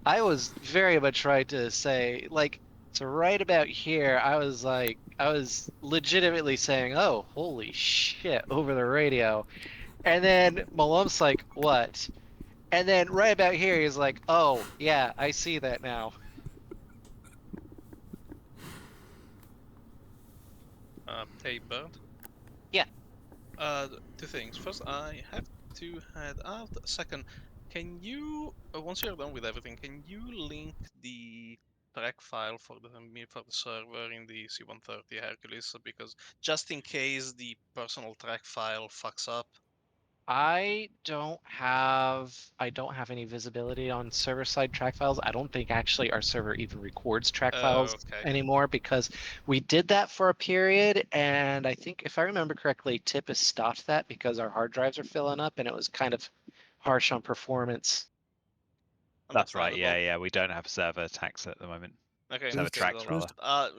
I was very much right to say, like, so right about here, I was legitimately saying, "Oh, holy shit," over the radio. And then Malum's like, "What?" And then right about here, he's like, "Oh, yeah, I see that now." Hey, Bird. Yeah. 2 things. First, I have to head out. Second, can you, once you're done with everything, can you link the track file for the server in the C-130 Hercules? Because just in case the personal track file fucks up. I don't have any visibility on server side track files. I don't think actually our server even records track files anymore, because we did that for a period, and I think if I remember correctly, Tip has stopped that because our hard drives are filling up and it was kind of harsh on performance. That's right. Yeah. We don't have server tax at the moment. Okay. Server tracks rather.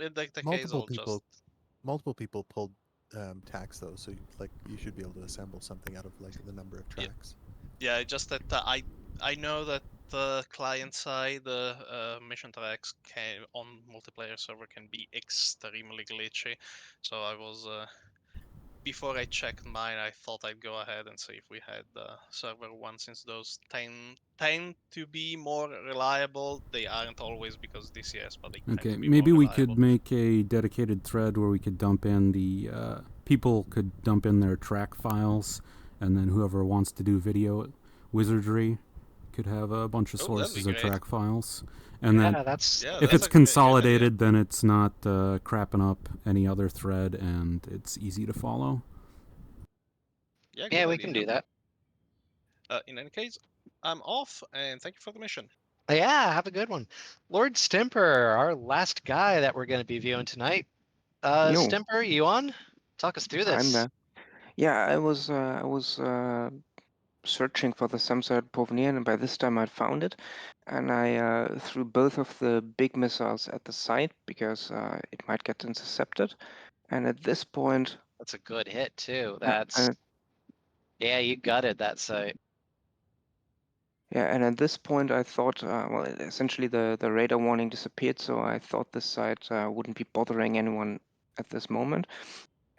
In the case, I'll just... Multiple people pulled tax though, so you should be able to assemble something out of like the number of tracks. Yeah, just that I know that the client side, the mission tracks on multiplayer server can be extremely glitchy. So I was before I checked mine, I thought I'd go ahead and see if we had the server one, since those tend to be more reliable. They aren't always because DCS, but they tend Okay, to be maybe more we reliable. could make a dedicated thread where we could dump in the people could dump in their track files, and then whoever wants to do video wizardry could have a bunch of sources of track files. And then if it's consolidated, then it's not crapping up any other thread, and it's easy to follow. Yeah, we can do that. In any case, I'm off, and thank you for the mission. Yeah, have a good one. Lord Stimper, our last guy that we're going to be viewing tonight. Yo. Stimper, you on? Talk us through this. I'm there. Yeah, I was searching for the Samsat Porvenir, and by this time I'd found it, and I threw both of the big missiles at the site because it might get intercepted. And at this point, that's a good hit too. And yeah, you gutted that site. Yeah, and at this point I thought, well, essentially the radar warning disappeared, so I thought this site wouldn't be bothering anyone at this moment.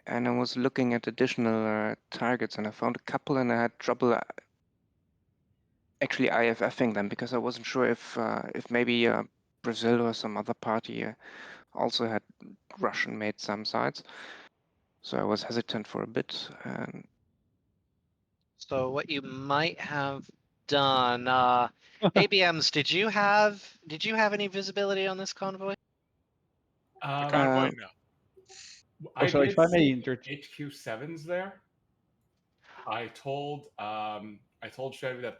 And I was looking at additional targets, and I found a couple, and I had trouble actually IFFing them because I wasn't sure if maybe Brazil or some other party also had Russian-made some sites. So I was hesitant for a bit. And so what you might have done, ABMs, did you have any visibility on this convoy? The convoy, no. I so did if I may see inter- HQ7s there. I told Chevy that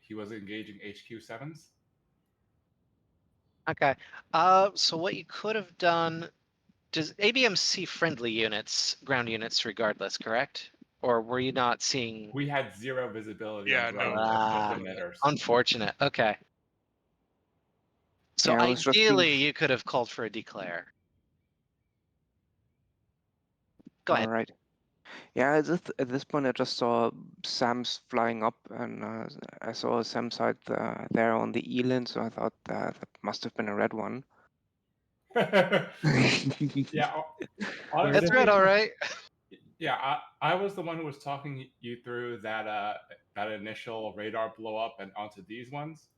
he was engaging HQ7s. Okay. So what you could have done, does ABM see friendly units, ground units regardless, correct? Or were you not seeing? We had zero visibility Yeah, on no, ground units, just no. emitters. Unfortunate. Okay. So Yeah, I was just being ideally, you could have called for a declare. Go ahead. all right. Yeah, at this point, I just saw SAMs flying up, and I saw a SAM site there on the Eland, so I thought that must have been a red one. Yeah, honestly, It's red, all right. Yeah, I was the one who was talking you through that initial radar blow up and onto these ones,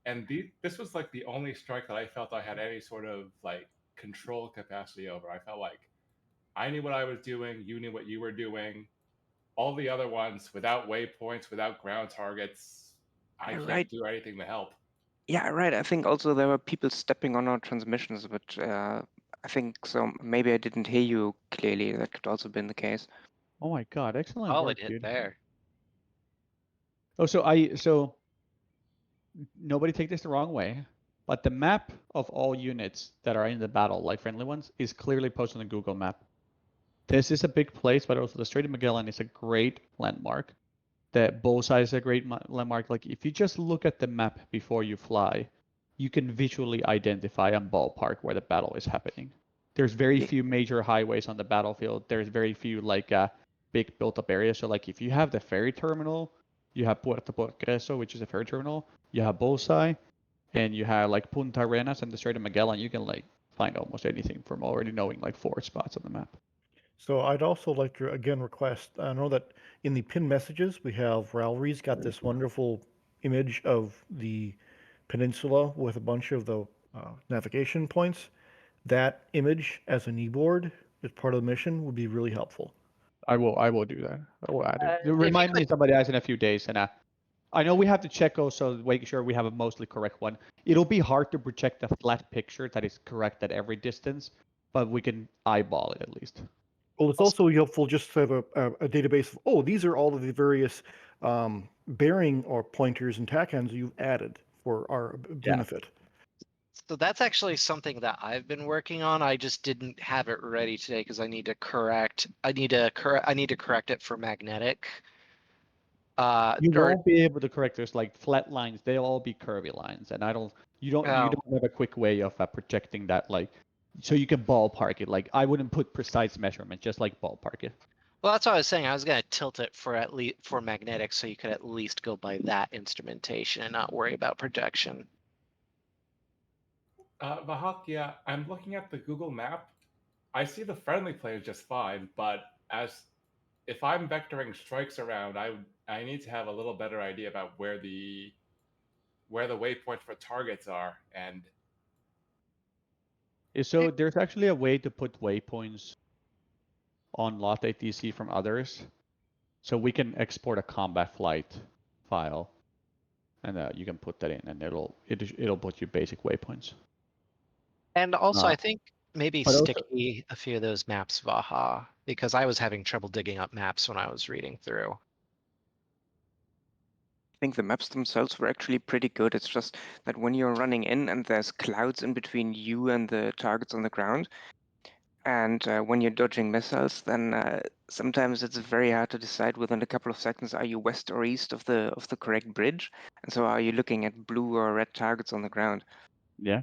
and this was like the only strike that I felt I had any sort of like control capacity over. I felt like I knew what I was doing, you knew what you were doing. All the other ones, without waypoints, without ground targets, I Yeah, can't right. do anything to help. Yeah, right. I think also there were people stepping on our transmissions, but I think so. Maybe I didn't hear you clearly. That could also have been the case. Oh my god, excellent Solid work, hit dude. there. Oh, so nobody take this the wrong way, but the map of all units that are in the battle, like friendly ones, is clearly posted on the Google map. This is a big place, but also the Strait of Magellan is a great landmark. The Bullseye is a great landmark. Like if you just look at the map before you fly, you can visually identify a ballpark where the battle is happening. There's very few major highways on the battlefield. There's very few like big built-up areas. So like if you have the ferry terminal, you have Puerto Progreso, which is a ferry terminal. You have Bullseye, and you have like Punta Arenas and the Strait of Magellan. You can like find almost anything from already knowing like 4 spots on the map. So I'd also like to again request, I know that in the pin messages we have Ralry's got this wonderful image of the peninsula with a bunch of the navigation points. That image as a kneeboard as part of the mission would be really helpful. I will do that. I will add it. if you Remind me somebody else in a few days, and I know we have to check also making sure we have a mostly correct one. It'll be hard to project a flat picture that is correct at every distance, but we can eyeball it at least. Well, it's also helpful just to have a database of, oh, these are all of the various bearing or pointers and tack ends you've added for our benefit. So that's actually something that I've been working on. I just didn't have it ready today because I need to correct it for magnetic. You won't be able to correct. There's like flat lines. They'll all be curvy lines, and you don't have a quick way of projecting that, like, so you can ballpark it. Like I wouldn't put precise measurement, just like ballpark it. Well, that's what I was saying. I was gonna tilt it for at least for magnetic, so you could at least go by that instrumentation and not worry about projection. Vahak, yeah, I'm looking at the Google map. I see the friendly players just fine, but if I'm vectoring strikes around, I need to have a little better idea about where the waypoints for targets are, and So there's actually a way to put waypoints on lot ATC from others, so we can export a combat flight file, and you can put that in, and it'll put you basic waypoints. And also, I think maybe but also- sticky a few of those maps, Vaha, because I was having trouble digging up maps when I was reading through. I think the maps themselves were actually pretty good. It's just that when you're running in and there's clouds in between you and the targets on the ground, and when you're dodging missiles, then sometimes it's very hard to decide within a couple of seconds, are you west or east of the correct bridge? And so are you looking at blue or red targets on the ground? Yeah.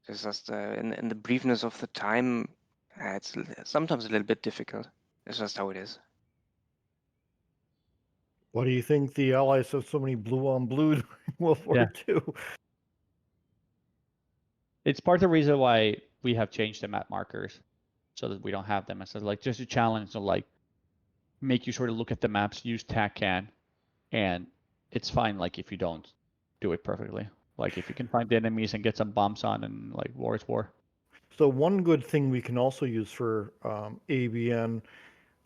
It's just in the briefness of the time, it's sometimes a little bit difficult. It's just how it is. What do you think the Allies have so many blue on blue during World War II? It's part of the reason why we have changed the map markers, so that we don't have them. It's like just a challenge to like make you sort of look at the maps, use TACAN, and it's fine like if you don't do it perfectly. Like if you can find the enemies and get some bombs on, and like war is war. So one good thing we can also use for ABN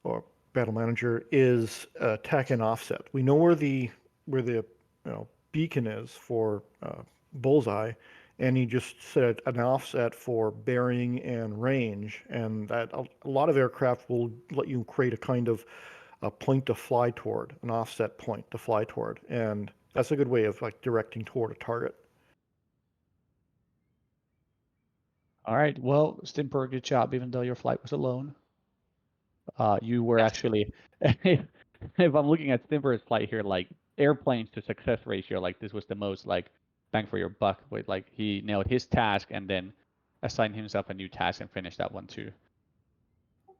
or Battle Manager is TACAN offset. We know where the beacon is for Bullseye, and he just set an offset for bearing and range, and that a lot of aircraft will let you create a kind of a point to fly toward, an offset point to fly toward, and that's a good way of like directing toward a target. All right. Well, Stimper, good job. Even though your flight was alone, you were actually. If I'm looking at Stimper's flight here, like airplanes to success ratio, like this was the most like bang for your buck. With like he nailed his task and then assigned himself a new task and finished that one too.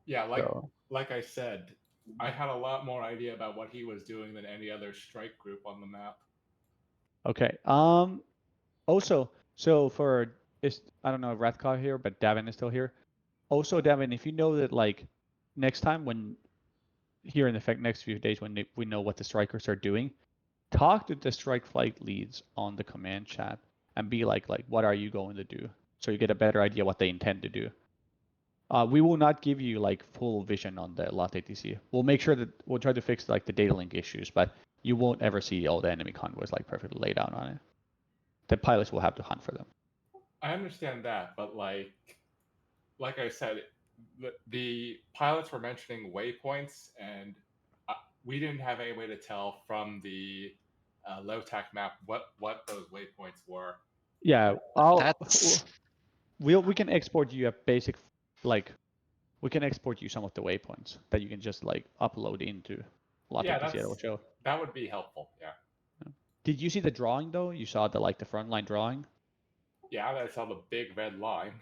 Yeah, So, like I said, I had a lot more idea about what he was doing than any other strike group on the map. okay. Also, so for I don't know if Rathcar here, but Davin is still here. Also, Davin, if you know that like next time when here in the next few days when we know what the strikers are doing, talk to the strike flight leads on the command chat and be like what are you going to do, so you get a better idea what they intend to do. We will not give you like full vision on the LOT ATC. We'll make sure that we'll try to fix like the data link issues, but you won't ever see all the enemy convoys like perfectly laid out on it. The pilots will have to hunt for them. I understand that, but like I said, the pilots were mentioning waypoints, and we didn't have any way to tell from the low-tac map what those waypoints were. Yeah, we can export you a basic, like, we can export you some of the waypoints that you can just like upload into LOT ATC. That would be helpful. Yeah. Did you see the drawing though? You saw the like the frontline drawing. Yeah, I saw the big red line.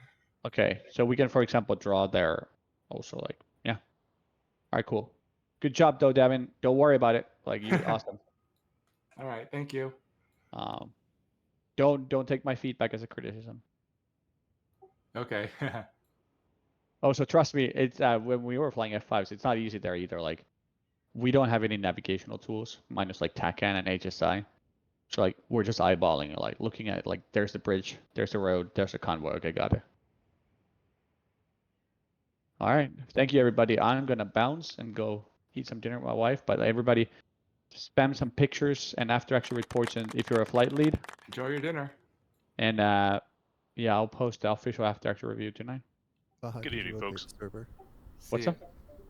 Okay, so we can, for example, draw there also, like, yeah. All right, cool. Good job, though, Devin. Don't worry about it. Like, you awesome. All right, thank you. Don't take my feedback as a criticism. Okay. Also, trust me, it's when we were flying F5s, it's not easy there either. Like, we don't have any navigational tools, minus like TACAN and HSI. So like, we're just eyeballing it, like looking at it, like, there's the bridge, there's the road, there's the convoy. Okay, got it. All right. Thank you, everybody. I'm going to bounce and go eat some dinner with my wife. But everybody, spam some pictures and after-action reports and if you're a flight lead. Enjoy your dinner. And yeah, I'll post the official after-action review tonight. Good evening, folks. What's up?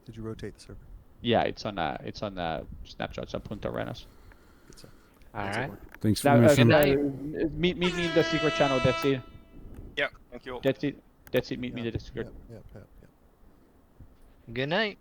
Did you rotate the server? Yeah, it's on snapshots on Punta Arenas. All right. Thanks for meet me in the secret channel. That's it. Yeah, thank you. That's it. Meet me in the Discord. Yep. Good night.